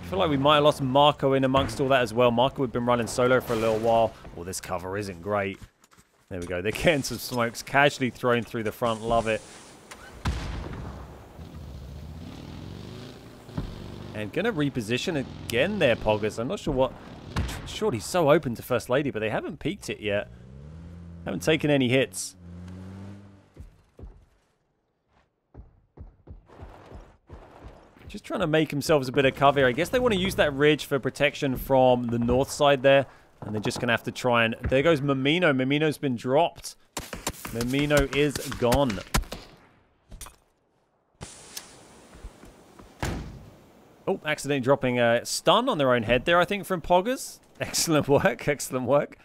I feel like we might have lost Marco in amongst all that as well. Marco had been running solo for a little while. Well, this cover isn't great. There we go. They're getting some smokes casually thrown through the front. Love it. And going to reposition again there, Poggers. I'm not sure what... Sure, he's so open to First Lady, but they haven't peeked it yet. Haven't taken any hits. Just trying to make themselves a bit of cover. I guess they want to use that ridge for protection from the north side there. And they're just going to have to try and... There goes Mimino. Mimino's been dropped. Mimino is gone. Oh, accidentally dropping a stun on their own head there, I think, from Poggers. Excellent work. Excellent work.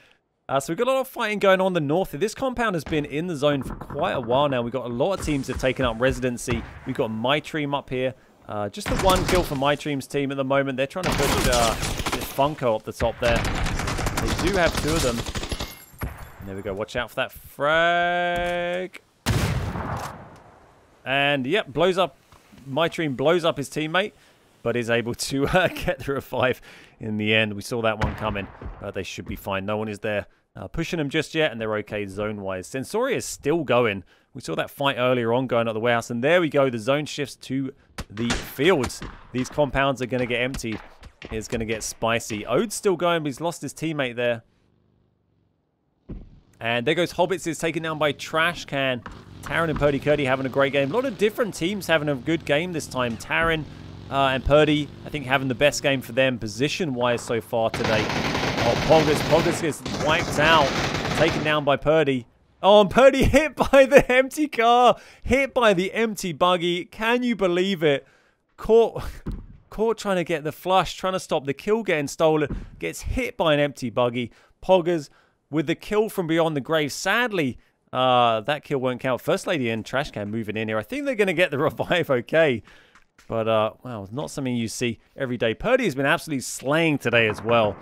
So we've got a lot of fighting going on the north. This compound has been in the zone for quite a while now. We've got a lot of teams that have taken up residency. We've got My Team up here. Just the 1 kill for My Team's team at the moment. They're trying to push this Funko up the top there. They do have 2 of them. And there we go. Watch out for that frag. And, yep, blows up. My Team blows up his teammate, but is able to get the revive in the end. We saw that one coming. They should be fine. No one is there pushing them just yet, and they're okay zone-wise. Sensoria is still going. We saw that fight earlier on going up the warehouse, and there we go. The zone shifts to the fields. These compounds are going to get empty. It's going to get spicy. Ode's still going, but he's lost his teammate there. And there goes Hobbits, is taken down by Trash Can. Taran and Purdy Curdy having a great game. A lot of different teams having a good game this time. Taran and Purdy, I think, having the best game for them position-wise so far today. Oh, Poggers gets wiped out. Taken down by Purdy. Oh, and Purdy hit by the empty car. Hit by the empty buggy. Can you believe it? Caught trying to get the flush, trying to stop the kill getting stolen. Gets hit by an empty buggy. Poggers with the kill from beyond the grave. Sadly, that kill won't count. First Lady and Trash Can moving in here. I think they're going to get the revive okay. But, wow, not something you see every day. Purdy has been absolutely slaying today as well.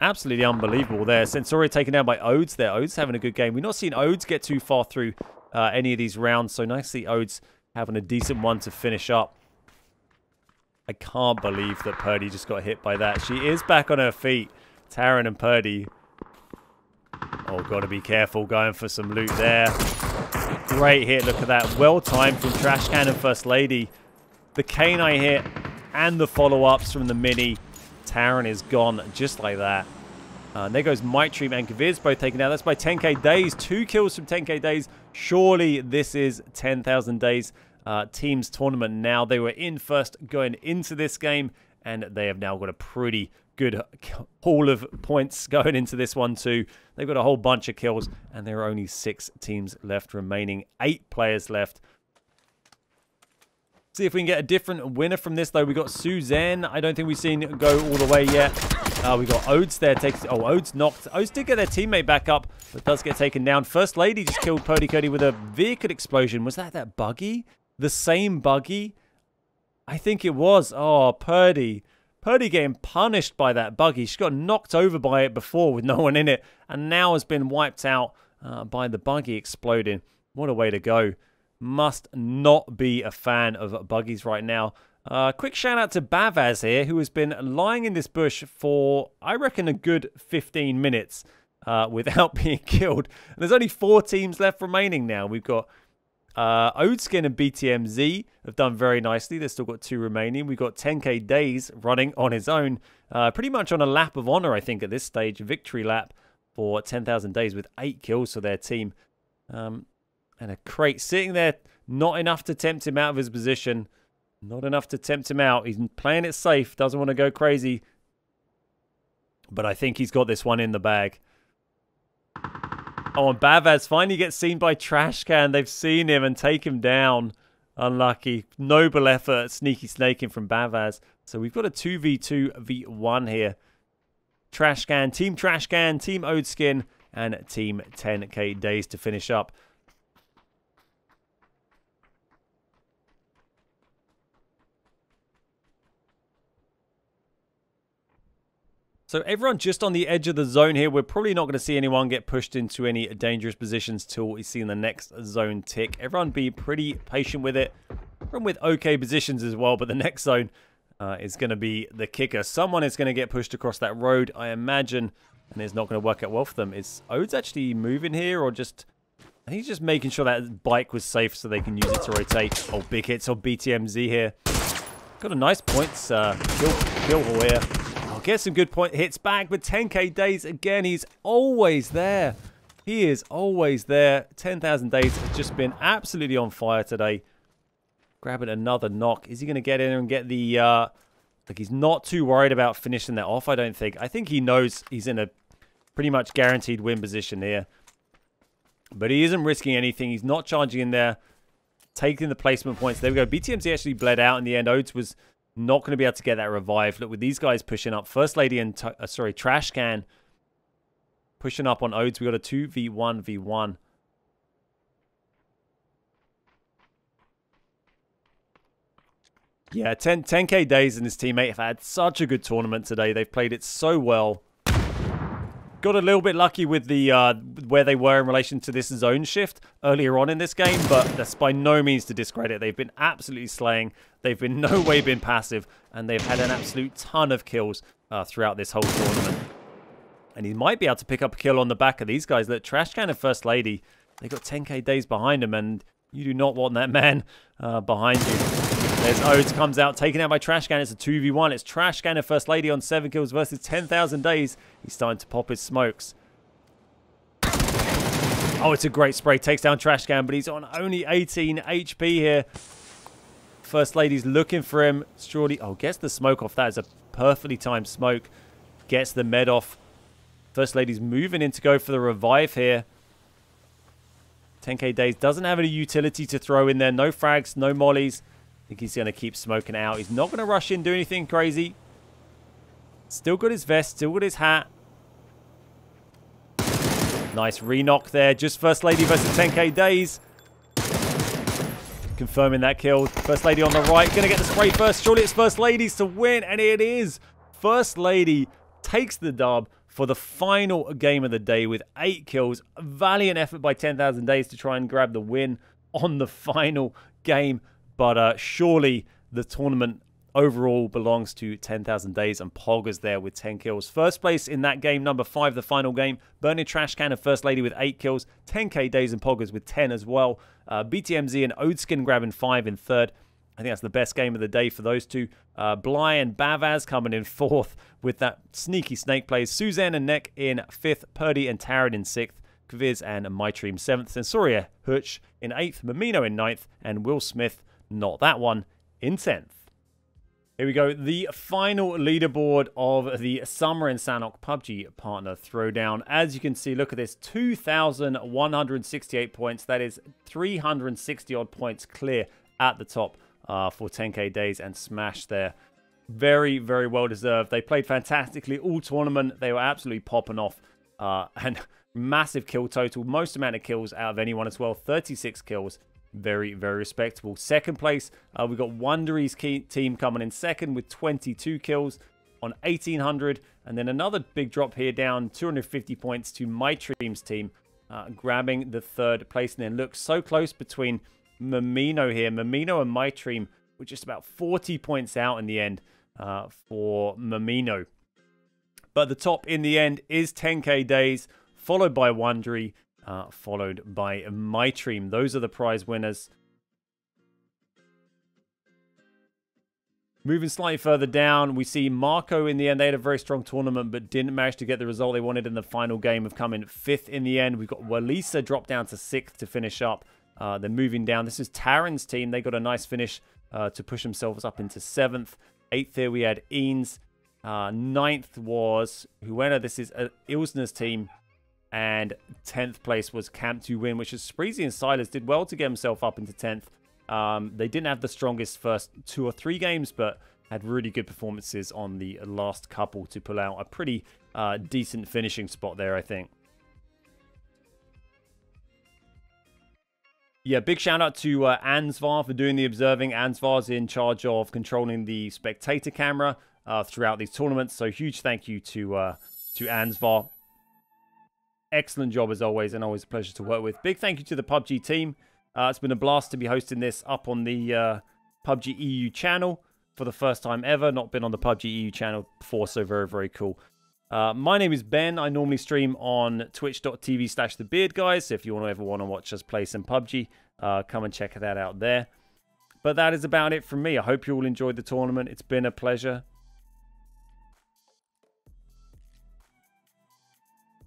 Absolutely unbelievable there. Sensoria taken down by Odes there. Odes having a good game. We've not seen Odes get too far through any of these rounds. So nice to see Odes having a decent one to finish up. I can't believe that Purdy just got hit by that. She is back on her feet. Taran and Purdy. Oh, got to be careful going for some loot there. Great hit. Look at that. Well timed from Trash Can and First Lady. The Canine hit and the follow-ups from the Mini. Taran is gone just like that. And there goes My Team and Kaviz both taken out. That's by 10K Days. 2 kills from 10K Days. Surely this is 10,000 Days teams tournament now. They were in first going into this game, and they have now got a pretty good haul of points going into this one too. They've got a whole bunch of kills, and there are only 6 teams left remaining. 8 players left. See if we can get a different winner from this, though. We got Suzanne. I don't think we've seen it go all the way yet. We got Odes there. Odes knocked. Odes did get their teammate back up, but does get taken down. First Lady just killed Purdy Cody with a vehicle explosion. Was that buggy? The same buggy? I think it was. Oh, Purdy. Purdy getting punished by that buggy. She got knocked over by it before with no one in it, and now has been wiped out by the buggy exploding. What a way to go. Must not be a fan of buggies right now. Quick shout out to Bavaz here, who has been lying in this bush for, I reckon, a good 15 minutes without being killed. And there's only 4 teams left remaining now. We've got Odeskin and BTMZ have done very nicely. They've still got 2 remaining. We've got 10k Days running on his own. Pretty much on a lap of honor, I think, at this stage. Victory lap for 10,000 Days with 8 kills for their team. And a crate sitting there, not enough to tempt him out of his position. Not enough to tempt him out. He's playing it safe, doesn't want to go crazy. But I think he's got this one in the bag. Oh, and Bavaz finally gets seen by Trashcan. They've seen him and take him down. Unlucky. Noble effort, sneaky snaking from Bavaz. So we've got a 2v2v1 here. Trashcan, Team Odeskin, and Team 10k Days to finish up. So everyone just on the edge of the zone here. We're probably not going to see anyone get pushed into any dangerous positions till we see the next zone tick. Everyone be pretty patient with it. Everyone with okay positions as well, but the next zone is going to be the kicker. Someone is going to get pushed across that road, I imagine, and it's not going to work out well for them. Is Odes actually moving here, or just... I think he's just making sure that bike was safe so they can use it to rotate. Oh, big hits on BTMZ here. Got a nice points kill haul here. Get some good point hits back, but 10k Days again, he's always there. He is always there. 10,000 Days has just been absolutely on fire today. Grabbing another knock. Is he going to get in and get the... like, he's not too worried about finishing that off, I don't think. I think he knows he's in a pretty much guaranteed win position here. But he isn't risking anything. He's not charging in there. Taking the placement points. There we go. BTMZ actually bled out in the end. Odes was... not going to be able to get that revive. Look, with these guys pushing up. First Lady and, Trashcan pushing up on Odes. We got a 2v1v1. Yeah, 10k Days and his teammate have had such a good tournament today. They've played it so well. Got a little bit lucky with the where they were in relation to this zone shift earlier on in this game, but that's by no means to discredit. They've been absolutely slaying. They've been no way been passive, and they've had an absolute ton of kills throughout this whole tournament. And he might be able to pick up a kill on the back of these guys. Look, Trashcan and First Lady, they got 10k Days behind him, and you do not want that man behind you. There's Odes, comes out, taken out by Trashcan. It's a 2v1. It's Trashcan and First Lady on 7 kills versus 10,000 Days. He's starting to pop his smokes. Oh, it's a great spray. Takes down Trashcan, but he's on only 18 HP here. First Lady's looking for him. Surely, oh, gets the smoke off. That is a perfectly timed smoke. Gets the med off. First Lady's moving in to go for the revive here. 10k Days doesn't have any utility to throw in there. No frags, no mollies. I think he's going to keep smoking out. He's not going to rush in, do anything crazy. Still got his vest, still got his hat. Nice re-knock there. Just First Lady versus 10k Days. Confirming that kill. First Lady on the right. Going to get the spray first. Surely it's First Lady's to win, and it is. First Lady takes the dub for the final game of the day with 8 kills. A valiant effort by 10,000 Days to try and grab the win on the final game. But surely the tournament overall belongs to 10,000 Days, and Poggers there with 10 kills. First place in that game, number 5, the final game. Burning Trashcan and First Lady with 8 kills. 10k Days and Poggers with 10 as well. BTMZ and Odeskin grabbing 5 in third. I think that's the best game of the day for those two. Bly and Bavaz coming in 4th with that sneaky snake plays. Suzanne and Neck in 5th. Purdy and Taryn in 6th. Kviz and MyTream 7th. Sensoria Hutch in 8th. Mamino in 9th. And Will Smith not that one, in 10th. Here we go, the final leaderboard of the Summer and Sanhok PUBG partner Throwdown. As you can see, look at this, 2,168 points. That is 360 odd points clear at the top for 10k days and Smash there. Very, very well deserved. They played fantastically all tournament. They were absolutely popping off and massive kill total. Most amount of kills out of anyone as well, 36 kills. Very, very respectable. Second place, we've got Wondery's team coming in second with 22 kills on 1,800. And then another big drop here down, 250 points to MyTream's team, grabbing the third place. And then look, so close between Mamino here. Mamino and MyTream were just about 40 points out in the end for Mamino. But the top in the end is 10k days, followed by Wondery, followed by MyTream. Those are the prize winners. Moving slightly further down, we see Marco in the end. They had a very strong tournament, but didn't manage to get the result they wanted in the final game of coming 5th in the end. We've got Walisa dropped down to 6th to finish up. They're moving down. This is Taran's team. They got a nice finish to push themselves up into 7th. 8th here we had Eanes. 9th was Huena. This is Ilsner's team. And 10th place was Camp to Win, which is Spreezy and Silas did well to get himself up into 10th. They didn't have the strongest first 2 or 3 games, but had really good performances on the last couple to pull out a pretty decent finishing spot there, I think. Yeah, big shout out to Ansvar for doing the observing. Ansvar's in charge of controlling the spectator camera throughout these tournaments. So huge thank you to Ansvar. Excellent job as always, and always a pleasure to work with. Big thank you to the PUBG team. It's been a blast to be hosting this up on the PUBG EU channel for the first time ever. Not been on the PUBG EU channel before, so very, very cool. My name is Ben. I normally stream on twitch.tv/thebeardguys. So if you ever want to watch us play some PUBG, come and check that out there. But that is about it from me. I hope you all enjoyed the tournament. It's been a pleasure.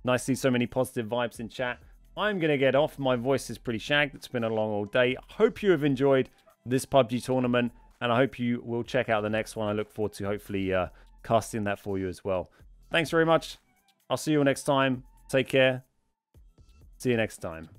Nice to see so many positive vibes in chat. I'm going to get off. My voice is pretty shagged. It's been a long old day. Hope you have enjoyed this PUBG tournament, and I hope you will check out the next one. I look forward to hopefully casting that for you as well. Thanks very much. I'll see you all next time. Take care. See you next time.